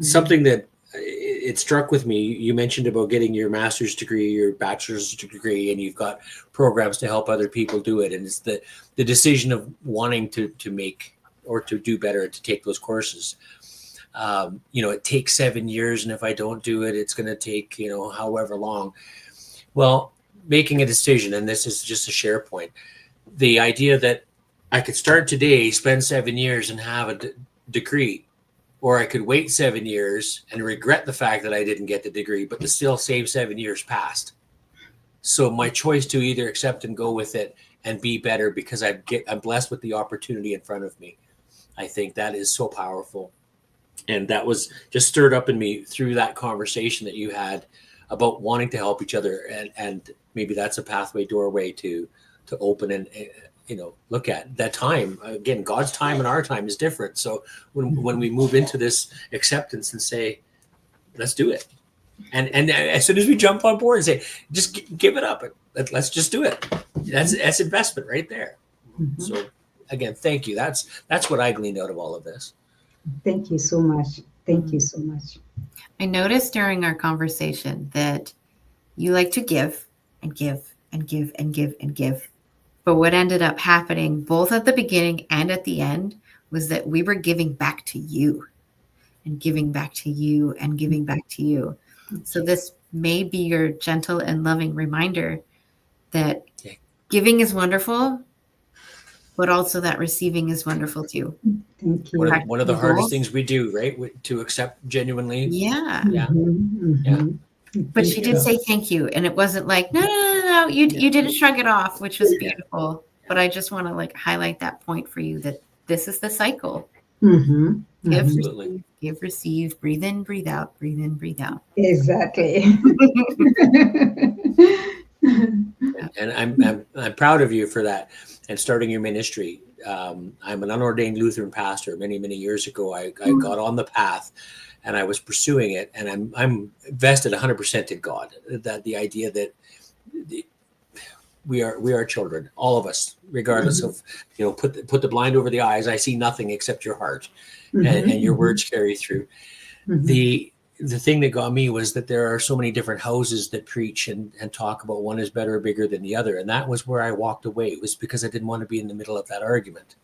Something that it struck with me, you mentioned about getting your master's degree, your bachelor's degree, and you've got programs to help other people do it. And it's the decision of wanting to make or to do better, to take those courses. It takes 7 years, and if I don't do it, it's going to take, however long. Well, making a decision, and this is just a share point, the idea that I could start today, spend 7 years and have a degree, or I could wait 7 years and regret the fact that I didn't get the degree, but the still same 7 years passed. So my choice to either accept and go with it and be better, because I'm blessed with the opportunity in front of me. I think that is so powerful. And that was just stirred up in me through that conversation that you had about wanting to help each other. And maybe that's a pathway, doorway to open and, look at that time. Again, God's time and our time is different. So when we move into this acceptance and say, let's do it. And as soon as we jump on board and say, just give it up, let's just do it. That's investment right there. Mm-hmm. So again, thank you. That's what I gleaned out of all of this. Thank you so much. Thank you so much. I noticed during our conversation that you like to give and give and give and give and give. But what ended up happening both at the beginning and at the end was that we were giving back to you and giving back to you and giving back to you. So this may be your gentle and loving reminder that giving is wonderful, but also that receiving is wonderful too. Thank you. One of the hardest things we do, right? To accept genuinely. Yeah. Yeah. Mm-hmm. Yeah. But she did say thank you. And it wasn't like, no. You didn't shrug it off, which was beautiful. But I just want to highlight that point for you, that this is the cycle. Mm-hmm. Give, Absolutely. receive, give, receive, breathe in, breathe out, breathe in, breathe out. Exactly. And I'm proud of you for that and starting your ministry. I'm an unordained Lutheran pastor. Many years ago, I got on the path and I was pursuing it, and I'm vested 100% in God. That the idea that we are children, all of us, regardless of put the blind over the eyes. I see nothing except your heart, and your words carry through. the thing that got me was that there are so many different houses that preach and talk about one is better or bigger than the other. And that was where I walked away. It was because I didn't want to be in the middle of that argument.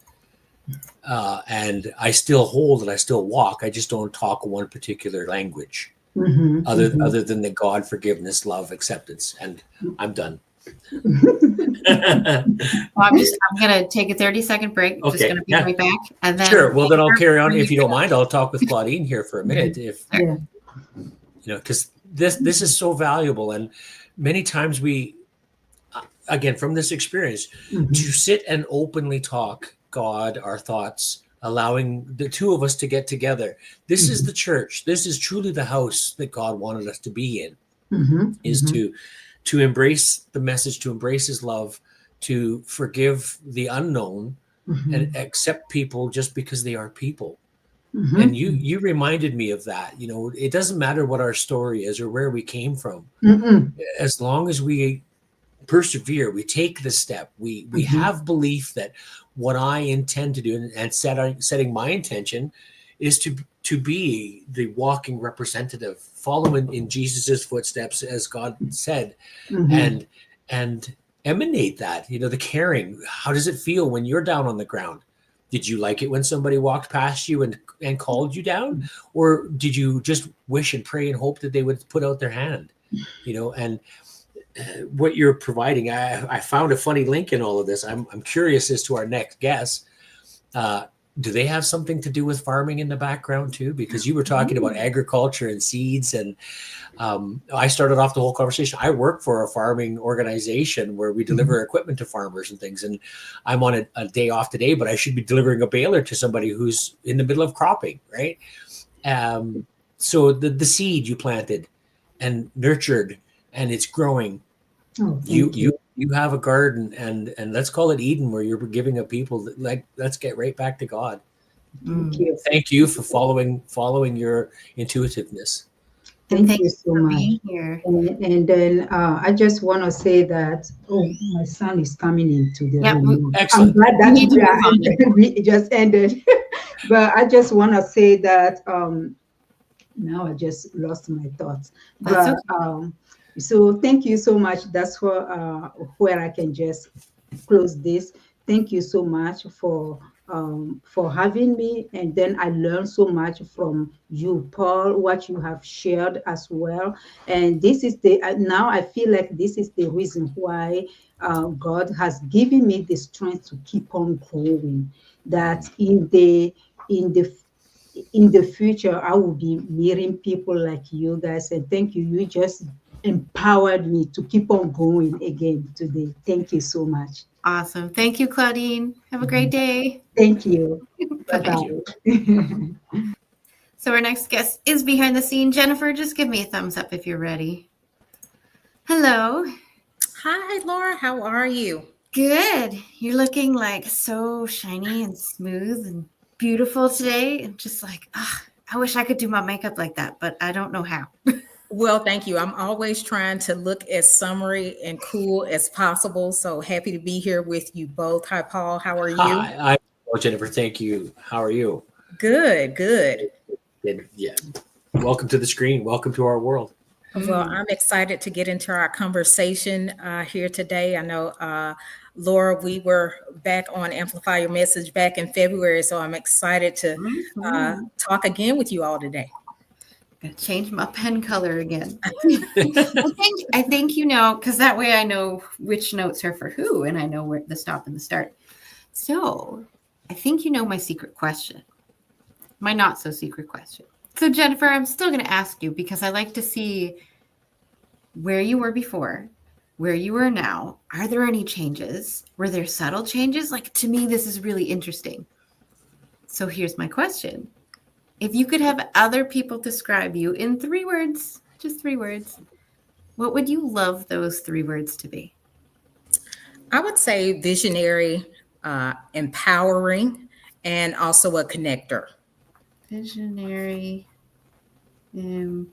And I still hold and I still walk. I just don't talk one particular language other than the God, forgiveness, love, acceptance. And I'm done. I'm going to take a 30-second break. Okay. Just going to be right back. And then sure. Well, then I'll carry on. If you don't mind, I'll talk with Claudine here for a minute. If you know, because this is so valuable, and many times we, again, from this experience, to sit and openly talk God, our thoughts, allowing the two of us to get together. This is the church. This is truly the house that God wanted us to be in. Is to embrace the message, to embrace his love, to forgive the unknown and accept people just because they are people. And you reminded me of that. You know, it doesn't matter what our story is or where we came from. As long as we persevere, we take the step, we have belief that what I intend to do and setting my intention is to be the walking representative, following in Jesus's footsteps, as God said, and emanate that, you know, the caring. How does it feel when you're down on the ground? Did you like it when somebody walked past you and called you down? Or did you just wish and pray and hope that they would put out their hand? You know, and what you're providing, I found a funny link in all of this. I'm curious as to our next guest. Do they have something to do with farming in the background too? Because you were talking about agriculture and seeds, and I started off the whole conversation. I work for a farming organization where we deliver equipment to farmers and things, and I'm on a day off today, but I should be delivering a baler to somebody who's in the middle of cropping, right? So the seed you planted and nurtured, and it's growing. Oh, you have a garden, and let's call it Eden, where you're giving up people that, like, let's get right back to God. Thank you for following your intuitiveness. Thank you so much. And then I just want to say that, my son is coming into the room. Excellent. I'm glad that we just ended. But I just want to say that now I just lost my thoughts. But so thank you so much. That's where I can just close this. Thank you so much for having me. And then I learned so much from you, Paul, what you have shared as well. And this is now I feel like this is the reason why God has given me the strength to keep on growing. That in the future, I will be meeting people like you guys. And thank you. You just empowered me to keep on going again today. Thank you so much. Awesome. Thank you, Claudine. Have a great day. Thank you. Bye-bye. So our next guest is behind the scene. Jennifer, just give me a thumbs up if you're ready. Hello. Hi, Laura. How are you? Good. You're looking like so shiny and smooth and beautiful today. And just like, I wish I could do my makeup like that, but I don't know how. Well, thank you. I'm always trying to look as summery and cool as possible. So happy to be here with you both. Hi, Paul. How are you? Hi, Jennifer. Thank you. How are you? Good. Yeah. Welcome to the screen. Welcome to our world. Well, I'm excited to get into our conversation here today. I know, Laura, we were back on Amplify Your Message back in February. So I'm excited to talk again with you all today. Gotta change my pen color again. I think you know, because that way I know which notes are for who, and I know where the stop and the start. So I think you know my secret question, my not so secret question. So Jennifer, I'm still going to ask you because I like to see where you were before, where you are now. Are there any changes? Were there subtle changes? Like, to me, this is really interesting. So here's my question. If you could have other people describe you in 3 words, just 3 words, what would you love those 3 words to be? I would say visionary, empowering, and also a connector. Visionary, empowering,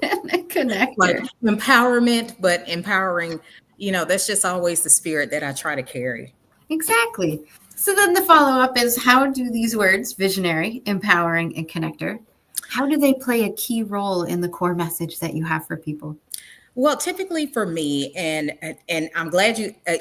and a connector. Like empowerment, but empowering, that's just always the spirit that I try to carry. Exactly. So then the follow-up is, how do these words, visionary, empowering, and connector, how do they play a key role in the core message that you have for people? Well, typically for me, and I'm glad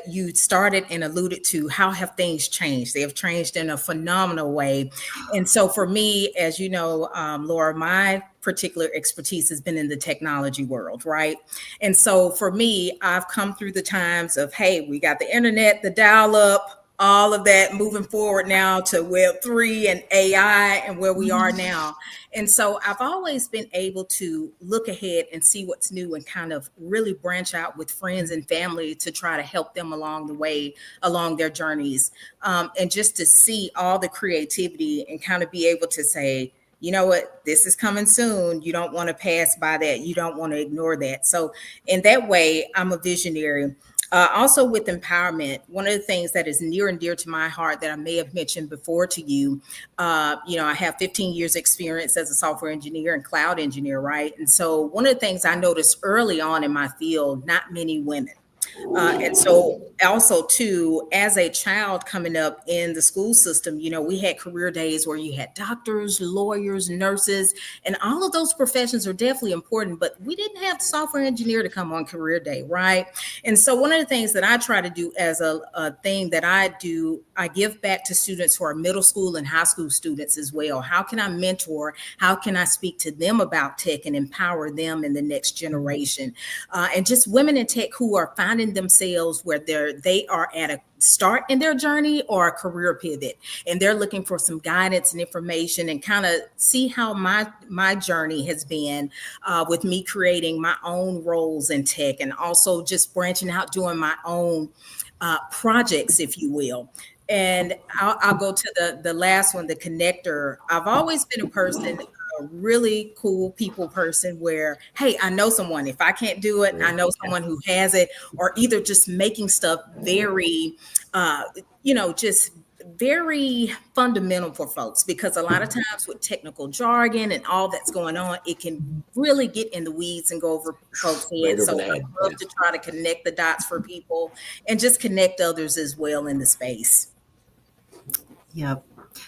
you started and alluded to how have things changed. They have changed in a phenomenal way. And so for me, as you know, Laura, my particular expertise has been in the technology world, right? And so for me, I've come through the times of, hey, we got the internet, the dial-up, all of that, moving forward now to Web3 and AI and where we are now. And so I've always been able to look ahead and see what's new and kind of really branch out with friends and family to try to help them along the way, along their journeys. And just to see all the creativity and kind of be able to say, you know what, this is coming soon. You don't want to pass by that. You don't want to ignore that. So in that way, I'm a visionary. Also with empowerment, one of the things that is near and dear to my heart that I may have mentioned before to you, I have 15 years experience as a software engineer and cloud engineer, right? And so one of the things I noticed early on in my field, not many women. And so also too, as a child coming up in the school system, we had career days where you had doctors, lawyers, nurses, and all of those professions are definitely important, but we didn't have the software engineer to come on career day, right? And so one of the things that I try to do as a thing that I do, I give back to students who are middle school and high school students as well. How can I mentor? How can I speak to them about tech and empower them in the next generation? And just women in tech who are finding themselves where they are at a start in their journey or a career pivot, and they're looking for some guidance and information and kind of see how my journey has been with me creating my own roles in tech and also just branching out doing my own projects, if you will. And I'll go to the last one, the connector. I've always been a person, a really cool people person where, hey, I know someone. If I can't do it, I know someone who has it, or either just making stuff very, just very fundamental for folks, because a lot of times with technical jargon and all that's going on, it can really get in the weeds and go over folks' heads. So I love to try to connect the dots for people and just connect others as well in the space. Yep.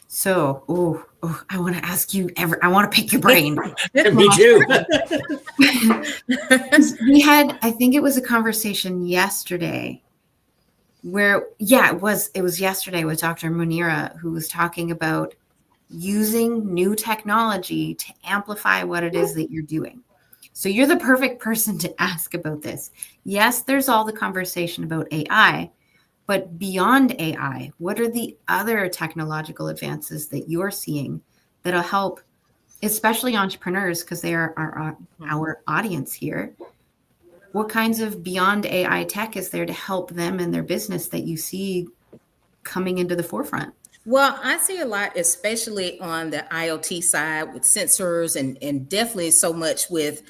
So, I want to ask you I want to pick your brain. Me too. I think it was a conversation yesterday where, it was yesterday with Dr. Munira, who was talking about using new technology to amplify what it is that you're doing. So you're the perfect person to ask about this. Yes, there's all the conversation about AI, but beyond AI, what are the other technological advances that you're seeing that'll help, especially entrepreneurs, because they are our audience here? What kinds of beyond AI tech is there to help them in their business that you see coming into the forefront? Well, I see a lot, especially on the IoT side with sensors and definitely so much with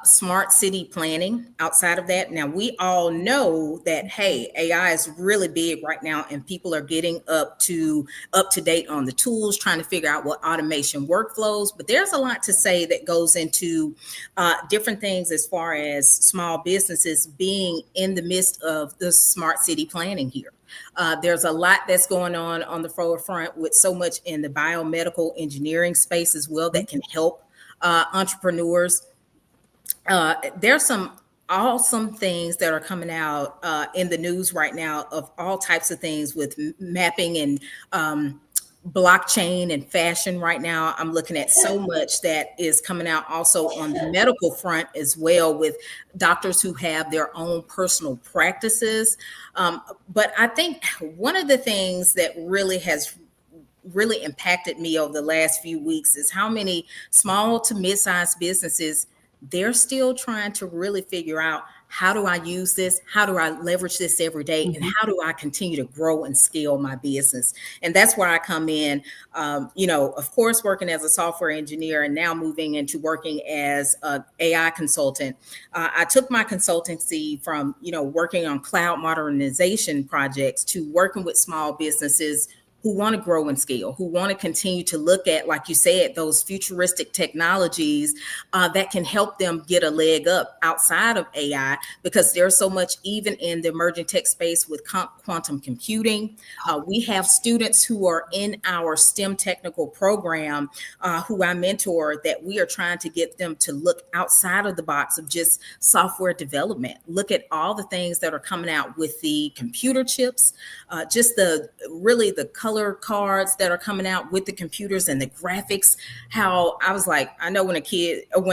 smart city planning outside of that. Now, we all know that, hey, AI is really big right now and people are getting up to date on the tools, trying to figure out what automation workflows. But there's a lot to say that goes into different things as far as small businesses being in the midst of the smart city planning here. There's a lot that's going on the forefront with so much in the biomedical engineering space as well that can help entrepreneurs. There's some awesome things that are coming out in the news right now of all types of things with mapping and blockchain and fashion right now. I'm looking at so much that is coming out also on the medical front as well, with doctors who have their own personal practices. But I think one of the things that really has impacted me over the last few weeks is how many small to mid-sized businesses, they're still trying to really figure out, how do I use this? How do I leverage this every day? And how do I continue to grow and scale my business? And that's where I come in, of course, working as a software engineer and now moving into working as an AI consultant. I took my consultancy from, working on cloud modernization projects to working with small businesses who want to grow and scale, who want to continue to look at, like you said, those futuristic technologies that can help them get a leg up outside of AI, because there's so much even in the emerging tech space with quantum computing. We have students who are in our STEM technical program who I mentor, that we are trying to get them to look outside of the box of just software development. Look at all the things that are coming out with the computer chips, just the color cards that are coming out with the computers and the graphics. How I was like, I know when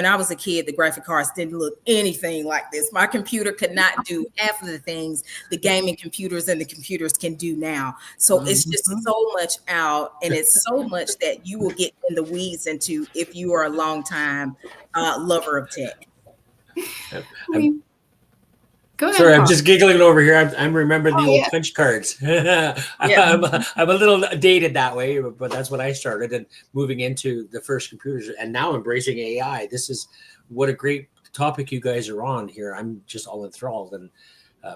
I was a kid, the graphic cards didn't look anything like this. My computer could not do half of the things the gaming computers and the computers can do now. So it's just so much out, and it's so much that you will get in the weeds into if you are a long time lover of tech. Go ahead, Sorry, Paul. I'm just giggling over here. I'm remembering the old punch cards. I'm a little dated that way, but that's when I started, and moving into the first computers, and now embracing AI. This is what a great topic you guys are on here. I'm just all enthralled, and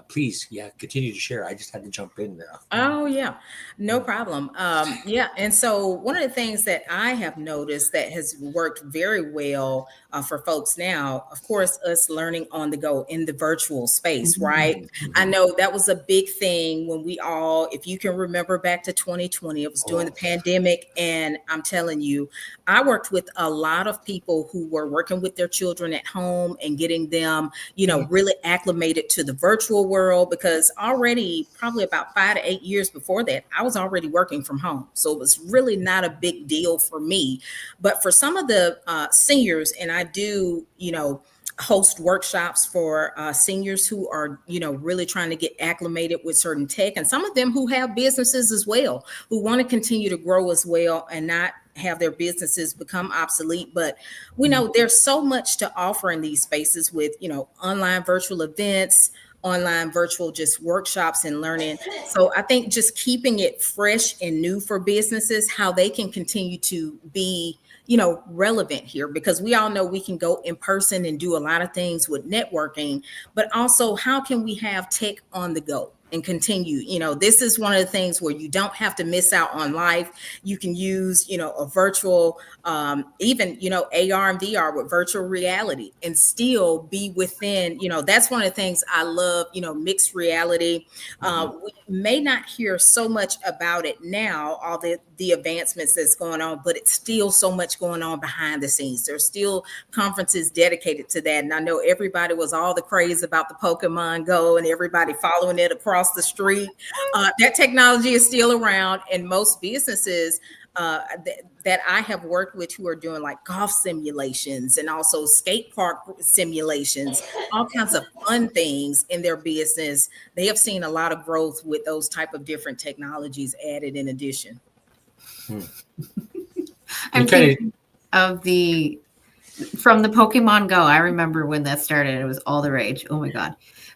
please, continue to share. I just had to jump in there. Oh, yeah, no problem. And so one of the things that I have noticed that has worked very well for folks now, of course, us learning on the go in the virtual space, right? I know that was a big thing when we all, if you can remember back to 2020, it was during the pandemic. And I'm telling you, I worked with a lot of people who were working with their children at home and getting them, really acclimated to the virtual world, because already probably about 5 to 8 years before that, I was already working from home. So it was really not a big deal for me. But for some of the seniors, and I do, host workshops for seniors who are, really trying to get acclimated with certain tech, and some of them who have businesses as well, who want to continue to grow as well and not have their businesses become obsolete. But we know there's so much to offer in these spaces with, online virtual events, online virtual just workshops and learning. So I think just keeping it fresh and new for businesses, how they can continue to be, relevant here, because we all know we can go in person and do a lot of things with networking, but also how can we have tech on the go and continue? This is one of the things where you don't have to miss out on life. You can use, a virtual, even, AR and VR with virtual reality, and still be within, that's one of the things I love, mixed reality. We may not hear so much about it now, all the advancements that's going on, but it's still so much going on behind the scenes. There's still conferences dedicated to that. And I know everybody was all the craze about the Pokemon Go and everybody following it across the street. That technology is still around, and most businesses that I have worked with who are doing like golf simulations and also skate park simulations, all kinds of fun things in their business. They have seen a lot of growth with those type of different technologies added in addition. I'm thinking of from the Pokemon Go. I remember when that started, it was all the rage. Oh my God.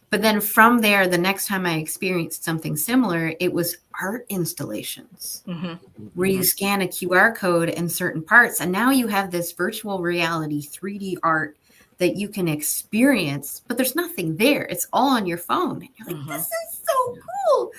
But then from there, the next time I experienced something similar, it was art installations where you scan a QR code in certain parts. And now you have this virtual reality 3D art that you can experience, but there's nothing there. It's all on your phone. And you're like, this is so cool.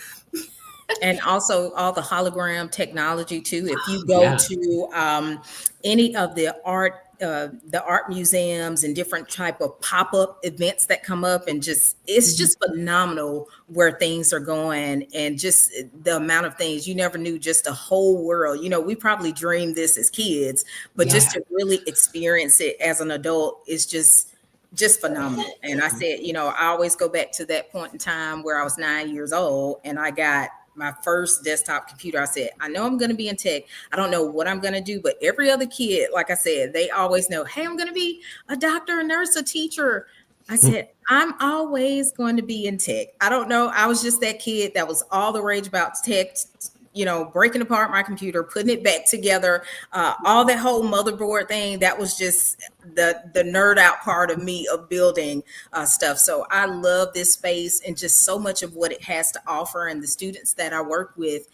And also all the hologram technology too. If you go to any of the art museums and different type of pop-up events that come up, and it's just phenomenal where things are going, and just the amount of things you never knew, just the whole world. We probably dreamed this as kids, but just to really experience it as an adult is just phenomenal. And I said, I always go back to that point in time where I was 9 years old and I got my first desktop computer. I said, I know I'm going to be in tech. I don't know what I'm going to do, but every other kid, like I said, they always know, hey, I'm going to be a doctor, a nurse, a teacher. I said, I'm always going to be in tech. I don't know. I was just that kid that was all the rage about tech, breaking apart my computer, putting it back together, all that whole motherboard thing. That was just the nerd out part of me of building stuff. So I love this space and just so much of what it has to offer. And the students that I work with,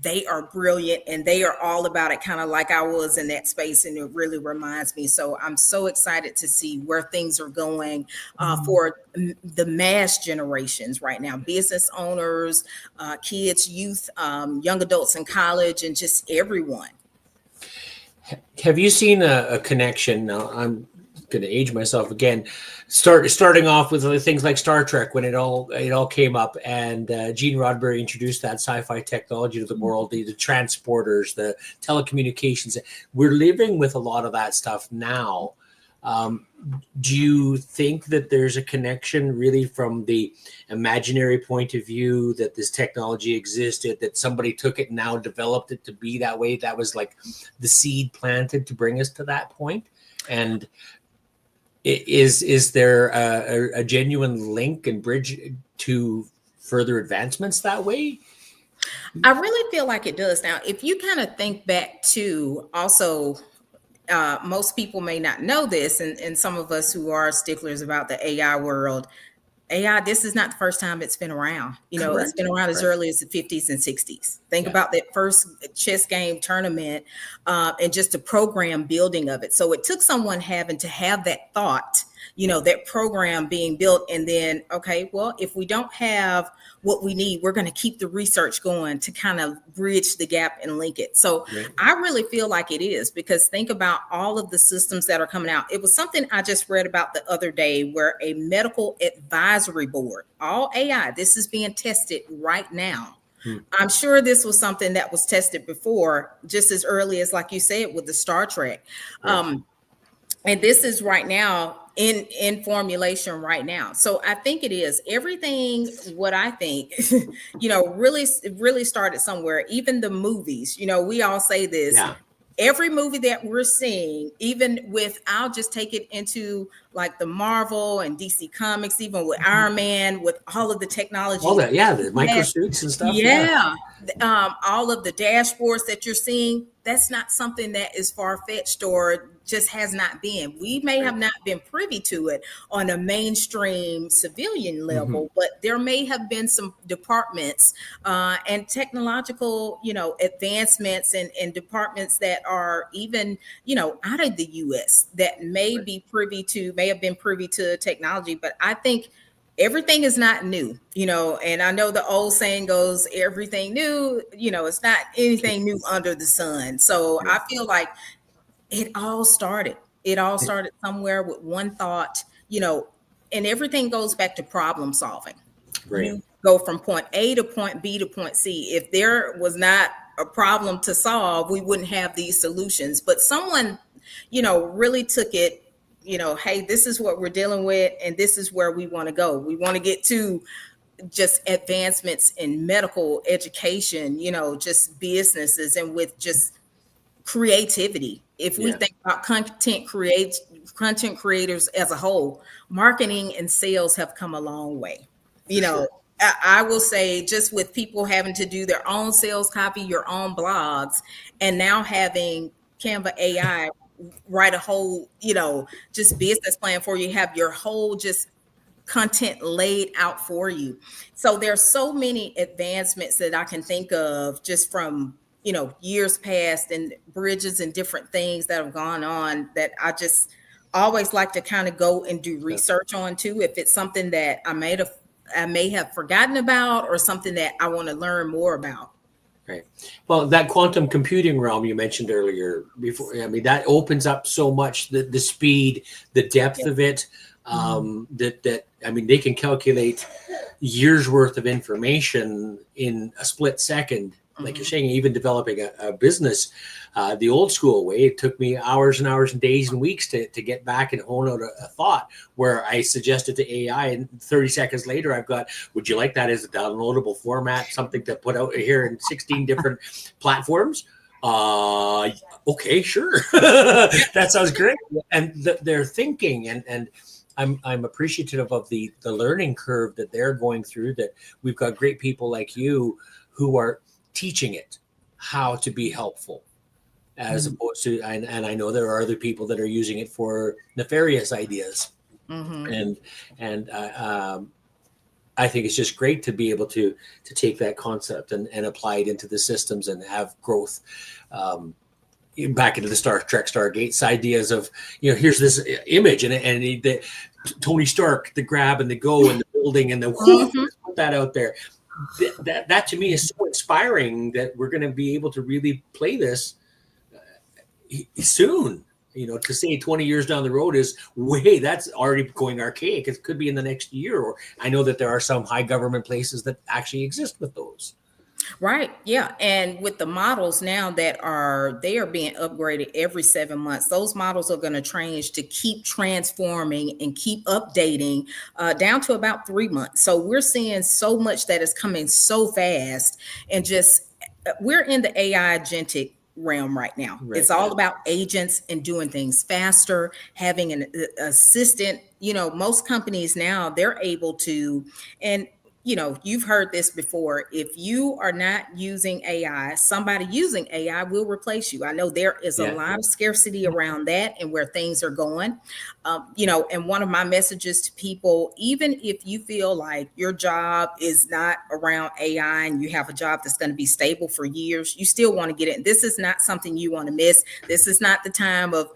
they are brilliant and they are all about it, kind of like I was in that space. And it really reminds me. So I'm so excited to see where things are going for the mass generations right now, business owners, kids, youth, young adults in college, and just everyone. Have you seen a connection? Now, I'm going to age myself again. Starting off with things like Star Trek, when it all came up, and Gene Roddenberry introduced that sci-fi technology to the world, the transporters, the telecommunications. We're living with a lot of that stuff now. Do you think that there's a connection really from the imaginary point of view that this technology existed, that somebody took it and now developed it to be that way? That was like the seed planted to bring us to that point? And is there a genuine link and bridge to further advancements that way? I really feel like it does. Now, if you kind of think back to also, most people may not know this, and some of us who are sticklers about the AI world, AI, this is not the first time it's been around. You know, Correct. It's been around as early as the 50s and 60s. Think about that first chess game tournament and just the program building of it. So it took someone having to have that thought, you know, that program being built. And then, okay, well, if we don't have what we need, we're going to keep the research going to kind of bridge the gap and link it. So I really feel like it is, because think about all of the systems that are coming out. It was something I just read about the other day where a medical advisory board, all AI, this is being tested right now. I'm sure this was something that was tested before, just as early as, like you said, with the Star Trek. And this is right now in formulation right now. So I think it is everything. What I think, you know, really started somewhere. Even the movies, you know, we all say this. Yeah. Every movie that we're seeing, even with, I'll just take it into like the Marvel and DC Comics, even with Iron Man, with all of the technology. All that, the microsuits and stuff. All of the dashboards that you're seeing, that's not something that is far-fetched or just has not been. We may have not been privy to it on a mainstream civilian level, but there may have been some departments and technological, you know, advancements and departments that are even, you know, out of the U.S. that may be privy to, may have been privy to technology. But I think everything is not new, you know, and I know the old saying goes, everything new, you know, it's not anything new under the sun. So I feel like it all started somewhere with one thought, you know, and everything goes back to problem solving. You go from point A to point B to point C. If there was not a problem to solve, we wouldn't have these solutions. But someone, you know, really took it, you know, hey, this is what we're dealing with, and this is where we want to go. We want to get to just advancements in medical education, you know, just businesses, and with just creativity. If we think about content creators as a whole, marketing and sales have come a long way. You know, I will say, just with people having to do their own sales copy, your own blogs, and now having Canva AI write a whole, you know, just business plan for you, have your whole just content laid out for you. So there's so many advancements that I can think of just from, you know, years past, and bridges and different things that have gone on that I just always like to kind of go and do research on too, if it's something that I may have forgotten about or something that I want to learn more about. Right. Well, that quantum computing realm you mentioned earlier before, I mean, that opens up so much, the speed, the depth of it, that I mean, they can calculate years worth of information in a split second. Like you're saying, even developing a business, the old school way, it took me hours and hours and days and weeks to get back and hone out a thought, where I suggested to AI, and 30 seconds later, I've got, would you like that as a downloadable format, something to put out here in 16 different platforms? Okay, sure. That sounds great. And they're thinking, and I'm appreciative of the learning curve that they're going through, that we've got great people like you who are teaching it how to be helpful, as opposed to, and I know there are other people that are using it for nefarious ideas. And I think it's just great to be able to take that concept and apply it into the systems and have growth. Back into the Star Trek Stargate's ideas of, here's this image and the Tony Stark, the grab and the go and the building and the put that out there. That to me is so inspiring that we're going to be able to really play this soon. To say 20 years down the road that's already going archaic. It could be in the next year. Or I know that there are some high government places that actually exist with those. Right. Yeah. And with the models now they are being upgraded every 7 months. Those models are going to change to keep transforming and keep updating down to about 3 months. So we're seeing so much that is coming so fast, and just we're in the AI agentic realm right now. Right. It's all about agents and doing things faster, having an assistant. Most companies now, they're able to, and you've heard this before. If you are not using AI, somebody using AI will replace you. I know there is a lot of scarcity around that and where things are going. And one of my messages to people, even if you feel like your job is not around AI and you have a job that's going to be stable for years, you still want to get it. This is not something you want to miss. This is not the time of,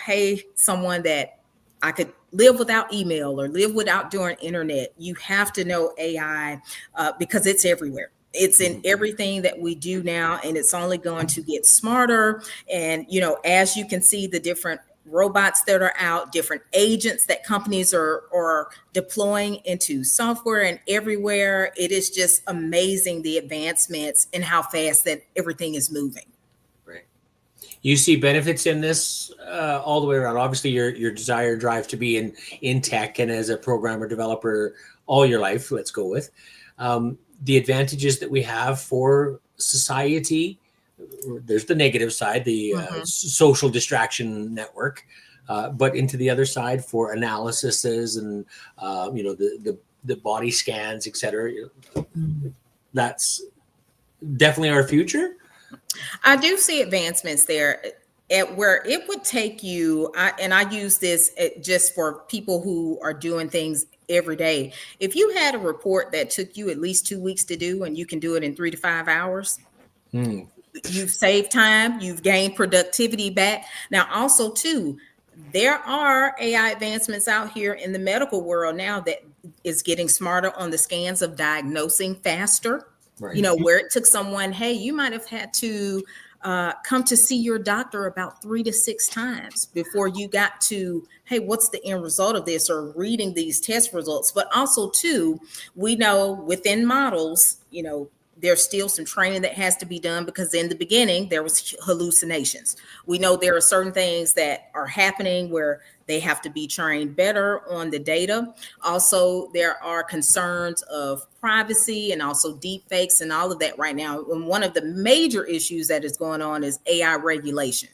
hey, someone that I could live without email or live without doing internet. You have to know AI because it's everywhere. It's in everything that we do now, and it's only going to get smarter. And, as you can see, the different robots that are out, different agents that companies are deploying into software and everywhere. It is just amazing, the advancements and how fast that everything is moving. You see benefits in this all the way around. Obviously, your desire drive to be in tech and as a programmer developer all your life. Let's go with the advantages that we have for society. There's the negative side, the social distraction network, but into the other side for analyses and the body scans, etc. That's definitely our future. I do see advancements there at where it would take you, and I use this just for people who are doing things every day. If you had a report that took you at least 2 weeks to do, and you can do it in 3 to 5 hours, you've saved time, you've gained productivity back. Now, also too, there are AI advancements out here in the medical world now that is getting smarter on the scans of diagnosing faster. Right. Where it took someone, hey, you might have had to come to see your doctor about 3 to 6 times before you got to, hey, what's the end result of this, or reading these test results. But also, too, we know within models, there's still some training that has to be done, because in the beginning, there was hallucinations. We know there are certain things that are happening where they have to be trained better on the data. Also, there are concerns of privacy and also deep fakes and all of that right now. And one of the major issues that is going on is AI regulation.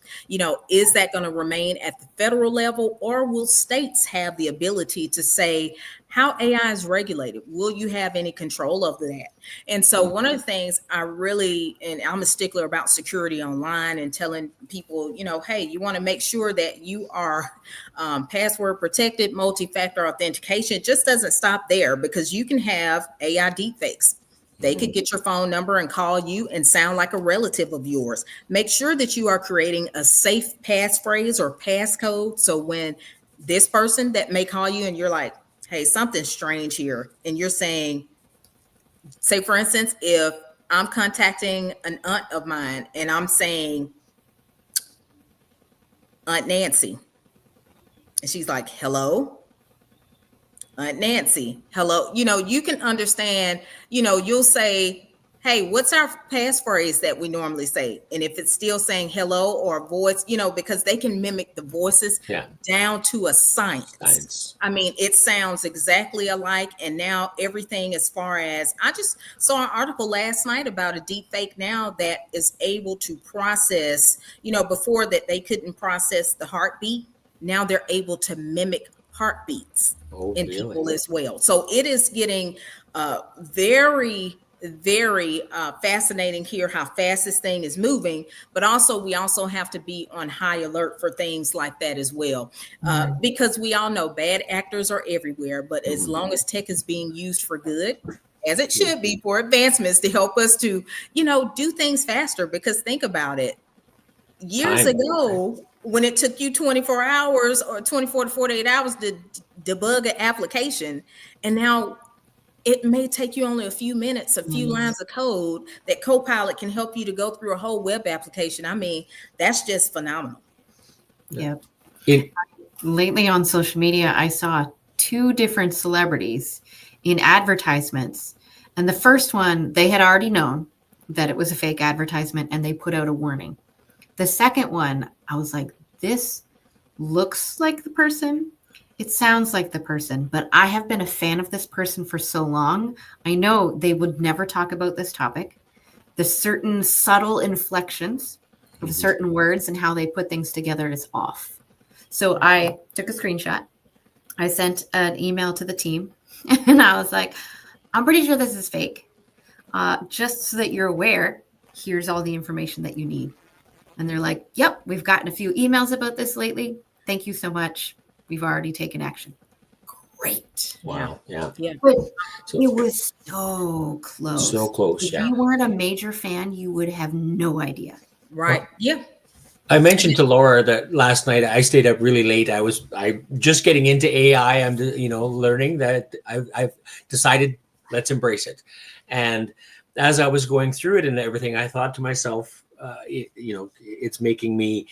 Is that going to remain at the federal level, or will states have the ability to say how AI is regulated? Will you have any control of that? And so one of the things and I'm a stickler about security online and telling people, hey, you want to make sure that you are password protected. Multi-factor authentication just doesn't stop there, because you can have AI deepfakes. They could get your phone number and call you and sound like a relative of yours. Make sure that you are creating a safe passphrase or passcode. So when this person that may call you and you're like, hey, something's strange here, and you're saying, say, for instance, if I'm contacting an aunt of mine and I'm saying, Aunt Nancy, and she's like, hello, Aunt Nancy, hello. You can understand, you'll say, hey, what's our passphrase that we normally say? And if it's still saying hello or a voice, because they can mimic the voices down to a science. I mean, it sounds exactly alike. And now everything, as far as, I just saw an article last night about a deep fake now that is able to process, before that they couldn't process the heartbeat. Now they're able to mimic heartbeats in people as well. So it is getting very very fascinating here how fast this thing is moving, but also we also have to be on high alert for things like that as well, because we all know bad actors are everywhere, but as long as tech is being used for good, as it should be, for advancements to help us to, do things faster. Because think about it, years ago, when it took you 24 hours or 24 to 48 hours to debug an application, and now it may take you only a few minutes, a few lines of code that Copilot can help you to go through a whole web application. I mean, that's just phenomenal. Yep. Lately on social media, I saw 2 different celebrities in advertisements. And the first one, they had already known that it was a fake advertisement and they put out a warning. The second one, I was like, this looks like the person. It sounds like the person, but I have been a fan of this person for so long. I know they would never talk about this topic. The certain subtle inflections of certain words and how they put things together is off. So I took a screenshot. I sent an email to the team and I was like, I'm pretty sure this is fake. Just so that you're aware, here's all the information that you need. And they're like, yep, we've gotten a few emails about this lately. Thank you so much. We've already taken action. Great. Wow. Yeah. But it was so close. So close. If you weren't a major fan, you would have no idea. Right. Yeah. I mentioned to Laura that last night I stayed up really late. I just getting into AI. I'm, learning that I've decided let's embrace it. And as I was going through it and everything, I thought to myself, it's making me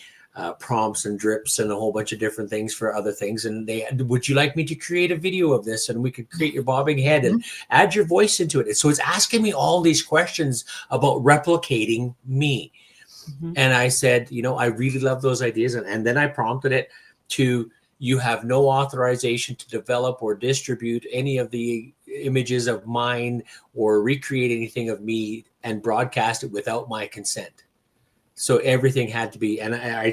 prompts and drips and a whole bunch of different things for other things. And would you like me to create a video of this? And we could create your bobbing head and add your voice into it. So it's asking me all these questions about replicating me. And I said, I really love those ideas. And then I prompted it to, you have no authorization to develop or distribute any of the images of mine or recreate anything of me and broadcast it without my consent. So everything had to be, and I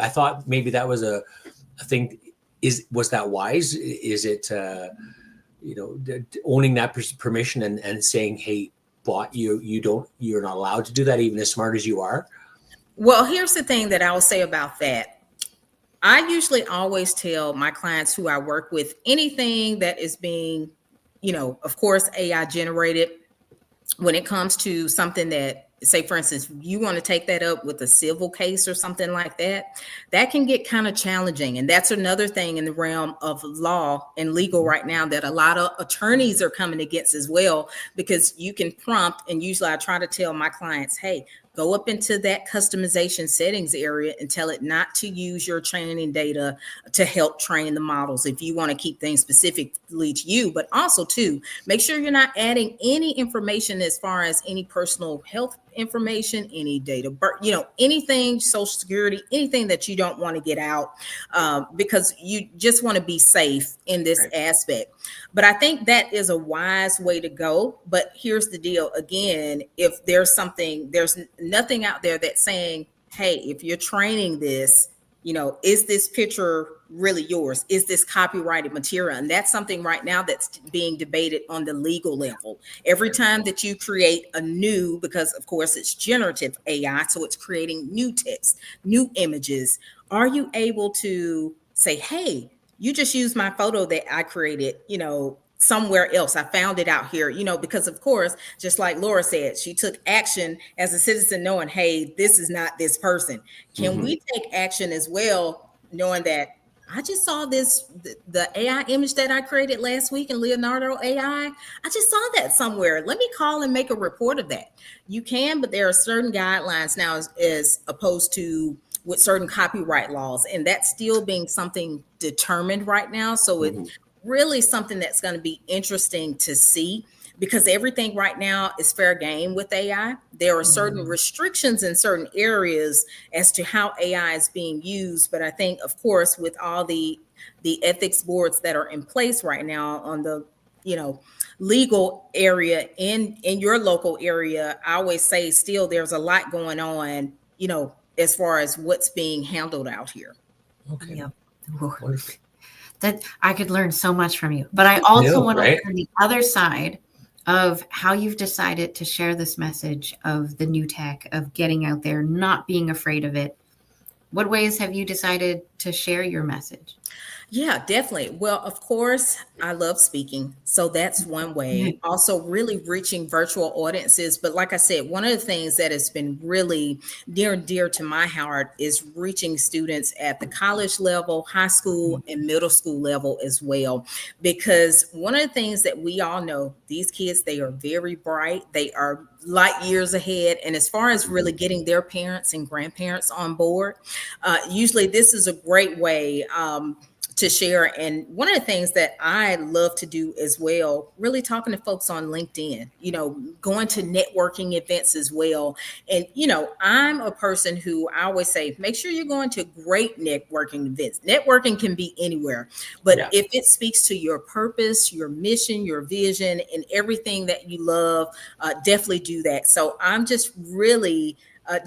thought maybe that was a thing. Was that wise? Is it, owning that permission and saying, hey, bot, you're not allowed to do that, even as smart as you are? Well, here's the thing that I will say about that. I usually always tell my clients who I work with, anything that is being, of course, AI generated, when it comes to something that, say, for instance, you want to take that up with a civil case or something like that, that can get kind of challenging. And that's another thing in the realm of law and legal right now that a lot of attorneys are coming against as well, because you can prompt, and usually I try to tell my clients, hey, go up into that customization settings area and tell it not to use your training data to help train the models if you want to keep things specifically to you. But also, too, make sure you're not adding any information as far as any personal health information, any data, anything, social security, anything that you don't want to get out, because you just want to be safe in this aspect. But I think that is a wise way to go. But here's the deal. Again, if there's nothing out there that's saying, hey, if you're training this, is this picture really yours? Is this copyrighted material? And that's something right now that's being debated on the legal level. Every time that you create a new, because of course it's generative AI, so it's creating new text, new images, are you able to say, hey, you just used my photo that I created, somewhere else. I found it out here, because of course, just like Laura said, she took action as a citizen knowing, hey, this is not this person. Can we take action as well, knowing that I just saw the AI image that I created last week in Leonardo AI. I just saw that somewhere. Let me call and make a report of that. You can, but there are certain guidelines now as opposed to with certain copyright laws, and that's still being something determined right now. So it's really something that's going to be interesting to see, because everything right now is fair game with AI. There are certain restrictions in certain areas as to how AI is being used. But I think, of course, with all the ethics boards that are in place right now on the, legal area in your local area, I always say still there's a lot going on, as far as what's being handled out here. Okay. Yeah. That I could learn so much from you, but I also want to learn the other side of how you've decided to share this message of the new tech, of getting out there, not being afraid of it. What ways have you decided to share your message? Yeah, definitely. Well, of course, I love speaking. So that's one way. Also, really reaching virtual audiences. But like I said, one of the things that has been really near and dear to my heart is reaching students at the college level, high school, and middle school level as well. Because one of the things that we all know, these kids, they are very bright. They are light years ahead. And as far as really getting their parents and grandparents on board, usually this is a great way to share. And one of the things that I love to do as well, really talking to folks on LinkedIn, going to networking events as well. And, I'm a person who I always say, make sure you're going to great networking events. Networking can be anywhere, but if it speaks to your purpose, your mission, your vision, and everything that you love, definitely do that. So I'm just really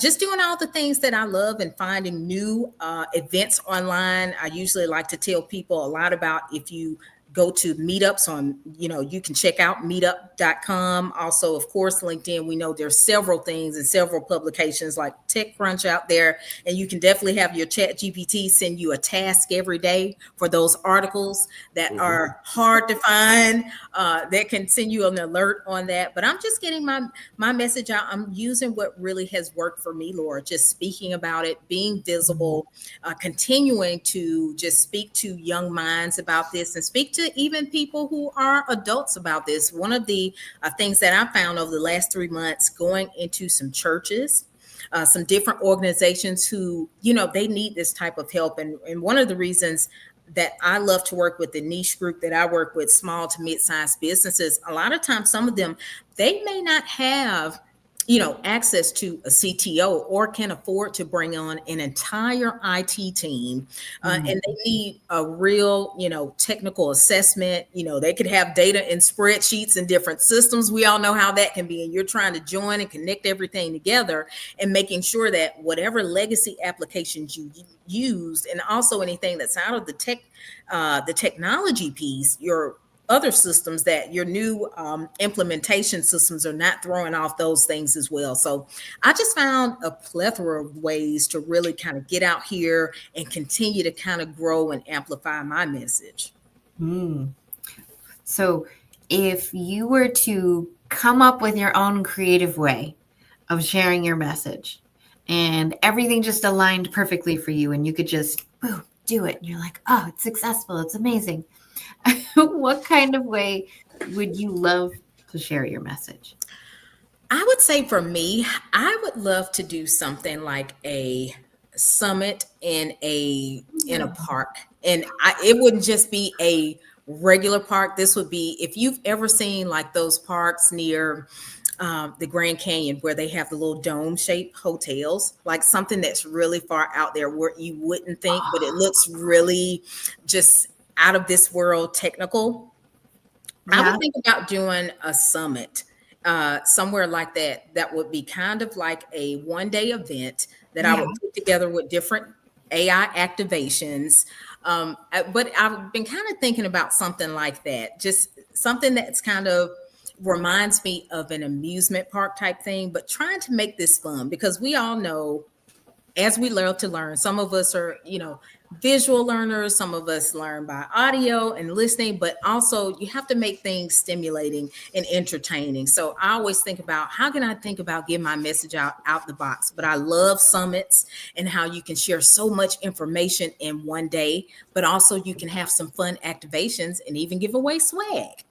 just doing all the things that I love and finding new events online. I usually like to tell people a lot about, if you go to meetups on, you can check out meetup.com. Also, of course, LinkedIn, we know there's several things and several publications like TechCrunch out there. And you can definitely have your Chat GPT send you a task every day for those articles that are hard to find, that can send you an alert on that. But I'm just getting my message out. I'm using what really has worked for me, Laura, just speaking about it, being visible, continuing to just speak to young minds about this and speak to even people who are adults about this. One of the things that I found over the last 3 months, going into some churches, some different organizations who, they need this type of help. And one of the reasons that I love to work with the niche group that I work with, small to mid-sized businesses, a lot of times, some of them, they may not have access to a CTO or can afford to bring on an entire IT team. And they need a real, technical assessment. They could have data in spreadsheets and different systems. We all know how that can be. And you're trying to join and connect everything together and making sure that whatever legacy applications you used, and also anything that's out of the technology piece, your other systems, that your new implementation systems are not throwing off those things as well. So I just found a plethora of ways to really kind of get out here and continue to kind of grow and amplify my message. So if you were to come up with your own creative way of sharing your message and everything just aligned perfectly for you and you could just do it, and you're like, oh, it's successful, it's amazing. What kind of way would you love to share your message? I would say for me, I would love to do something like a summit in a park. And it wouldn't just be a regular park. This would be, if you've ever seen like those parks near the Grand Canyon where they have the little dome-shaped hotels, like something that's really far out there where you wouldn't think, but it looks really just out of this world technical. I would think about doing a summit somewhere like that. That would be kind of like a one-day event that I would put together with different AI activations. But I've been kind of thinking about something like that, just something that's kind of reminds me of an amusement park type thing, but trying to make this fun, because we all know, as we love to learn, some of us are, visual learners, some of us learn by audio and listening, but also you have to make things stimulating and entertaining. So I always think about, how can I think about getting my message out the box? But I love summits and how you can share so much information in one day, but also you can have some fun activations and even give away swag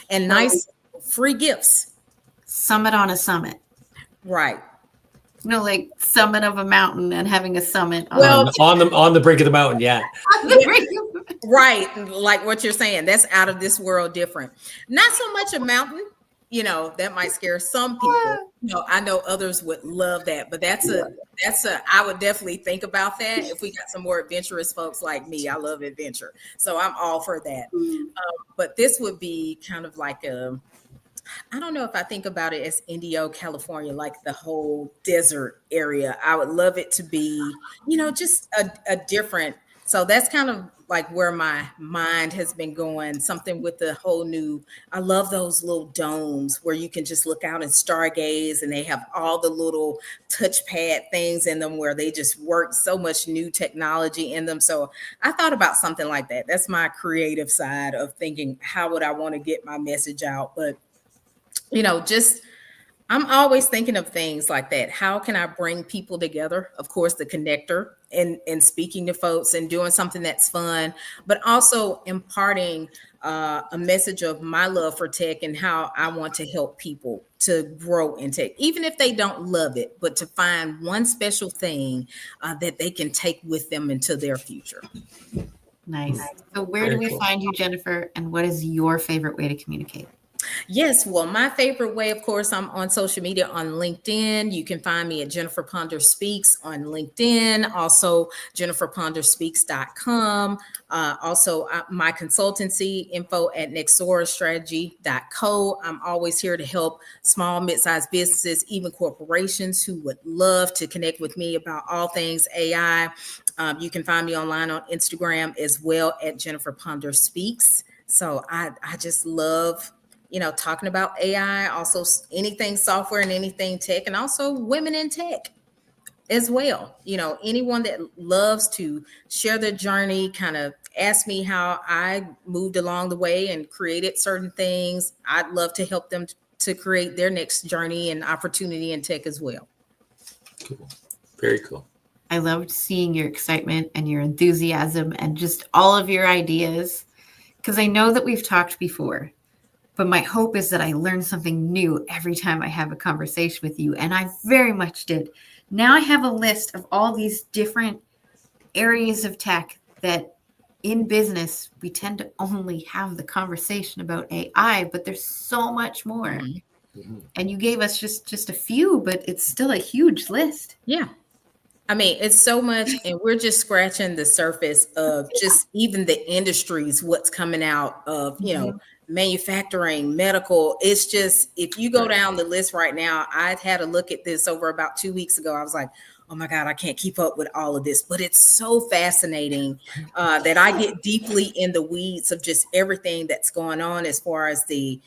and nice free gifts. Summit on a summit. Right. Like summit of a mountain and having a summit on the brink of the mountain. Yeah. Right. Like what you're saying, that's out of this world different. Not so much a mountain, that might scare some people. I know others would love that, but I would definitely think about that. If we got some more adventurous folks like me, I love adventure. So I'm all for that. But this would be kind of like I don't know if I think about it as Indio, California, like the whole desert area. I would love it to be, just a different So that's kind of like where my mind has been going, something with the whole new, I love those little domes where you can just look out and stargaze, and they have all the little touchpad things in them where they just work so much new technology in them. So I thought about something like that. That's my creative side of thinking, how would I want to get my message out? But, just I'm always thinking of things like that. How can I bring people together? Of course, the connector and speaking to folks and doing something that's fun, but also imparting a message of my love for tech and how I want to help people to grow in tech, even if they don't love it, but to find one special thing that they can take with them into their future. Nice. So where do we find you, Jennifer? And what is your favorite way to communicate? Yes, well, my favorite way, of course, I'm on social media on LinkedIn. You can find me at Jennifer Ponder Speaks on LinkedIn, also jenniferponderspeaks.com. Also, my consultancy info at nexorastrategy.co. I'm always here to help small, mid-sized businesses, even corporations who would love to connect with me about all things AI. You can find me online on Instagram as well at Jennifer Ponder Speaks. So I just love talking about AI, also anything software and anything tech, and also women in tech as well. Anyone that loves to share their journey, kind of ask me how I moved along the way and created certain things. I'd love to help them to create their next journey and opportunity in tech as well. Cool. Very cool. I loved seeing your excitement and your enthusiasm and just all of your ideas, because I know that we've talked before. But my hope is that I learn something new every time I have a conversation with you. And I very much did. Now I have a list of all these different areas of tech that in business, we tend to only have the conversation about AI, but there's so much more. Mm-hmm. And you gave us just a few, but it's still a huge list. Yeah. I mean, it's so much, and we're just scratching the surface of just even the industries, what's coming out of, manufacturing, medical. It's just, if you go down the list right now, I've had a look at this over about 2 weeks ago. I was like, oh my God, I can't keep up with all of this, but it's so fascinating that I get deeply in the weeds of just everything that's going on as far as the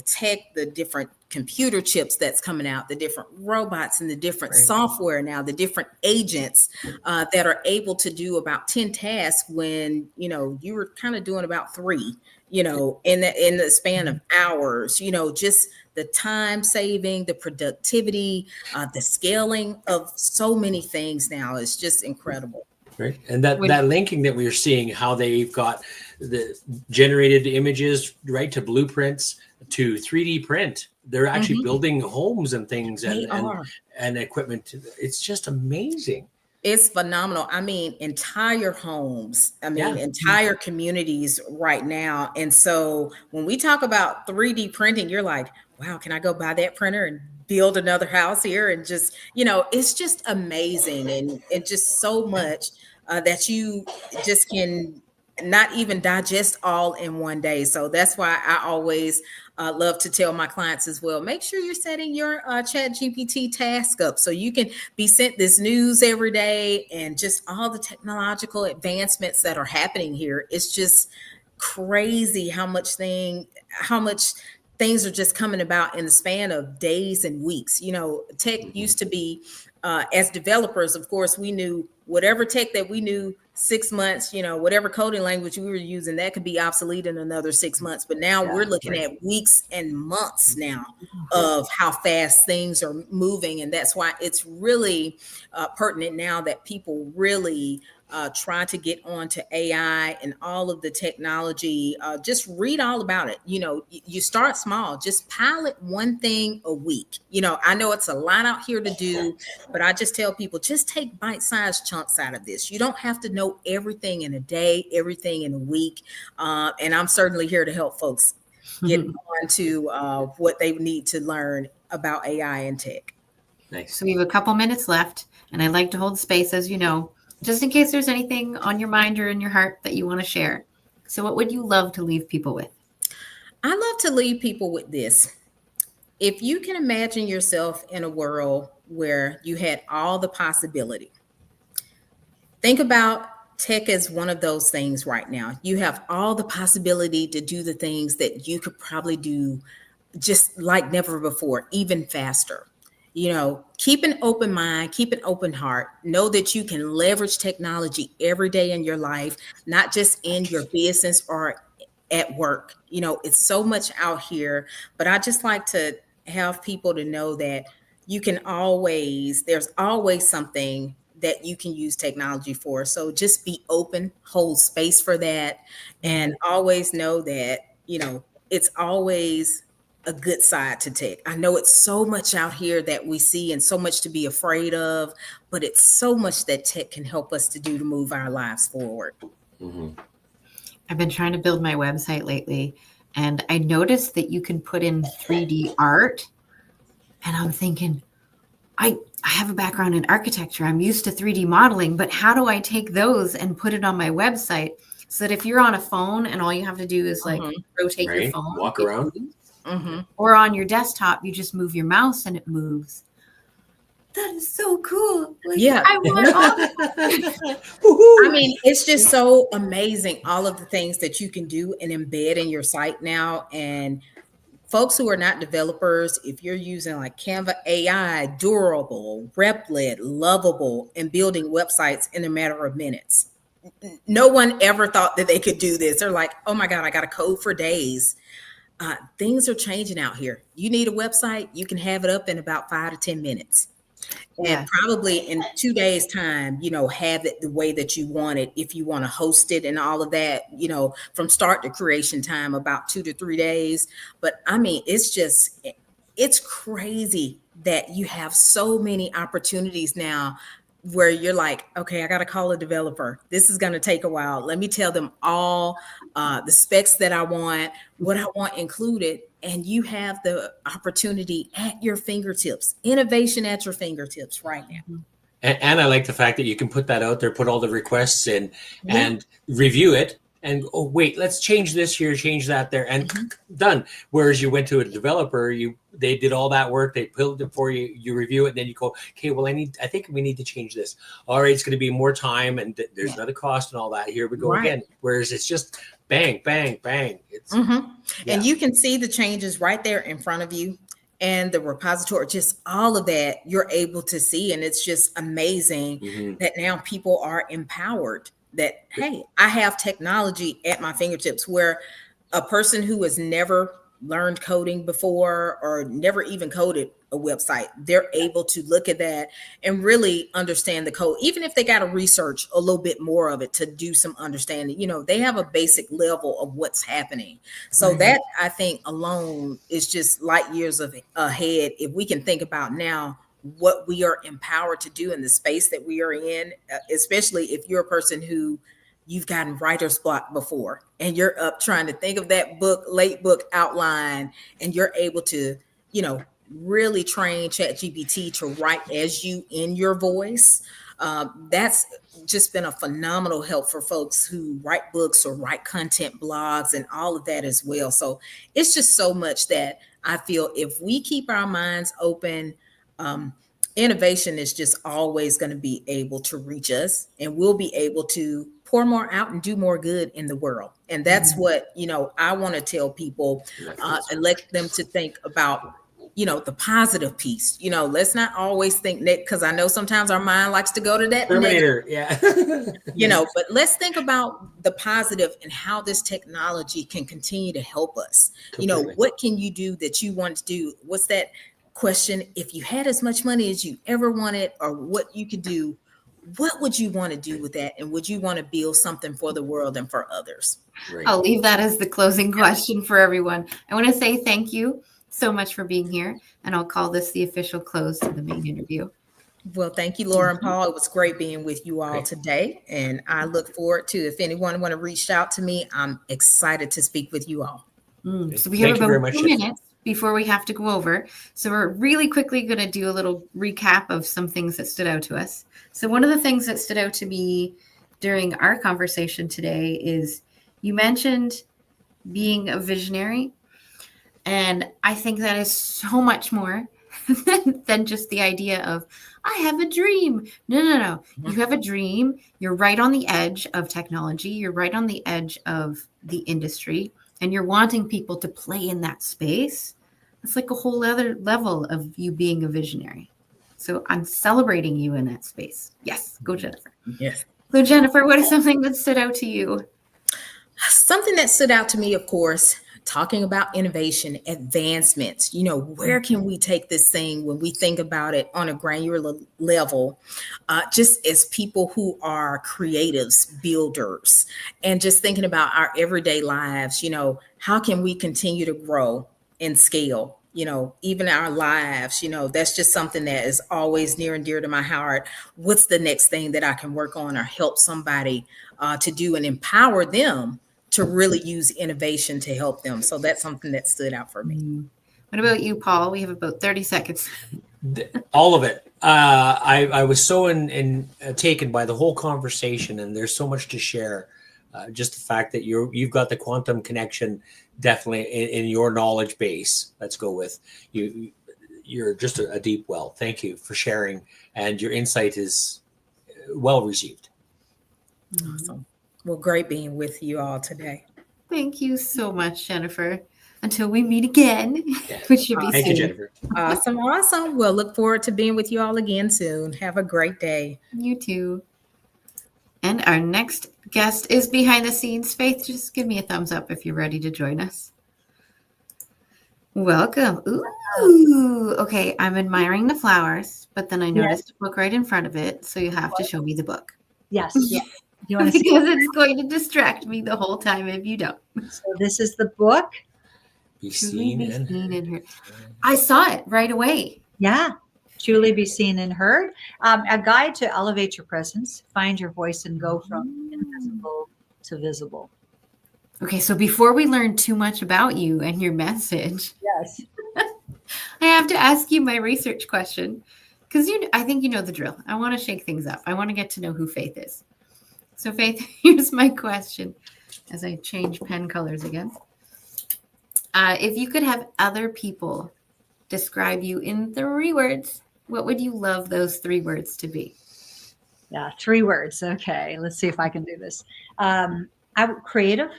tech, the different computer chips that's coming out, the different robots and the different software now, the different agents that are able to do about 10 tasks when, you were kind of doing about 3, in the span of hours, just the time saving, the productivity, the scaling of so many things now is just incredible. Right. And that linking that we're seeing, how they've got the generated images, right, to blueprints, to 3D print. They're actually building homes and things and equipment. It's just amazing. It's phenomenal. I mean, entire homes, entire communities right now. And so when we talk about 3D printing, you're like, wow, can I go buy that printer and build another house here? And just, it's just amazing and just so much that you just can not even digest all in one day. So that's why I always love to tell my clients as well, make sure you're setting your ChatGPT task up so you can be sent this news every day, and just all the technological advancements that are happening here. It's just crazy how much things are just coming about in the span of days and weeks. Tech used to be, as developers, of course, we knew whatever tech that we knew 6 months, whatever coding language we were using, that could be obsolete in another 6 months. But now we're looking at weeks and months now of how fast things are moving. And that's why it's really pertinent now that people really try to get onto AI and all of the technology. Just read all about it. You start small, just pilot one thing a week. I know it's a lot out here to do, but I just tell people, just take bite-sized chunks out of this. You don't have to know everything in a day, everything in a week. And I'm certainly here to help folks get on to what they need to learn about AI and tech. Nice. So we have a couple minutes left, and I'd like to hold space, as you know, just in case there's anything on your mind or in your heart that you want to share. So what would you love to leave people with? I love to leave people with this. If you can imagine yourself in a world where you had all the possibility, think about tech is one of those things right now. You have all the possibility to do the things that you could probably do just like never before, even faster. Keep an open mind, keep an open heart. Know that you can leverage technology every day in your life, not just in your business or at work. It's so much out here, but I just like to have people to know that there's always something that you can use technology for. So just be open, hold space for that, and always know that, it's always a good side to tech. I know it's so much out here that we see and so much to be afraid of, but it's so much that tech can help us to do to move our lives forward. Mm-hmm. I've been trying to build my website lately, and I noticed that you can put in 3D art. And I'm thinking, I have a background in architecture. I'm used to 3D modeling, but how do I take those and put it on my website so that if you're on a phone and all you have to do is like rotate your phone, walk around, or on your desktop, you just move your mouse and it moves. That is so cool. Like, yeah. I want all that. I mean, it's just so amazing, all of the things that you can do and embed in your site now. And folks who are not developers, if you're using like Canva AI, durable, Replit, lovable, and building websites in a matter of minutes. No one ever thought that they could do this. They're like, oh my God, I got to code for days. Things are changing out here. You need a website, you can have it up in about 5 to 10 minutes. And probably in 2 days' time, have it the way that you want it. If you want to host it and all of that, from start to creation time, about 2 to 3 days. But I mean, it's crazy that you have so many opportunities now where you're like, okay, I got to call a developer. This is going to take a while. Let me tell them all the specs that I want, what I want included. And you have the opportunity at your fingertips, innovation at your fingertips right now. And I like the fact that you can put that out there, put all the requests in and review it. And, oh, wait, let's change this here, change that there, and done. Whereas you went to a developer, they did all that work, they built it for you, you review it, and then you go, okay, well, I think we need to change this. All right, it's going to be more time, and there's another cost and all that. Here we go again. Whereas it's just bang, bang, bang. It's, And you can see the changes right there in front of you. And the repository, just all of that you're able to see. And it's just amazing that now people are empowered that, hey, I have technology at my fingertips, where a person who has never learned coding before or never even coded a website, they're able to look at that and really understand the code, even if they got to research a little bit more of it to do some understanding. They have a basic level of what's happening. So that, I think, alone is just light years ahead. If we can think about now what we are empowered to do in the space that we are in, especially if you're a person who you've gotten writer's block before and you're up trying to think of that late book outline, and you're able to, really train ChatGPT to write as you in your voice. That's just been a phenomenal help for folks who write books or write content blogs and all of that as well. So it's just so much that I feel if we keep our minds open, innovation is just always going to be able to reach us, and we'll be able to pour more out and do more good in the world. And that's what, I want to tell people and let them to think about, the positive piece. Let's not always think that, because I know sometimes our mind likes to go to that Terminator. But let's think about the positive and how this technology can continue to help us. Completely. What can you do that you want to do? What's that question? If you had as much money as you ever wanted, or what you could do, what would you want to do with that? And would you want to build something for the world and for others? Right. I'll leave that as the closing question for everyone. I want to say thank you so much for being here, and I'll call this the official close to the main interview. Well, thank you, Laura and Paul. It was great being with you all today. And I look forward to, if anyone want to reach out to me, I'm excited to speak with you all. So we have about 2 minutes before we have to go over. So we're really quickly going to do a little recap of some things that stood out to us. So one of the things that stood out to me during our conversation today is you mentioned being a visionary. And I think that is so much more than just the idea of, I have a dream. No. You have a dream. You're right on the edge of technology. You're right on the edge of the industry, and you're wanting people to play in that space. It's like a whole other level of you being a visionary. So I'm celebrating you in that space. Yes. Go, Jennifer. Yes. So, Jennifer, what is something that stood out to you? Something that stood out to me, of course, talking about innovation, advancements, where can we take this thing when we think about it on a granular level, just as people who are creatives, builders, and just thinking about our everyday lives, how can we continue to grow and scale? Even our lives, that's just something that is always near and dear to my heart. What's the next thing that I can work on or help somebody to do and empower them to really use innovation to help them? So that's something that stood out for me. What about you, Paul? We have about 30 seconds. All of it. I was so taken by the whole conversation, and there's so much to share. Just the fact that you've got the quantum connection definitely in your knowledge base. Let's go with you. You're just a deep well. Thank you for sharing, and your insight is well received. Awesome. Well, great being with you all today. Thank you so much, Jennifer. Until we meet again, which should be soon. Thank you, Jennifer. Awesome. We'll look forward to being with you all again soon. Have a great day. You too. And our next guest is behind the scenes. Faith, just give me a thumbs up if you're ready to join us. Welcome. Ooh. Okay, I'm admiring the flowers, but then I noticed a book right in front of it, so you have to show me the book. Yes. You want to see? Because it's going to distract me the whole time if you don't. So this is the book. Be seen and heard. I saw it right away. Yeah. Truly be seen and heard. A guide to elevate your presence, find your voice, and go from invisible to visible. Okay, so before we learn too much about you and your message, yes, I have to ask you my research question, because I think you know the drill. I want to shake things up. I want to get to know who Faith is. So Faith, here's my question as I change pen colors again. If you could have other people describe you in 3 words, what would you love those 3 words to be? Yeah, 3 words. Okay, let's see if I can do this. I'm creative,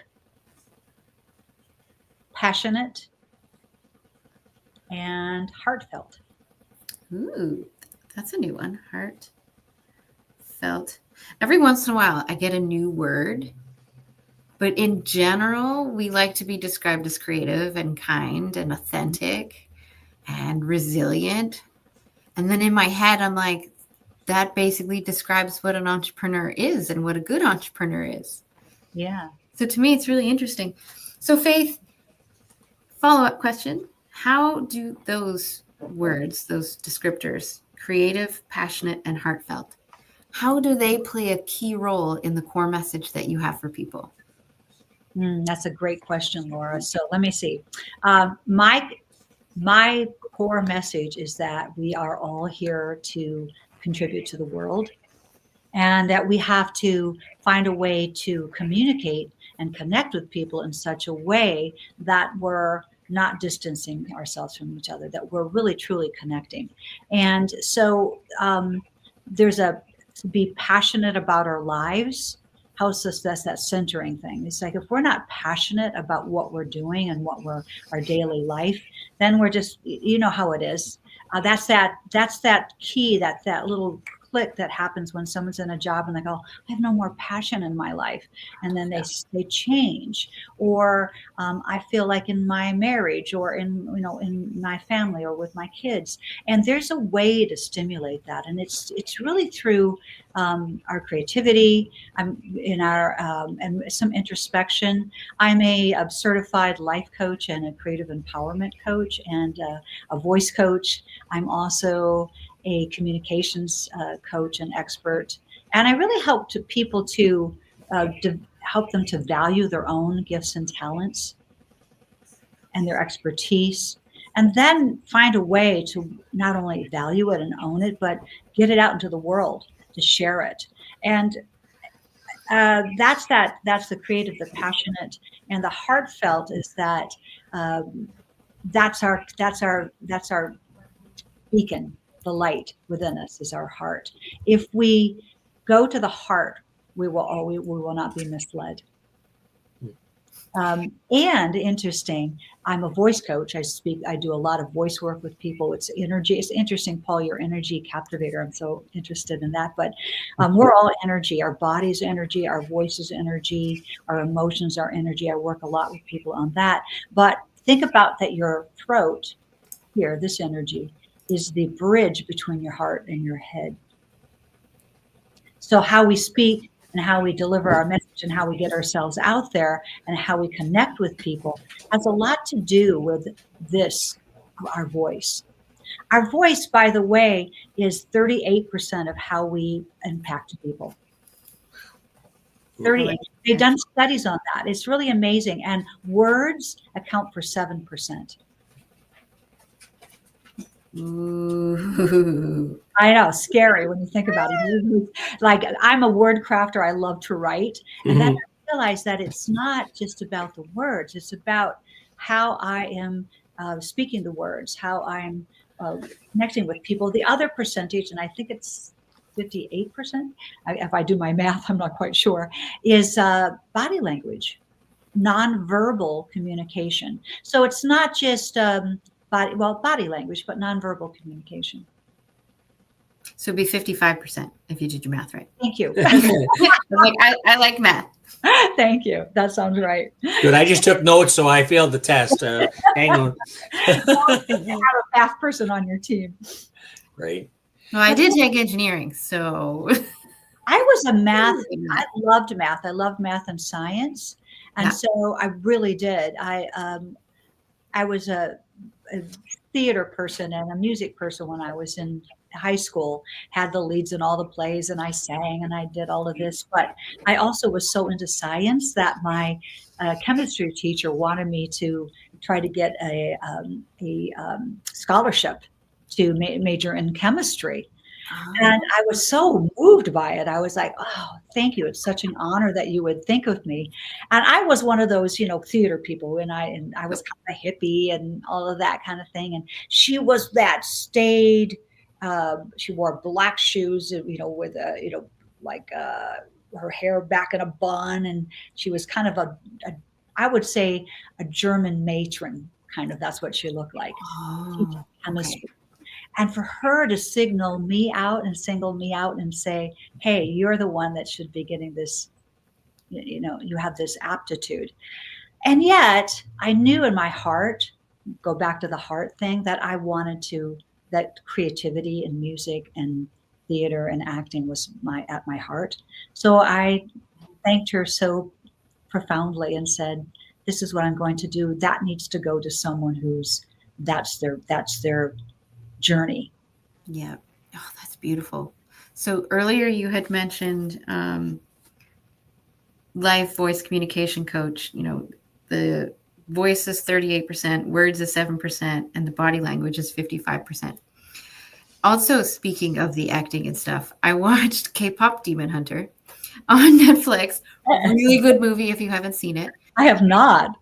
passionate, and heartfelt. Ooh, that's a new one. Heartfelt. Every once in a while, I get a new word. But in general, we like to be described as creative and kind and authentic and resilient. And then in my head, I'm like, that basically describes what an entrepreneur is and what a good entrepreneur is. Yeah. So to me, it's really interesting. So Faith, follow-up question. How do those words, those descriptors, creative, passionate, and heartfelt, how do they play a key role in the core message that you have for people? That's a great question, Laura. So let me see. My core message is that we are all here to contribute to the world, and that we have to find a way to communicate and connect with people in such a way that we're not distancing ourselves from each other, that we're really truly connecting. And so there's to be passionate about our lives. That's that centering thing. It's like, if we're not passionate about what we're doing and what our daily life, then we're just, you know how it is. That's that key, that little click that happens when someone's in a job and they go, I have no more passion in my life. And then they change. Or I feel like in my marriage, or in my family, or with my kids. And there's a way to stimulate that. And it's really through our creativity, and some introspection. I'm a certified life coach and a creative empowerment coach and a voice coach. I'm also a communications coach and expert. And I really help people to help them to value their own gifts and talents and their expertise, and then find a way to not only value it and own it, but get it out into the world to share it. And that's the creative, the passionate, and the heartfelt is that that's our beacon, the light within us is our heart. If we go to the heart, we will not be misled. And interesting, I'm a voice coach. I do a lot of voice work with people. It's energy. It's interesting, Paul, your energy captivator. I'm so interested in that. But we're all energy. Our body's energy, our voice is energy, our emotions are energy. I work a lot with people on that. But think about that your throat here, this energy, is the bridge between your heart and your head. So how we speak and how we deliver our message and how we get ourselves out there and how we connect with people has a lot to do with this, our voice. Our voice, by the way, is 38% of how we impact people. 38. They've done studies on that. It's really amazing. And words account for 7%. Ooh. I know, scary when you think about it. Like, I'm a word crafter. I love to write. And then I realized that it's not just about the words. It's about how I am speaking the words, how I'm connecting with people. The other percentage, and I think it's 58%, if I do my math, I'm not quite sure, is body language, nonverbal communication. So it's not just body language, but nonverbal communication. So it'd be 55% if you did your math right. Thank you. I like math. Thank you. That sounds right. Good. I just took notes, so I failed the test. Hang on. You have a math person on your team. Right. Well, I did take engineering, so. I was a math. I loved math. I loved math and science. And so I really did. I was a theater person and a music person when I was in high school, had the leads in all the plays, and I sang and I did all of this. But I also was so into science that my chemistry teacher wanted me to try to get a scholarship to major in chemistry. And I was so moved by it. I was like, oh, thank you. It's such an honor that you would think of me. And I was one of those, theater people, and I was kind of hippie and all of that kind of thing. And she was that staid. She wore black shoes, with her hair back in a bun, and she was kind of I would say a German matron, kind of. That's what she looked like. Oh, chemistry. Okay. And for her to single me out and say, hey, you're the one that should be getting this, you have this aptitude. And yet I knew in my heart, go back to the heart thing, that I wanted that creativity and music and theater and acting was at my heart. So I thanked her so profoundly and said, this is what I'm going to do. That needs to go to someone that's their journey. Yeah. Oh, that's beautiful. So earlier you had mentioned live voice communication coach. The voice is 38%, words is 7%, and the body language is 55%. Also, speaking of the acting and stuff, I watched K-pop Demon Hunter on Netflix. Really good movie if you haven't seen it. I have not.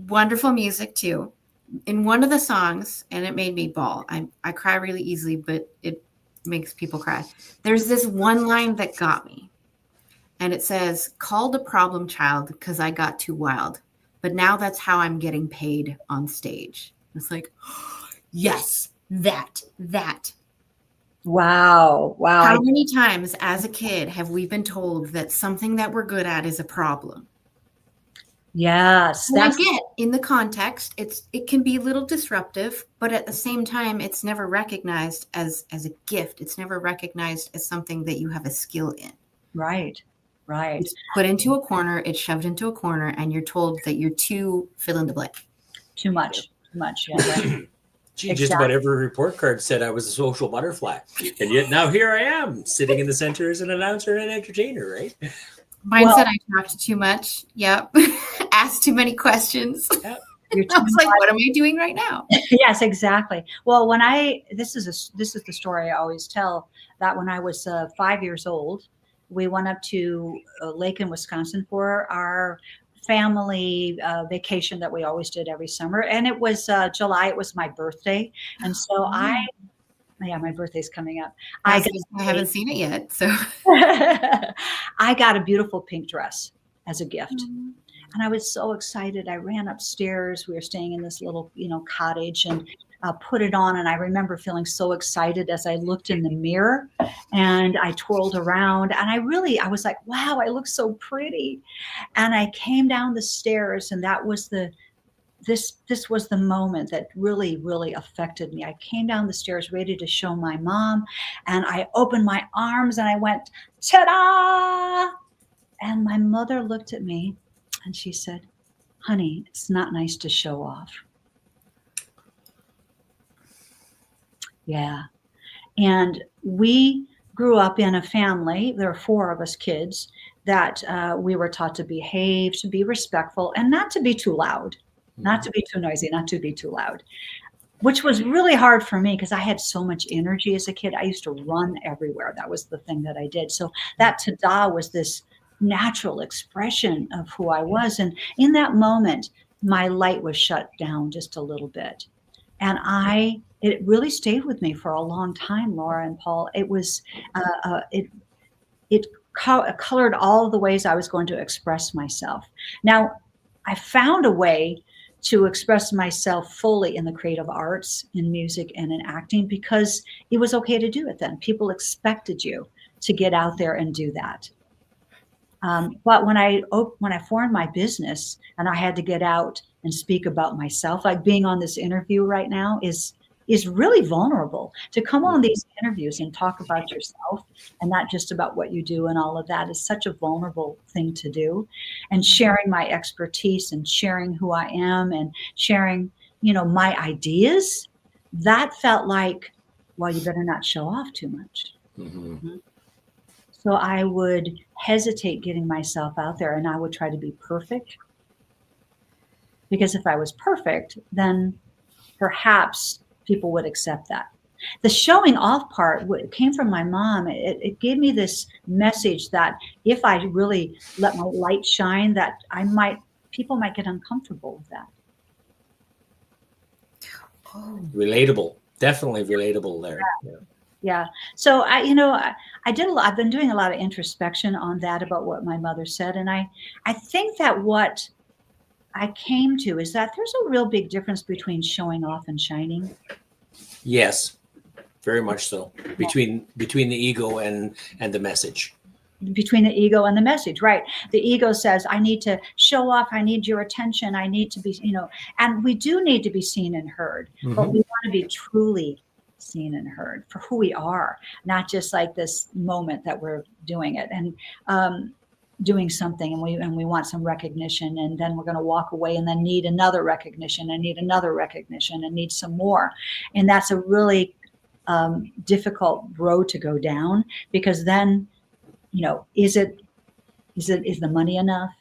Wonderful music too. In one of the songs, and it made me bawl. I cry really easily, but it makes people cry. There's this one line that got me. And it says, called a problem child because I got too wild. But now that's how I'm getting paid on stage. It's like, oh, yes, that. Wow. How many times as a kid have we been told that something that we're good at is a problem? Yes. I get in the context, it can be a little disruptive, but at the same time, it's never recognized as a gift. It's never recognized as something that you have a skill in. Right. It's put into a corner, it's shoved into a corner, and you're told that you're too fill in the blank. Too much. Yeah, right. Gee, exactly. Just about every report card said I was a social butterfly. And yet now here I am, sitting in the center as an announcer and entertainer, right? Mine said I talked too much. Yep. Asked too many questions. Yep. I was like, what am I doing right now? Yes, exactly. Well, this is the story I always tell, that when I was 5 years old, we went up to a lake in Wisconsin for our family vacation that we always did every summer. And it was July. It was my birthday. And so I Yeah, my birthday's coming up. I haven't seen it yet, so I got a beautiful pink dress as a gift. And I was so excited. I ran upstairs. We were staying in this little, cottage, and put it on. And I remember feeling so excited as I looked in the mirror and I twirled around, and I was like, wow, I look so pretty. And I came down the stairs, and that was this was the moment that really, really affected me. I came down the stairs ready to show my mom, and I opened my arms and I went, ta-da! And my mother looked at me and she said, honey, it's not nice to show off. Yeah. And we grew up in a family, there were 4 of us kids, that we were taught to behave, to be respectful, and not to be too loud, not to be too noisy, not to be too loud, which was really hard for me because I had so much energy as a kid. I used to run everywhere. That was the thing that I did. So that ta-da was this natural expression of who I was. And in that moment, my light was shut down just a little bit. And it really stayed with me for a long time, Laura and Paul. It was, it colored all of the ways I was going to express myself. Now, I found a way to express myself fully in the creative arts, in music and in acting, because it was okay to do it then. People expected you to get out there and do that. But when I formed my business and I had to get out and speak about myself, like being on this interview right now is really vulnerable. To come on these interviews and talk about yourself and not just about what you do and all of that is such a vulnerable thing to do. And sharing my expertise and sharing who I am and sharing, my ideas, that felt like, well, you better not show off too much. Mm-hmm. So I would hesitate getting myself out there, and I would try to be perfect. Because if I was perfect, then perhaps people would accept that. The showing off part came from my mom. It gave me this message that if I really let my light shine, that people might get uncomfortable with that. Oh. Relatable, definitely relatable there. Yeah. So I've been doing a lot of introspection on that about what my mother said. And I think that what I came to is that there's a real big difference between showing off and shining. Yes, very much so. Between the ego and the message. Between the ego and the message, right? The ego says, I need to show off. I need your attention. I need to be, and we do need to be seen and heard, but we want to be truly seen and heard for who we are, not just like this moment that we're doing it and doing something and we want some recognition, and then we're going to walk away and then need another recognition and need another recognition and need some more. And that's a really difficult road to go down, because then, is the money enough?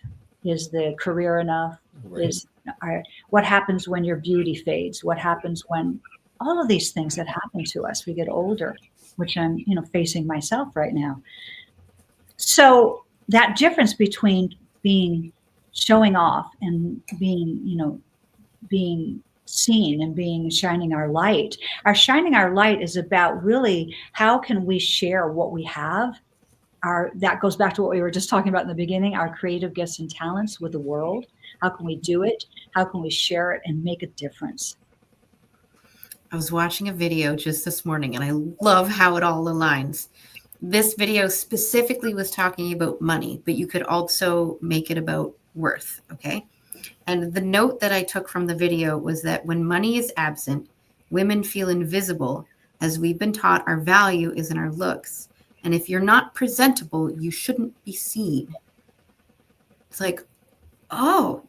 Is the career enough? Right. What happens when your beauty fades? What happens when all of these things that happen to us, we get older, which I'm, facing myself right now. So that difference between showing off and being seen and shining our light. Our shining our light is about really how can we share what we have. That goes back to what we were just talking about in the beginning, our creative gifts and talents with the world. How can we do it? How can we share it and make a difference? I was watching a video just this morning, and I love how it all aligns. This video specifically was talking about money, but you could also make it about worth, okay? And the note that I took from the video was that when money is absent, women feel invisible, as we've been taught our value is in our looks. And if you're not presentable, you shouldn't be seen. It's like, oh.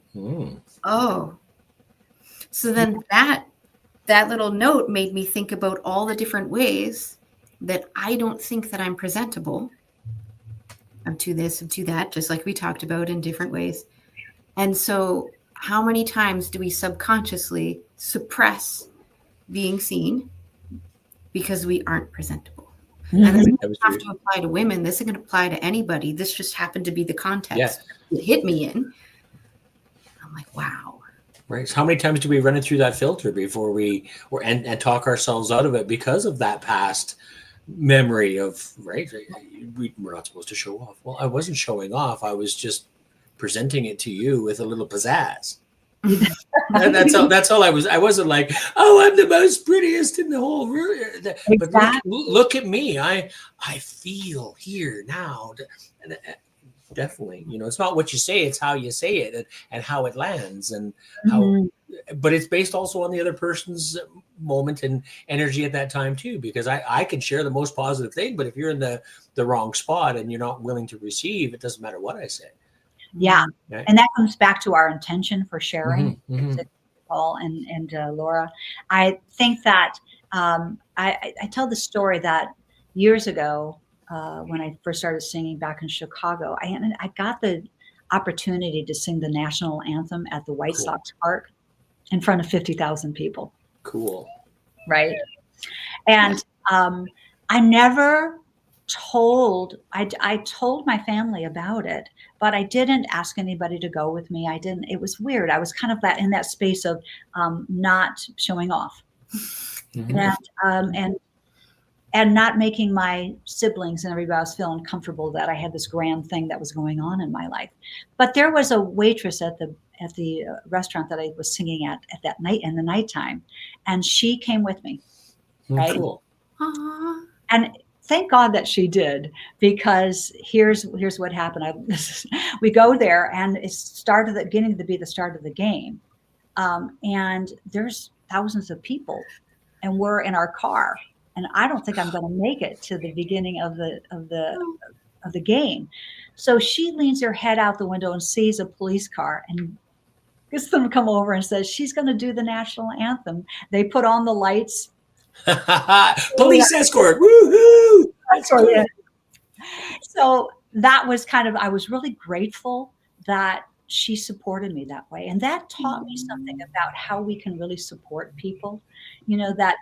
So then that little note made me think about all the different ways that I don't think that I'm presentable. I'm to this, I'm to that, just like we talked about in different ways. And so how many times do we subconsciously suppress being seen because we aren't presentable? Mm-hmm. And this doesn't have to apply to women. This isn't going to apply to anybody. This just happened to be the context it hit me in. I'm like, wow. Right. So how many times do we run it through that filter before we and talk ourselves out of it because of that past memory of, right? We're not supposed to show off. Well, I wasn't showing off. I was just presenting it to you with a little pizzazz. That's all I was. I wasn't like, oh, I'm the most prettiest in the whole room. Exactly. But look at me. I feel here now. Definitely, it's not what you say, it's how you say it and how it lands, and how, but it's based also on the other person's moment and energy at that time too, because I can share the most positive thing, but if you're in the wrong spot and you're not willing to receive, it doesn't matter what I say. Yeah. Right? And that comes back to our intention for sharing, Mm-hmm. Paul and Laura. I think that I tell the story that years ago, when I first started singing back in Chicago, I got the opportunity to sing the national anthem at the White Sox Park in front of 50,000 people. Cool. Right. And I never told my family about it, but I didn't ask anybody to go with me. It was weird. I was kind of in that space of not showing off. Mm-hmm. And not making my siblings and everybody else feel uncomfortable that I had this grand thing that was going on in my life. But there was a waitress at the restaurant that I was singing at that night, in the nighttime, and she came with me. Right. Cool. And thank God that she did, because here's what happened. We go there, and it's beginning to be the start of the game, and there's thousands of people, and we're in our car. And I don't think I'm going to make it to the beginning of the game. So she leans her head out the window and sees a police car and gets them to come over and says she's going to do the national anthem. They put on the lights. Police escort. Woohoo! So that was I was really grateful that she supported me that way. And that taught me something about how we can really support people. That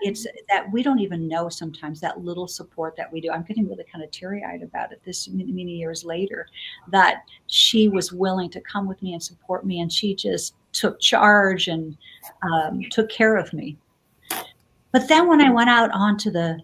we don't even know sometimes that little support that we do. I'm getting really kind of teary-eyed about it this many years later, that she was willing to come with me and support me. And she just took charge and took care of me. But then when I went out onto the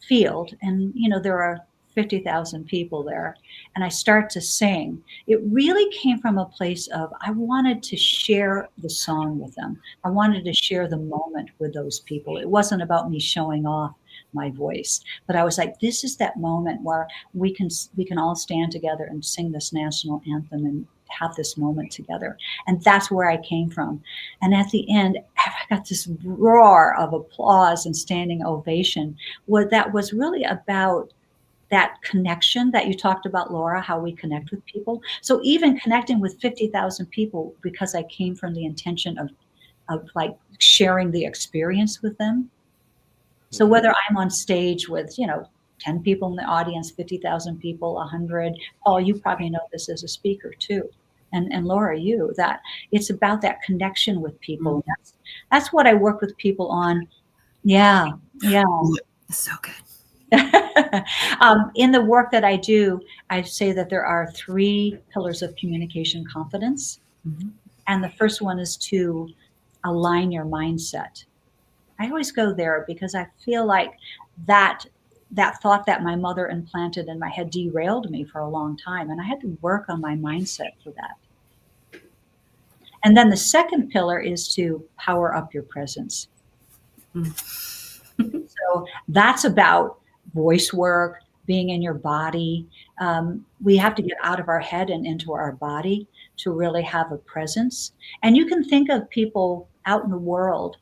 field, and, there are 50,000 people there, and I start to sing, it really came from a place of, I wanted to share the song with them. I wanted to share the moment with those people. It wasn't about me showing off my voice, but I was like, this is that moment where we can all stand together and sing this national anthem and have this moment together. And that's where I came from. And at the end, I got this roar of applause and standing ovation. That was really about that connection that you talked about, Laura, how we connect with people. So even connecting with 50,000 people, because I came from the intention of like sharing the experience with them. So whether I'm on stage with, 10 people in the audience, 50,000 people, 100, Paul, you probably know this as a speaker too. And Laura, that it's about that connection with people. Mm-hmm. That's what I work with people on. Yeah. So good. In the work that I do, I say that there are 3 pillars of communication confidence. Mm-hmm. And the first one is to align your mindset. I always go there because I feel like that thought that my mother implanted in my head derailed me for a long time. And I had to work on my mindset for that. And then the second pillar is to power up your presence. Mm-hmm. So that's about voice work, being in your body. We have to get out of our head and into our body to really have a presence. And you can think of people out in the world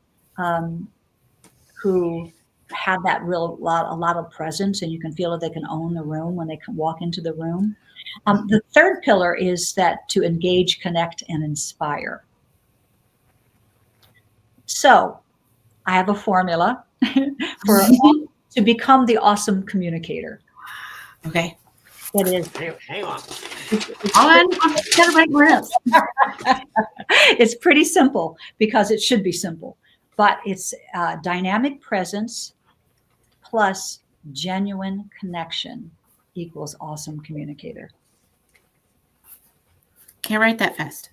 who have that a lot of presence, and you can feel that they can own the room when they can walk into the room. The third pillar is that to engage, connect, and inspire. So I have a formula for to become the awesome communicator. Okay. It is. Hang on. It's pretty simple, because it should be simple, but it's dynamic presence plus genuine connection equals awesome communicator. Can't write that fast.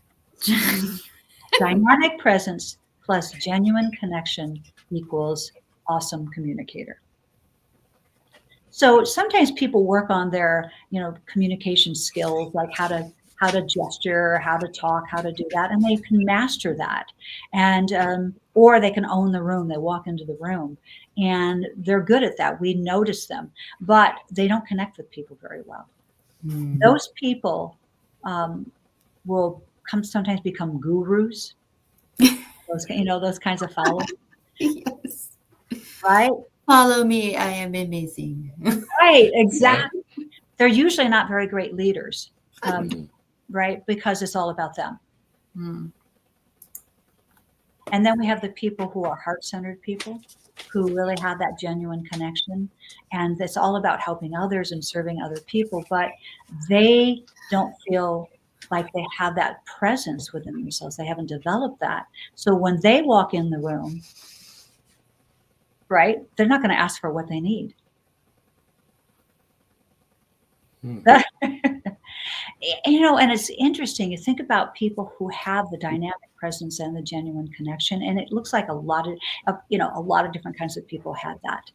Dynamic presence plus genuine connection equals awesome communicator. So sometimes people work on their, communication skills, like how to gesture, how to talk, how to do that, and they can master that. And or they can own the room. They walk into the room and they're good at that. We notice them, but they don't connect with people very well. Those people will sometimes become gurus. Those kinds of followers. Yes. Right? Follow me, I am amazing. Right, exactly. They're usually not very great leaders, right? Because it's all about them. And then we have the people who are heart-centered people, who really have that genuine connection. And it's all about helping others and serving other people, but they don't feel like they have that presence within themselves. They haven't developed that. So when they walk in the room, right, they're not going to ask for what they need. And it's interesting. You think about people who have the dynamic presence and the genuine connection, and it looks like a lot of different kinds of people had that.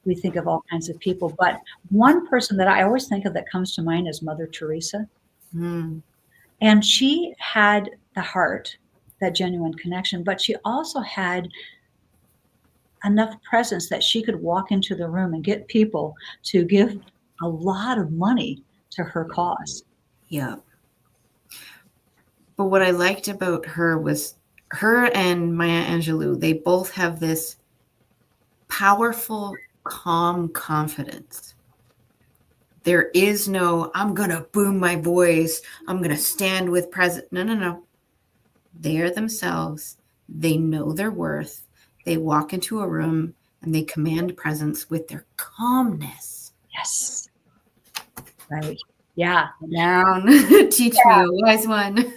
We think of all kinds of people, but one person that I always think of that comes to mind is Mother Teresa. And she had the heart, that genuine connection, but she also had enough presence that she could walk into the room and get people to give a lot of money to her cause. Yeah. But what I liked about her was her and Maya Angelou, they both have this powerful, calm confidence. There is no, I'm going to boom my voice. I'm going to stand with presence. No. They are themselves. They know their worth. They walk into a room and they command presence with their calmness. Yes. Right. Yeah. Down. Teach me, a wise one.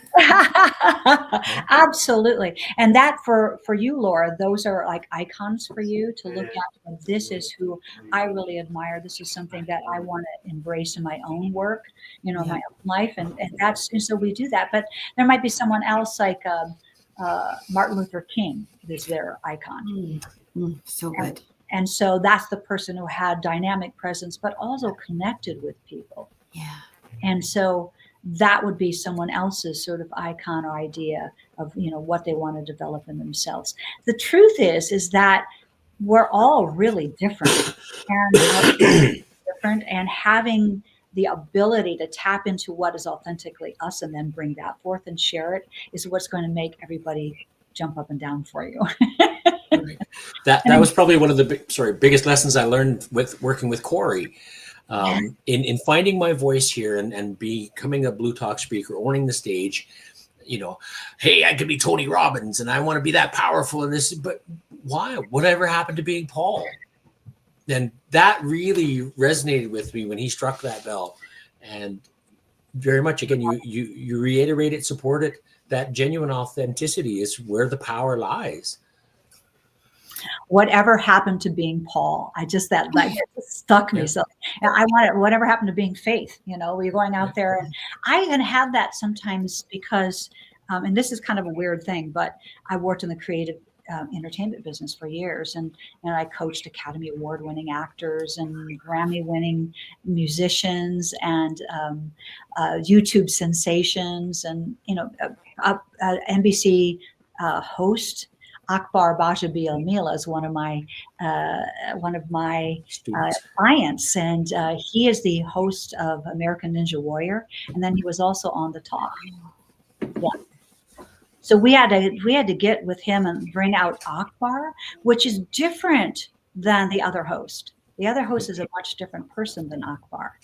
Absolutely. And that for you, Laura, those are like icons for you to look at. And this is who I really admire. This is something that I want to embrace in my own work, my own life. And so we do that. But there might be someone else like Martin Luther King is their icon. So good. And so that's the person who had dynamic presence, but also connected with people. Yeah. And so that would be someone else's sort of icon or idea of, what they want to develop in themselves. The truth is that we're all really different and having the ability to tap into what is authentically us and then bring that forth and share it is what's going to make everybody jump up and down for you. Right. That was probably one of the biggest lessons I learned with working with Corey. In finding my voice here and becoming a Blue Talk speaker, owning the stage, hey, I could be Tony Robbins and I want to be that powerful in this, but why? Whatever happened to being Paul? And that really resonated with me when he struck that bell. And very much, again, you reiterate it, support it. That genuine authenticity is where the power lies. Whatever happened to being Paul? That stuck me. So I want it. Whatever happened to being Faith? We're going out there, and I even have that sometimes because, and this is kind of a weird thing, but I worked in the creative entertainment business for years, and I coached Academy Award-winning actors and Grammy-winning musicians and YouTube sensations, and NBC host. Akbar Bajabiamila is one of my clients, and he is the host of American Ninja Warrior, and then he was also on The Talk. Yeah. So we had to get with him and bring out Akbar, which is different than the other host. The other host is a much different person than Akbar,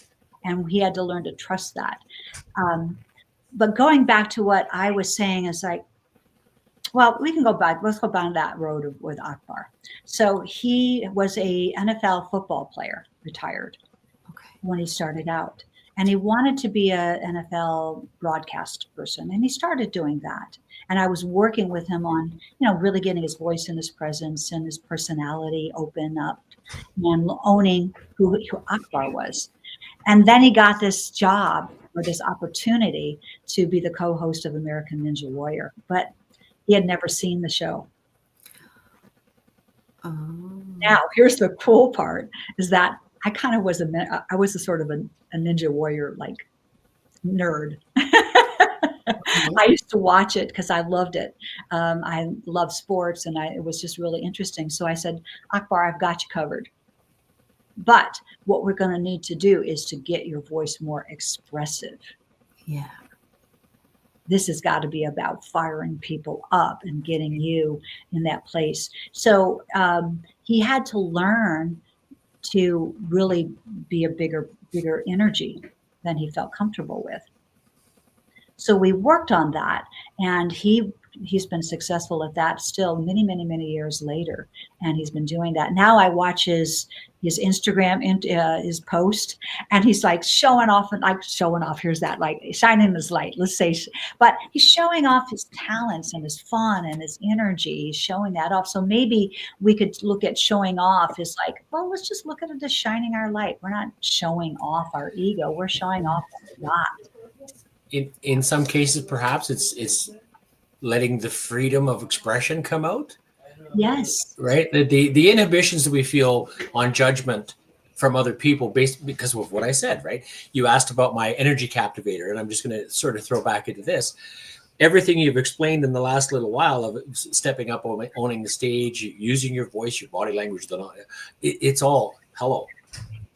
and he had to learn to trust that. But going back to what I was saying is like, well, we can go back. Let's go down that road with Akbar. So he was a NFL football player, retired when he started out. And he wanted to be a NFL broadcast person. And he started doing that. And I was working with him on, really getting his voice and his presence and his personality open up and owning who Akbar was. And then he got this job or this opportunity to be the co-host of American Ninja Warrior, but he had never seen the show. Now, here's the cool part, is that I kind of was I was a sort of a Ninja Warrior like nerd. I used to watch it because I loved it. I love sports, and it was just really interesting. So I said, Akbar, I've got you covered. But what we're going to need to do is to get your voice more expressive. Yeah. This has got to be about firing people up and getting you in that place. So he had to learn to really be a bigger energy than he felt comfortable with. So we worked on that, and he's been successful at that still many, many, many years later. And he's been doing that. Now I watch his Instagram, his post, and he's like showing off, here's that, like shining his light, let's say, but he's showing off his talents and his fun and his energy. He's showing that off. So maybe we could look at showing off as like, well, let's just look at it as shining our light. We're not showing off our ego. We're showing off what we got. In some cases, perhaps it's letting the freedom of expression come out. Yes. Right. The inhibitions that we feel on judgment from other people because of what I said, right? You asked about my energy captivator, and I'm just going to sort of throw back into this. Everything you've explained in the last little while of stepping up, owning the stage, using your voice, your body language, it's all hello.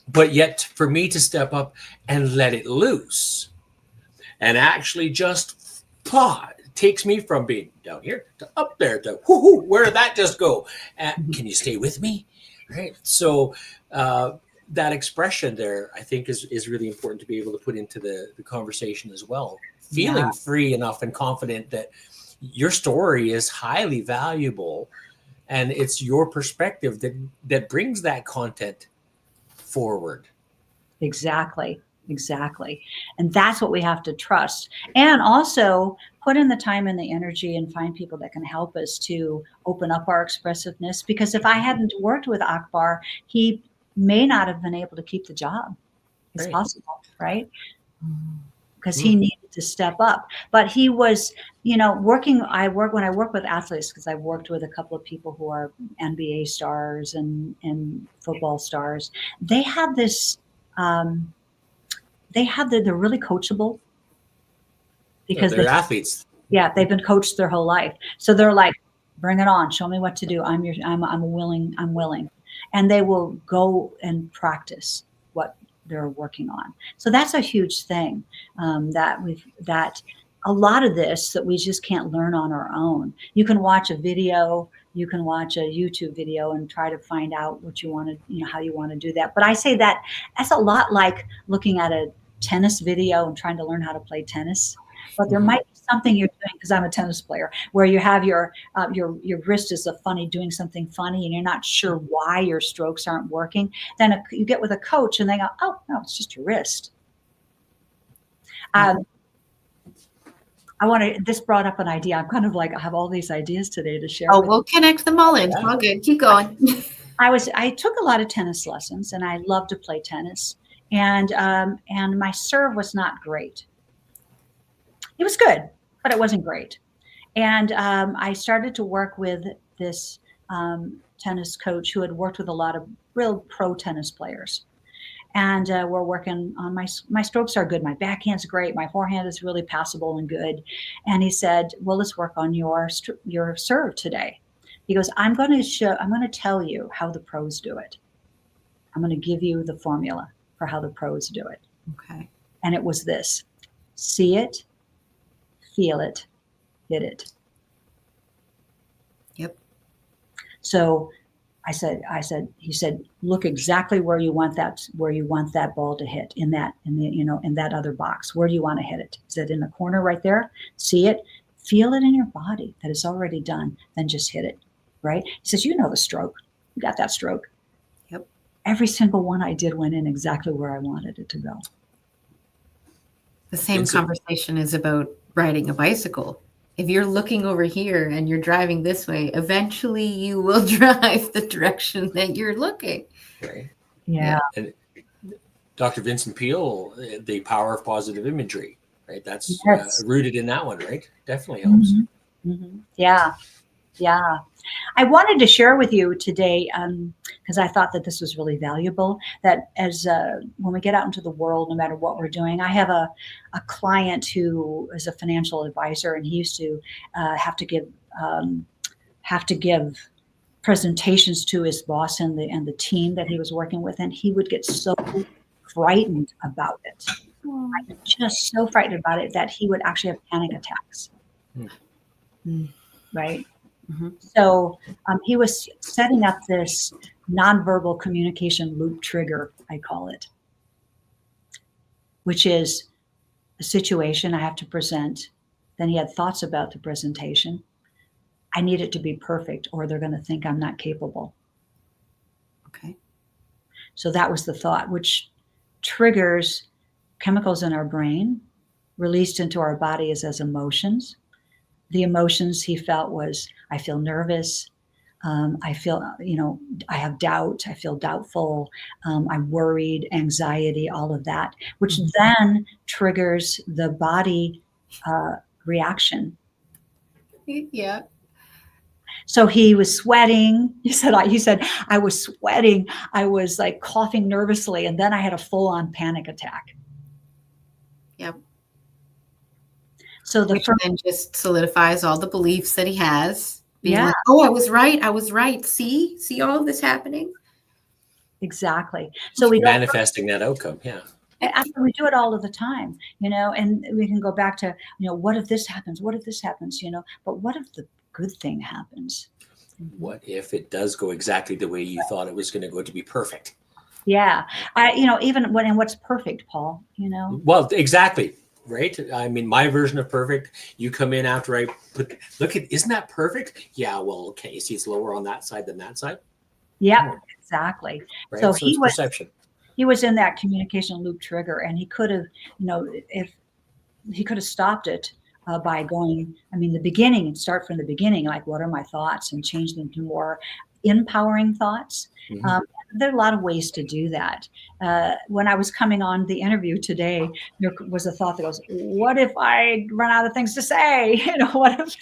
But yet for me to step up and let it loose and actually just takes me from being down here to up there to where did that just go? Can you stay with me? Right. So that expression there, I think, is really important to be able to put into the conversation as well. Feeling free enough and confident that your story is highly valuable, and it's your perspective that brings that content forward. Exactly. And that's what we have to trust. And also put in the time and the energy and find people that can help us to open up our expressiveness. Because if I hadn't worked with Akbar, he may not have been able to keep the job. It's possible, right? Because he needed to step up. But he was, when I work with athletes, because I worked with a couple of people who are NBA stars and football stars, they have this, they're really coachable because they're athletes. Yeah, they've been coached their whole life. So they're like, bring it on, show me what to do. I'm willing. And they will go and practice what they're working on. So that's a huge thing that a lot of this that we just can't learn on our own. You can watch a video, you can watch a YouTube video and try to find out what you want to, how you want to do that. But I say that's a lot like looking at a tennis video and trying to learn how to play tennis. But there might be something you're doing, because I'm a tennis player, where you have your wrist is doing something funny, and you're not sure why your strokes aren't working. Then you get with a coach, and they go, "Oh no, it's just your wrist." This brought up an idea. I'm kind of like, I have all these ideas today to share. Oh, we'll connect them all in. All good. Keep going. I took a lot of tennis lessons, and I love to play tennis. And my serve was not great. It was good, but it wasn't great. And I started to work with this tennis coach who had worked with a lot of real pro tennis players. And we're working on my strokes are good. My backhand's great. My forehand is really passable and good. And he said, well, let's work on your serve today. He goes, I'm going to tell you how the pros do it. I'm going to give you the formula for how the pros do it. Okay. And it was this: see it, feel it, hit it. Yep. So he said, look exactly where you want that ball to hit in that other box. Where do you want to hit it? Is it in the corner right there? See it, feel it in your body that it's already done. Then just hit it, right? He says, you know the stroke. You got that stroke. Yep. Every single one I did went in exactly where I wanted it to go. The same conversation is about riding a bicycle. If you're looking over here and you're driving this way, eventually you will drive the direction that you're looking. Right. Yeah. And Dr. Vincent Peale, the power of positive imagery, right? That's Yes. rooted in that one, right? Definitely helps. Mm-hmm. Mm-hmm. Yeah. Yeah. I wanted to share with you today, because I thought that this was really valuable, that as when we get out into the world, no matter what we're doing, I have a client who is a financial advisor, and he used to have to give presentations to his boss and the team that he was working with, and he would get so frightened about it. Just so frightened about it that he would actually have panic attacks. Right? Mm-hmm. So he was setting up this nonverbal communication loop trigger, I call it, which is a situation I have to present. Then he had thoughts about the presentation. I need it to be perfect, or they're going to think I'm not capable. Okay. So that was the thought, which triggers chemicals in our brain, released into our bodies as emotions. The emotions he felt was, I feel nervous. I feel, I have doubt. I feel doubtful. I'm worried, anxiety, all of that, which then triggers the body reaction. Yeah. So he was sweating. He said, I was sweating. I was like coughing nervously. And then I had a full-on panic attack. Yep. So which then just solidifies all the beliefs that he has. Yeah. Like, oh, I was right. See all of this happening. Exactly. So we manifesting that outcome. Yeah. After we do it all of the time, and we can go back to, what if this happens? What if this happens? But what if the good thing happens? What if it does go exactly the way you thought it was going to go, to be perfect? Yeah. Even what's perfect, Paul, Well, exactly. Right. I mean, my version of perfect, you come in after I isn't that perfect? Yeah. Well, okay. You see, it's lower on that side than that side. Yeah, exactly. Right. So it's perception. He was in that communication loop trigger, and he could have, if he could have stopped it by going, the beginning, and start from the beginning, like, what are my thoughts, and change them to more empowering thoughts. Mm-hmm. There are a lot of ways to do that. When I was coming on the interview today, there was a thought that goes, what if I run out of things to say? What if...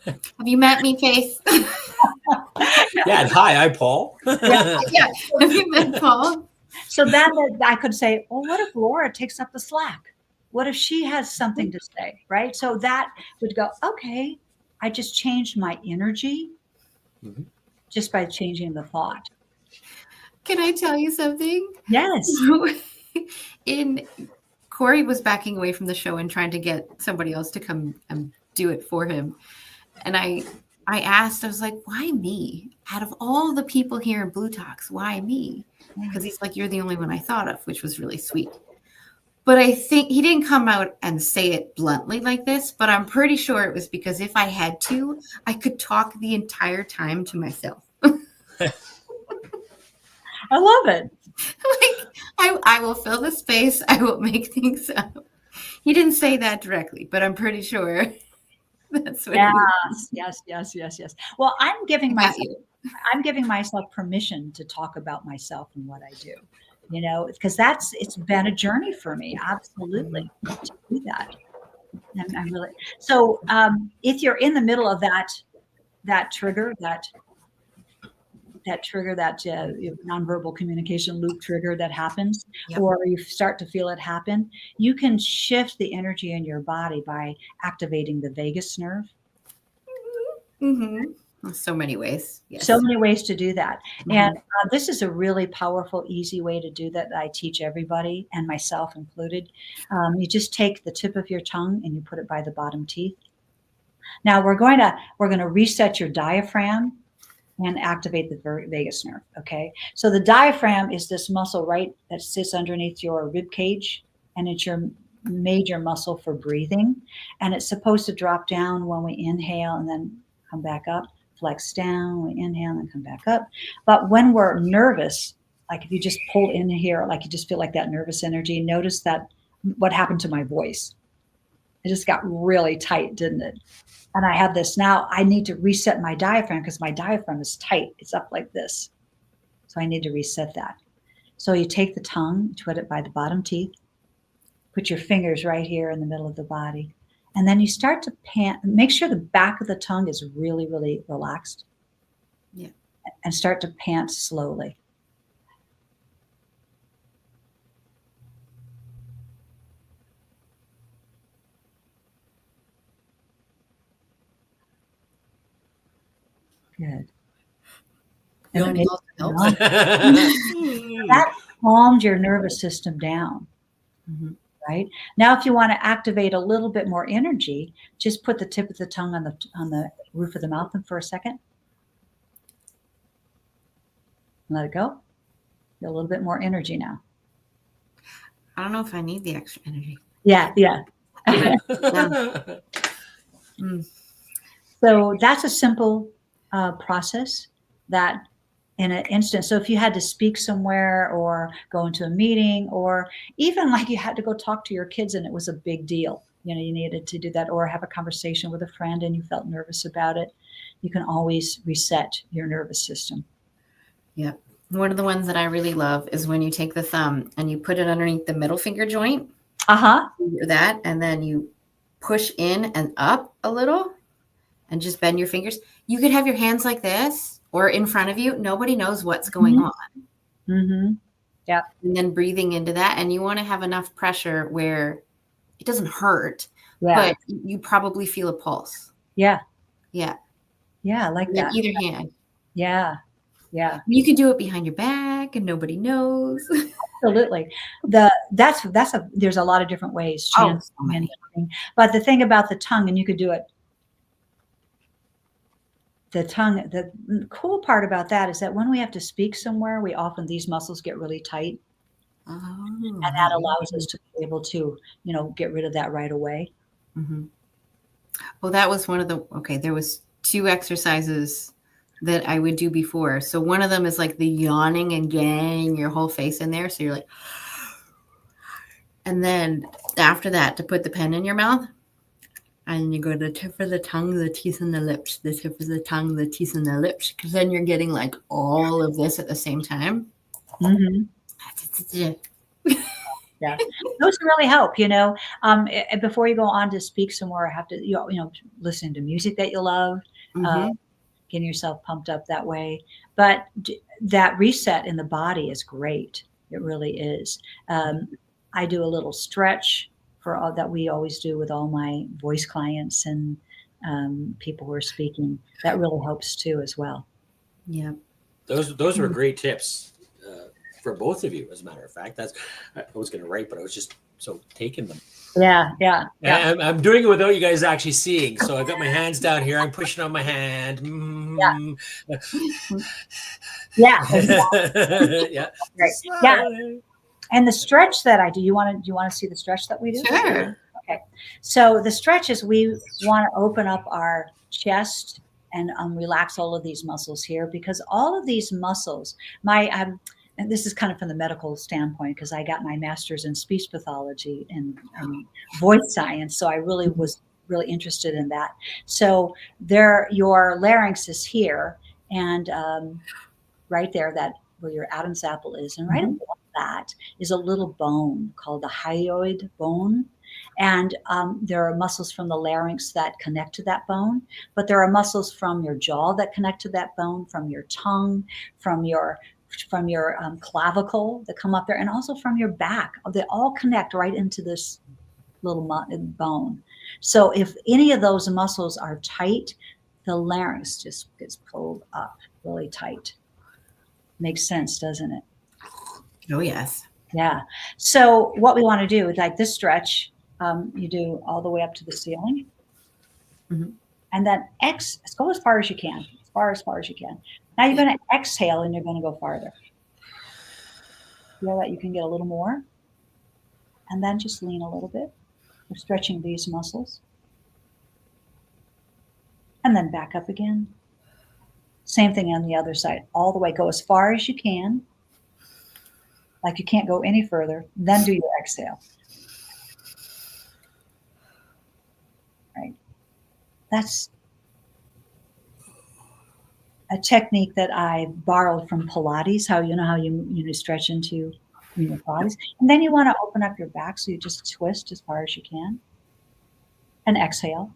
Have you met me, Faith? Yeah. Hi, I'm Paul. Yeah. Have you met Paul? So then I could say, well, what if Laura takes up the slack? What if she has something to say, right? So that would go, okay, I just changed my energy just by changing the thought. Can I tell you something? Yes. Corey was backing away from the show and trying to get somebody else to come and do it for him. And I asked, I was like, why me? Out of all the people here in Blue Talks, why me? Because he's like, you're the only one I thought of, which was really sweet. But I think he didn't come out and say it bluntly like this, but I'm pretty sure it was because if I had to, I could talk the entire time to myself. I love it. I will fill the space. I will make things up. He didn't say that directly, but I'm pretty sure that's what. Yes. Well, I'm giving myself permission to talk about myself and what I do. Because it's been a journey for me. Absolutely, to do that. And I'm really so. If you're in the middle of that trigger, that nonverbal communication loop trigger that happens, or you start to feel it happen, you can shift the energy in your body by activating the vagus nerve. Mm-hmm. So many ways. Yes. So many ways to do that. Mm-hmm. And this is a really powerful, easy way to do that I teach everybody, and myself included. You just take the tip of your tongue and you put it by the bottom teeth. Now we're going to reset your diaphragm and activate the vagus nerve. Okay. So the diaphragm is this muscle that sits underneath your rib cage, and it's your major muscle for breathing. And it's supposed to drop down when we inhale and then come back up. Flex down, we inhale and come back up. But when we're nervous, like if you just pull in here, like you just feel like that nervous energy, notice that what happened to my voice. It just got really tight, didn't it? And I have this now, I need to reset my diaphragm because my diaphragm is tight. It's up like this. So I need to reset that. So you take the tongue, put it by the bottom teeth, put your fingers right here in the middle of the body, and then you start to pant. Make sure the back of the tongue is really, really relaxed. Yeah. And start to pant slowly. Good. Yawning also helps. That calmed your nervous system down. Mhm. Right? Now, if you want to activate a little bit more energy, just put the tip of the tongue on the roof of the mouth for a second. Let it go. Get a little bit more energy now. I don't know if I need the extra energy. Yeah. Mm. So that's a simple process that in an instance. So if you had to speak somewhere or go into a meeting, or even like you had to go talk to your kids and it was a big deal, you needed to do that, or have a conversation with a friend and you felt nervous about it, you can always reset your nervous system. Yep. One of the ones that I really love is when you take the thumb and you put it underneath the middle finger joint. You do that, and then you push in and up a little and just bend your fingers. You could have your hands like this or in front of you. Nobody knows what's going on. Mm-hmm. Yeah. And then breathing into that. And you want to have enough pressure where it doesn't hurt, Yeah. but you probably feel a pulse. Yeah. Yeah. Yeah. I like that. Either hand. Yeah. Yeah. You can do it behind your back and nobody knows. Absolutely. There's a lot of different ways. So many. But the thing about the tongue, and you could do it. The tongue, the cool part about that is that when we have to speak somewhere, these muscles get really tight. And that allows us to be able to, get rid of that right away. Mm-hmm. Well, that was one of there was 2 exercises that I would do before. So one of them is like the yawning and getting your whole face in there. So you're like, and then after that, to put the pen in your mouth, and you go to the tip of the tongue, the teeth, and the lips, the tip of the tongue, the teeth, and the lips, because then you're getting like all of this at the same time. Mm-hmm. Yeah, those really help. Before you go on to speak somewhere, have to listen to music that you love, getting yourself pumped up that way. But that reset in the body is great. It really is. I do a little stretch for all that we always do with all my voice clients and people who are speaking. That really helps too as well. Yeah, those were great tips for both of you. As a matter of fact, I was going to write, but I was just taking them. Yeah. I'm doing it without you guys actually seeing. So I got my hands down here. I'm pushing on my hand. Yeah. Yeah. Right. Yeah. And the stretch that I do, you want to see the stretch that we do? Sure. Okay. So the stretch is we want to open up our chest and relax all of these muscles here, because all of these muscles, and this is kind of from the medical standpoint, because I got my master's in speech pathology and voice science. So I really was really interested in that. So your larynx is here, and right there, that where your Adam's apple is, and right above that is a little bone called the hyoid bone. And there are muscles from the larynx that connect to that bone, but there are muscles from your jaw that connect to that bone, from your tongue, from your clavicle that come up there, and also from your back. They all connect right into this little bone. So if any of those muscles are tight, the larynx just gets pulled up really tight. Makes sense, doesn't it? Oh, yes. Yeah. So what we want to do is, like this stretch, you do all the way up to the ceiling. And then go as far as you can, as far as you can. Now you're going to exhale and you're going to go farther. Feel that you can get a little more. And then just lean a little bit. We're stretching these muscles. And then back up again. Same thing on the other side. All the way. Go as far as you can. Like you can't go any further. Then do your exhale. Right. a technique that I borrowed from Pilates. How you stretch into your bodies, and then you want to open up your back, so you just twist as far as you can, and exhale.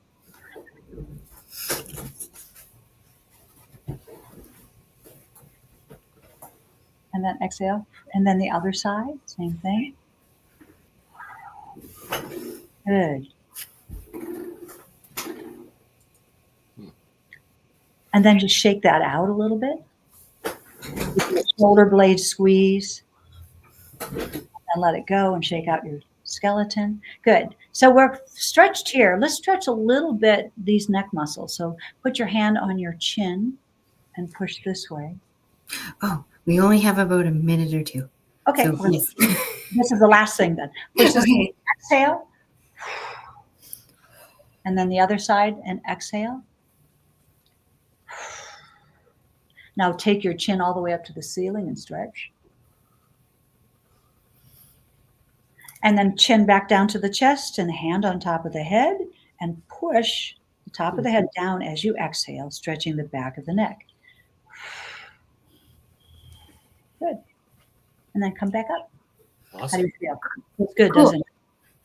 And then exhale, and then the other side, same thing. Good. And then just shake that out a little bit. Shoulder blade squeeze. And let it go and shake out your skeleton. Good. So we're stretched here. Let's stretch a little bit these neck muscles. So put your hand on your chin and push this way. Oh, we only have about a minute or two. Okay. So, yes. This is the last thing then. Push this Okay. exhale. And then the other side and exhale. Now take your chin all the way up to the ceiling and stretch. And then chin back down to the chest and hand on top of the head, and push the top of the head down as you exhale, stretching the back of the neck. Good. And then come back up. Awesome. How do you feel? It's good, Cool. doesn't it?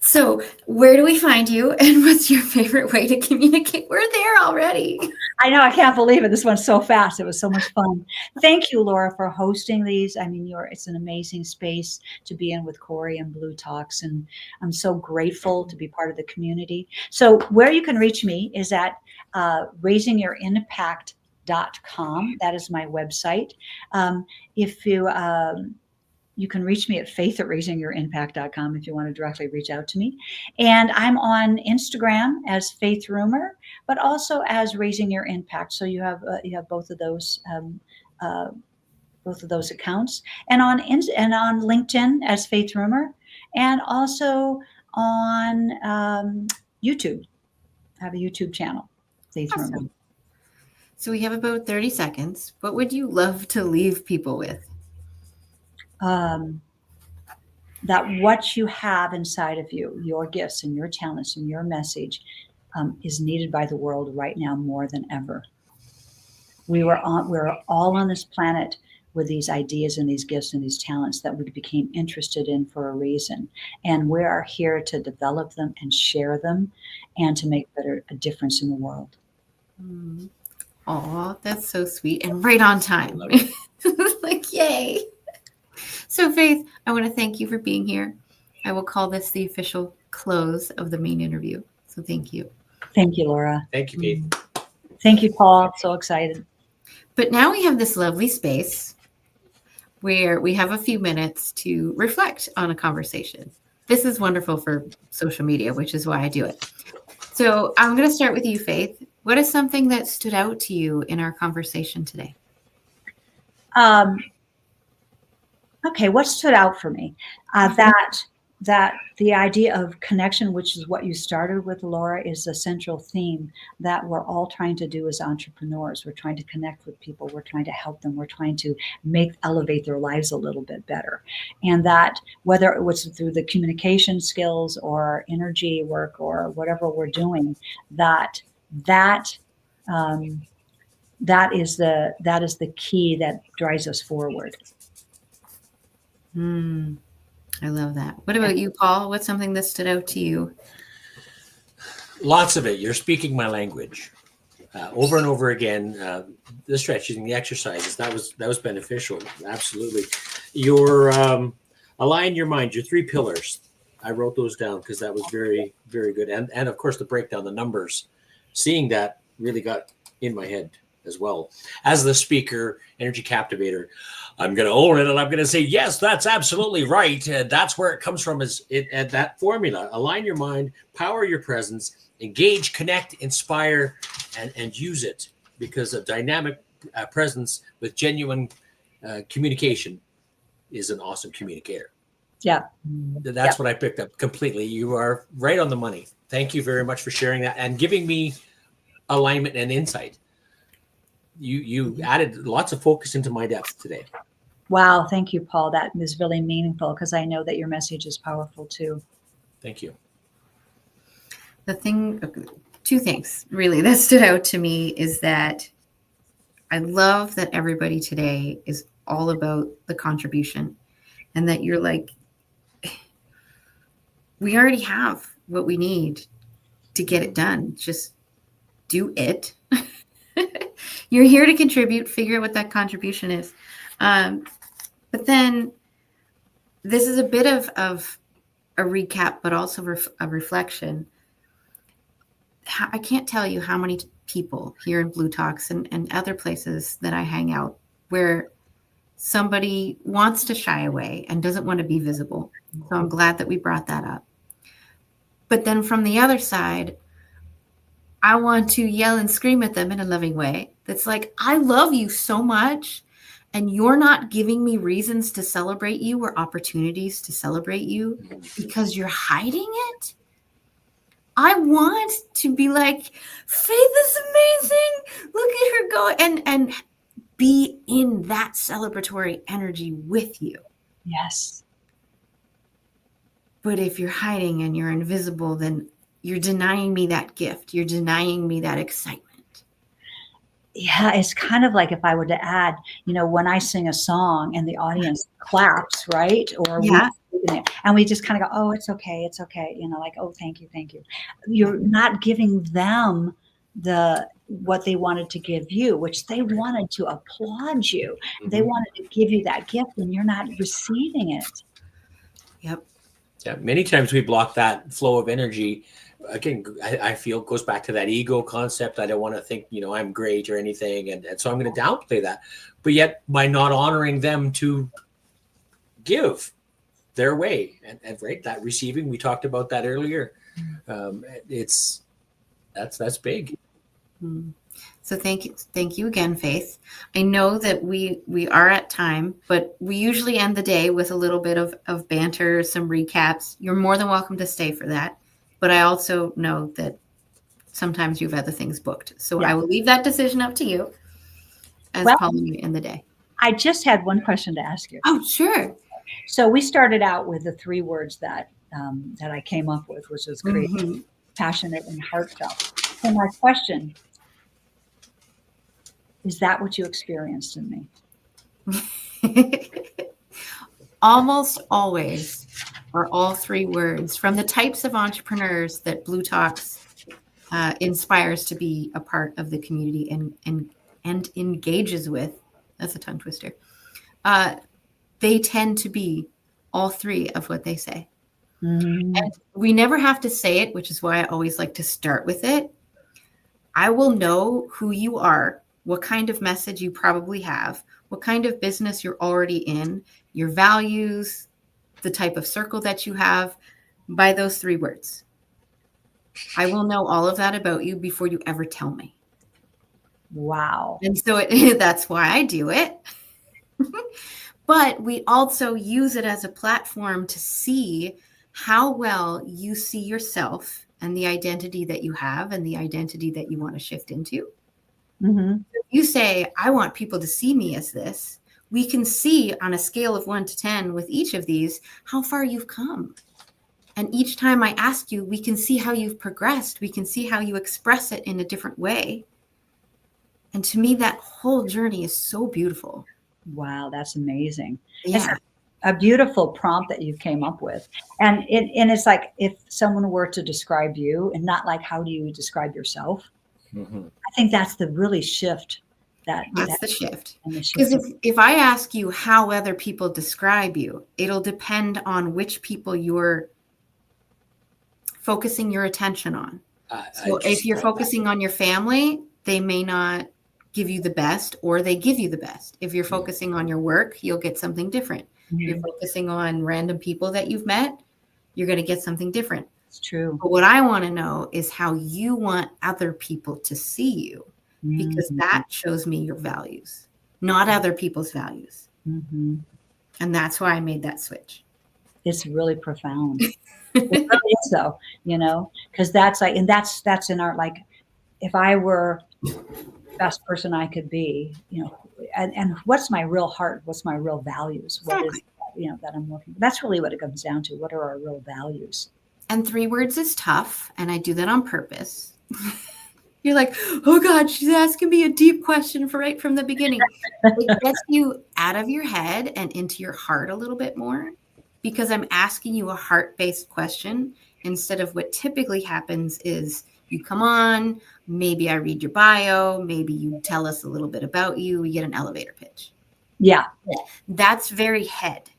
So where do we find you, and what's your favorite way to communicate? We're there already. I know, I can't believe it. This went so fast. It was so much fun. Thank you, Laura, for hosting these. I mean, it's an amazing space to be in with Corey and bLU Talks, and I'm so grateful to be part of the community. So where you can reach me is at raisingyourinpact.com. That is my website. If you can reach me at faith@raisingyourinpact.com if you want to directly reach out to me. And I'm on Instagram as Faith Rumer, but also as Raising Your Impact. So you have both of those accounts, and on LinkedIn as Faith Rumer, and also on YouTube. I have a YouTube channel, Faith Awesome. Rumer. So we have about 30 seconds. What would you love to leave people with? That what you have inside of you, your gifts and your talents and your message, is needed by the world right now more than ever. We're all on this planet with these ideas and these gifts and these talents that we became interested in for a reason. And we are here to develop them and share them and to make a difference in the world. Oh, that's so sweet and right on time. Like, yay. So Faith, I want to thank you for being here. I will call this the official close of the main interview. So thank you. Thank you, Laura. Thank you, Faith. Thank you, Paul. So excited. But now we have this lovely space where we have a few minutes to reflect on a conversation. This is wonderful for social media, which is why I do it. So I'm going to start with you, Faith. What is something that stood out to you in our conversation today? Okay, what stood out for me? That the idea of connection, which is what you started with, Laura, is a central theme that we're all trying to do as entrepreneurs. We're trying to connect with people. We're trying to help them. We're trying to elevate their lives a little bit better. And that whether it was through the communication skills or energy work or whatever we're doing, that is the key that drives us forward. I love that. What about you, Paul? What's something that stood out to you? Lots of it. You're speaking my language. Over and over again, the stretching, the exercises, that was beneficial. Absolutely. Your align your mind, your 3 pillars. I wrote those down because that was very, very good. And of course, the breakdown, the numbers, seeing that really got in my head as well. As the speaker, energy captivator, I'm going to own it and I'm going to say, yes, that's absolutely right. That's where it comes from, is that formula. Align your mind, power your presence, engage, connect, inspire, and use it, because a dynamic presence with genuine communication is an awesome communicator. Yeah. That's what I picked up completely. You are right on the money. Thank you very much for sharing that and giving me alignment and insight. You added lots of focus into my depth today. Wow. Thank you, Paul. That is really meaningful, because I know that your message is powerful too. Thank you. Two things really that stood out to me is that I love that everybody today is all about the contribution, and that you're like, we already have what we need to get it done. Just do it. You're here to contribute, figure out what that contribution is. But then this is a bit of a recap, but also a reflection. I can't tell you how many people here in Blue Talks and other places that I hang out where somebody wants to shy away and doesn't want to be visible. So I'm glad that we brought that up. But then from the other side, I want to yell and scream at them in a loving way. That's like, I love you so much, and you're not giving me reasons to celebrate you or opportunities to celebrate you because you're hiding it. I want to be like, Faith is amazing. Look at her go, and be in that celebratory energy with you. Yes. But if you're hiding and you're invisible, then you're denying me that gift. You're denying me that excitement. Yeah, it's kind of like if I were to add, when I sing a song and the audience claps, right? Or Yeah. and we just kind of go, oh, it's okay. It's okay. Like, oh, thank you. Thank you. You're not giving them what they wanted to give you, which they wanted to applaud you. They wanted to give you that gift, and you're not receiving it. Yep. Yeah. Many times we block that flow of energy. Again, I feel it goes back to that ego concept. I don't want to think, I'm great or anything. And so I'm going to downplay that. But yet by not honoring them to give their way and right, that receiving, we talked about that earlier. That's big. So thank you again, Faith. I know that we are at time, but we usually end the day with a little bit of banter, some recaps. You're more than welcome to stay for that. But I also know that sometimes you have other things booked. So I will leave that decision up to you as calling you in the day. I just had one question to ask you. Oh, sure. So we started out with the 3 words that I came up with, which was creative, passionate, and heartfelt. So my question, is that what you experienced in me? Almost always are all 3 words from the types of entrepreneurs that Blue Talks inspires to be a part of the community and engages with. That's a tongue twister. They tend to be all 3 of what they say. And we never have to say it, which is why I always like to start with it. I will know who you are, what kind of message you probably have, what kind of business you're already in, your values, the type of circle that you have, by those 3 words. I will know all of that about you before you ever tell me. Wow. And so that's why I do it. But we also use it as a platform to see how well you see yourself and the identity that you have and the identity that you want to shift into. If you say, I want people to see me as this, we can see on a scale of 1 to 10 with each of these, how far you've come. And each time I ask you, we can see how you've progressed. We can see how you express it in a different way. And to me, that whole journey is so beautiful. Wow, that's amazing. Yeah. It's a beautiful prompt that you came up with. And it's like if someone were to describe you and not like, how do you describe yourself? I think that's the really shift. That's the shift. Because if I ask you how other people describe you, it'll depend on which people you're focusing your attention on. So if you're focusing on your family, they may not give you the best, or they give you the best. If you're focusing on your work, you'll get something different. If you're focusing on random people that you've met, you're going to get something different. It's true. But what I want to know is how you want other people to see you, because that shows me your values, not other people's values. And that's why I made that switch. It's really profound. It really is, though, because that's like, and that's in our, like, if I were the best person I could be, and what's my real heart? What's my real values? What is, that I'm looking for? That's really what it comes down to. What are our real values? And 3 words is tough. And I do that on purpose You're like, oh God, she's asking me a deep question right from the beginning. It gets you out of your head and into your heart a little bit more, because I'm asking you a heart-based question instead of what typically happens is you come on, maybe I read your bio, maybe you tell us a little bit about you, we get an elevator pitch. Yeah. That's very head.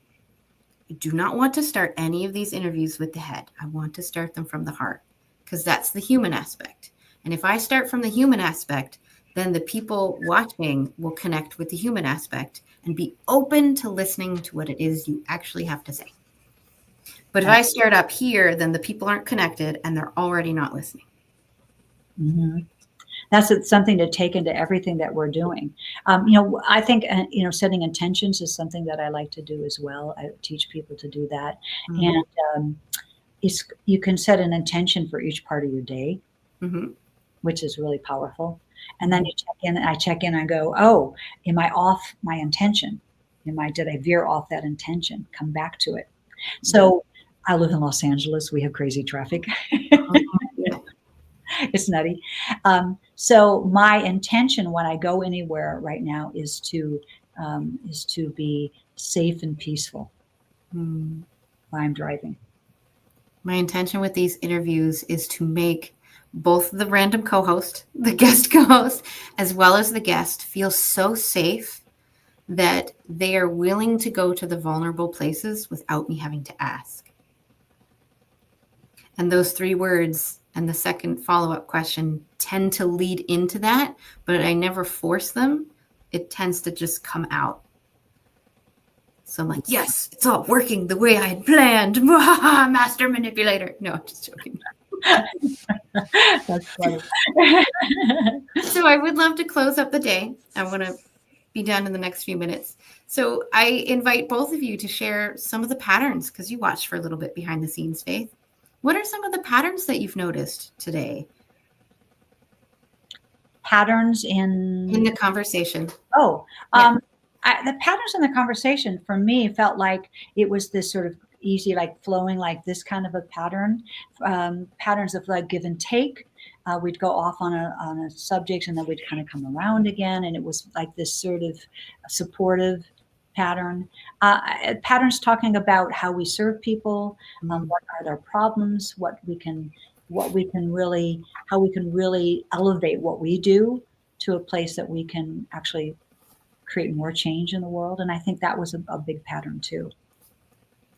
I do not want to start any of these interviews with the head. I want to start them from the heart, because that's the human aspect. And if I start from the human aspect, then the people watching will connect with the human aspect and be open to listening to what it is you actually have to say. But if I start up here, then the people aren't connected and they're already not listening. Mm-hmm. That's something to take into everything that we're doing. I think, setting intentions is something that I like to do as well. I teach people to do that. Mm-hmm. And you can set an intention for each part of your day, mm-hmm. which is really powerful. And then you check in, I check in and go, oh, am I off my intention? Did I veer off that intention? Come back to it. So I live in Los Angeles. We have crazy traffic. It's nutty. So my intention when I go anywhere right now is to be safe and peaceful while I'm driving. My intention with these interviews is to make both the random co-host, the guest co-host, as well as the guest feel so safe that they are willing to go to the vulnerable places without me having to ask. And those 3 words and the second follow-up question tend to lead into that, but I never force them. It tends to just come out. So I'm like, yes, it's all working the way I had planned. Master manipulator. No, I'm just joking. That's funny. So I would love to close up the day. I want to be done in the next few minutes. So I invite both of you to share some of the patterns, because you watched for a little bit behind the scenes, Faith. What are some of the patterns that you've noticed today? Patterns in the conversation. Oh, yeah. The patterns in the conversation for me felt like it was this sort of easy, like flowing, like this kind of a pattern. Patterns of like give and take. We'd go off on a subject and then we'd kind of come around again, and it was like this sort of supportive pattern. Patterns talking about how we serve people, what are their problems, how we can really elevate what we do to a place that we can actually create more change in the world. And I think that was a big pattern too.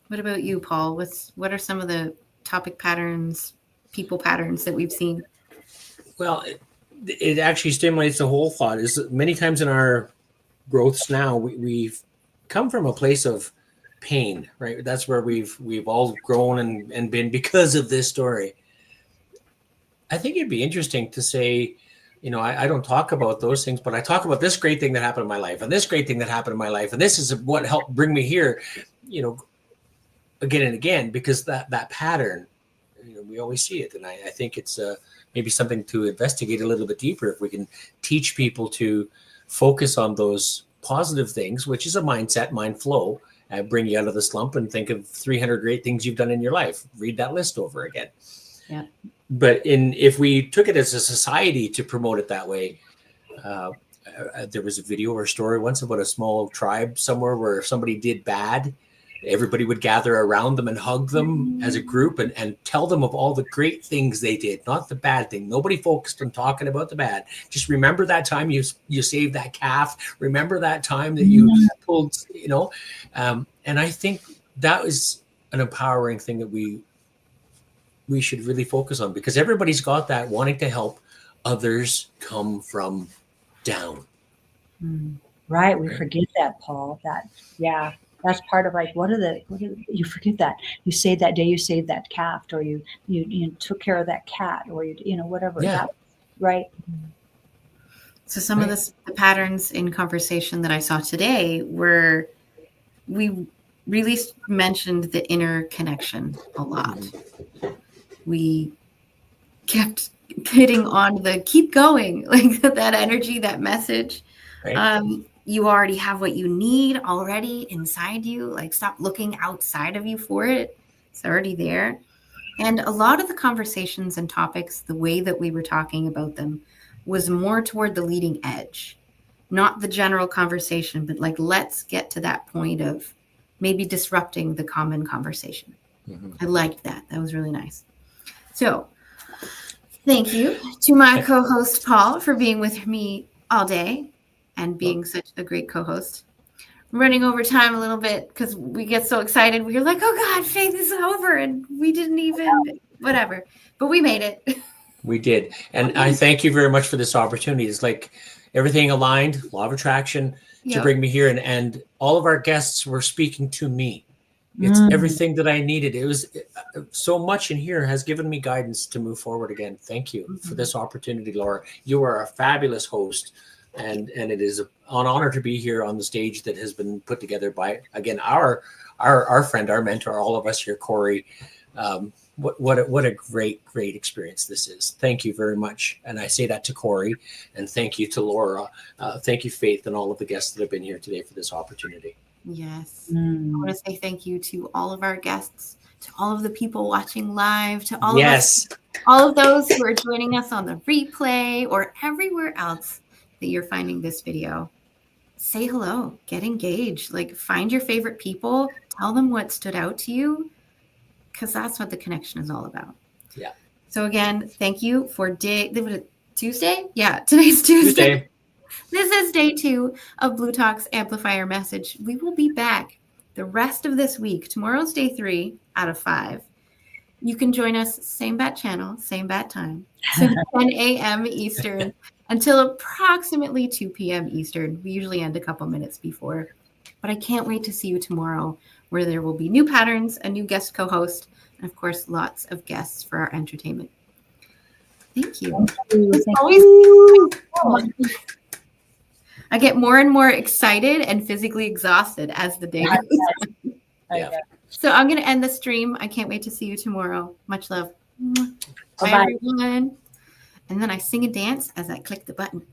What about you, Paul? What are some of the topic patterns, people patterns that we've seen? Well, it actually stimulates the whole thought. Is many times in our growths now, we've come from a place of pain, right? That's where we've all grown and been because of this story. I think it'd be interesting to say, I don't talk about those things, but I talk about this great thing that happened in my life and this great thing that happened in my life. And this is what helped bring me here, again and again, because that pattern, we always see it. And I think it's maybe something to investigate a little bit deeper if we can teach people to focus on those positive things, which is a mindset, mind flow, bring you out of the slump and think of 300 great things you've done in your life. Read that list over again. Yeah. But if we took it as a society to promote it that way, there was a video or story once about a small tribe somewhere where somebody did bad. Everybody would gather around them and hug them as a group and tell them of all the great things they did, not the bad thing. Nobody focused on talking about the bad. Just remember that time you saved that calf. Remember that time that you pulled, and I think that is an empowering thing that we should really focus on, because everybody's got that wanting to help others come from down. Right. We forget that, Paul. That's part of like, you forget that you saved that day, you saved that calf, or you took care of that cat, or whatever. Yeah. Right. So some of the patterns in conversation that I saw today were, we really mentioned the inner connection a lot. We kept hitting on the keep going, like that energy, that message. Right. You already have what you need already inside you. Like, stop looking outside of you for it. It's already there. And a lot of the conversations and topics, the way that we were talking about them, was more toward the leading edge, not the general conversation, but like, let's get to that point of maybe disrupting the common conversation. I liked that. That was really nice. So thank you to my co-host, Paul, for being with me all day and being such a great co-host. I'm running over time a little bit because we get so excited. We're like, oh God, Faith is over. And we didn't even, whatever. But we made it. We did. And I thank you very much for this opportunity. It's like everything aligned, law of attraction, to bring me here. And all of our guests were speaking to me. It's everything that I needed. It was so much in here has given me guidance to move forward again. Thank you for this opportunity, Laura. You are a fabulous host. And it is an honor to be here on the stage that has been put together by, again, our friend, our mentor, all of us here, Corey. What a great experience this is. Thank you very much. And I say that to Corey, and thank you to Laura. Thank you, Faith, and all of the guests that have been here today for this opportunity. Yes. I want to say thank you to all of our guests, to all of the people watching live, to all of us, all of those who are joining us on the replay or everywhere else that you're finding this video. Say hello, get engaged, like find your favorite people, tell them what stood out to you, because that's what the connection is all about. Yeah. So again, thank you for Tuesday? Yeah, today's Tuesday. This is day 2 of bLU Talk's Amplify Your Message. We will be back the rest of this week. Tomorrow's day 3 out of 5. You can join us, same bat channel, same bat time, so 10 a.m. Eastern until approximately 2 p.m. Eastern. We usually end a couple minutes before. But I can't wait to see you tomorrow, where there will be new patterns, a new guest co-host, and of course, lots of guests for our entertainment. Thank you. I get more and more excited and physically exhausted as the day goes on. So I'm going to end the stream. I can't wait to see you tomorrow. Much love. Bye, everyone. And then I sing and dance as I click the button.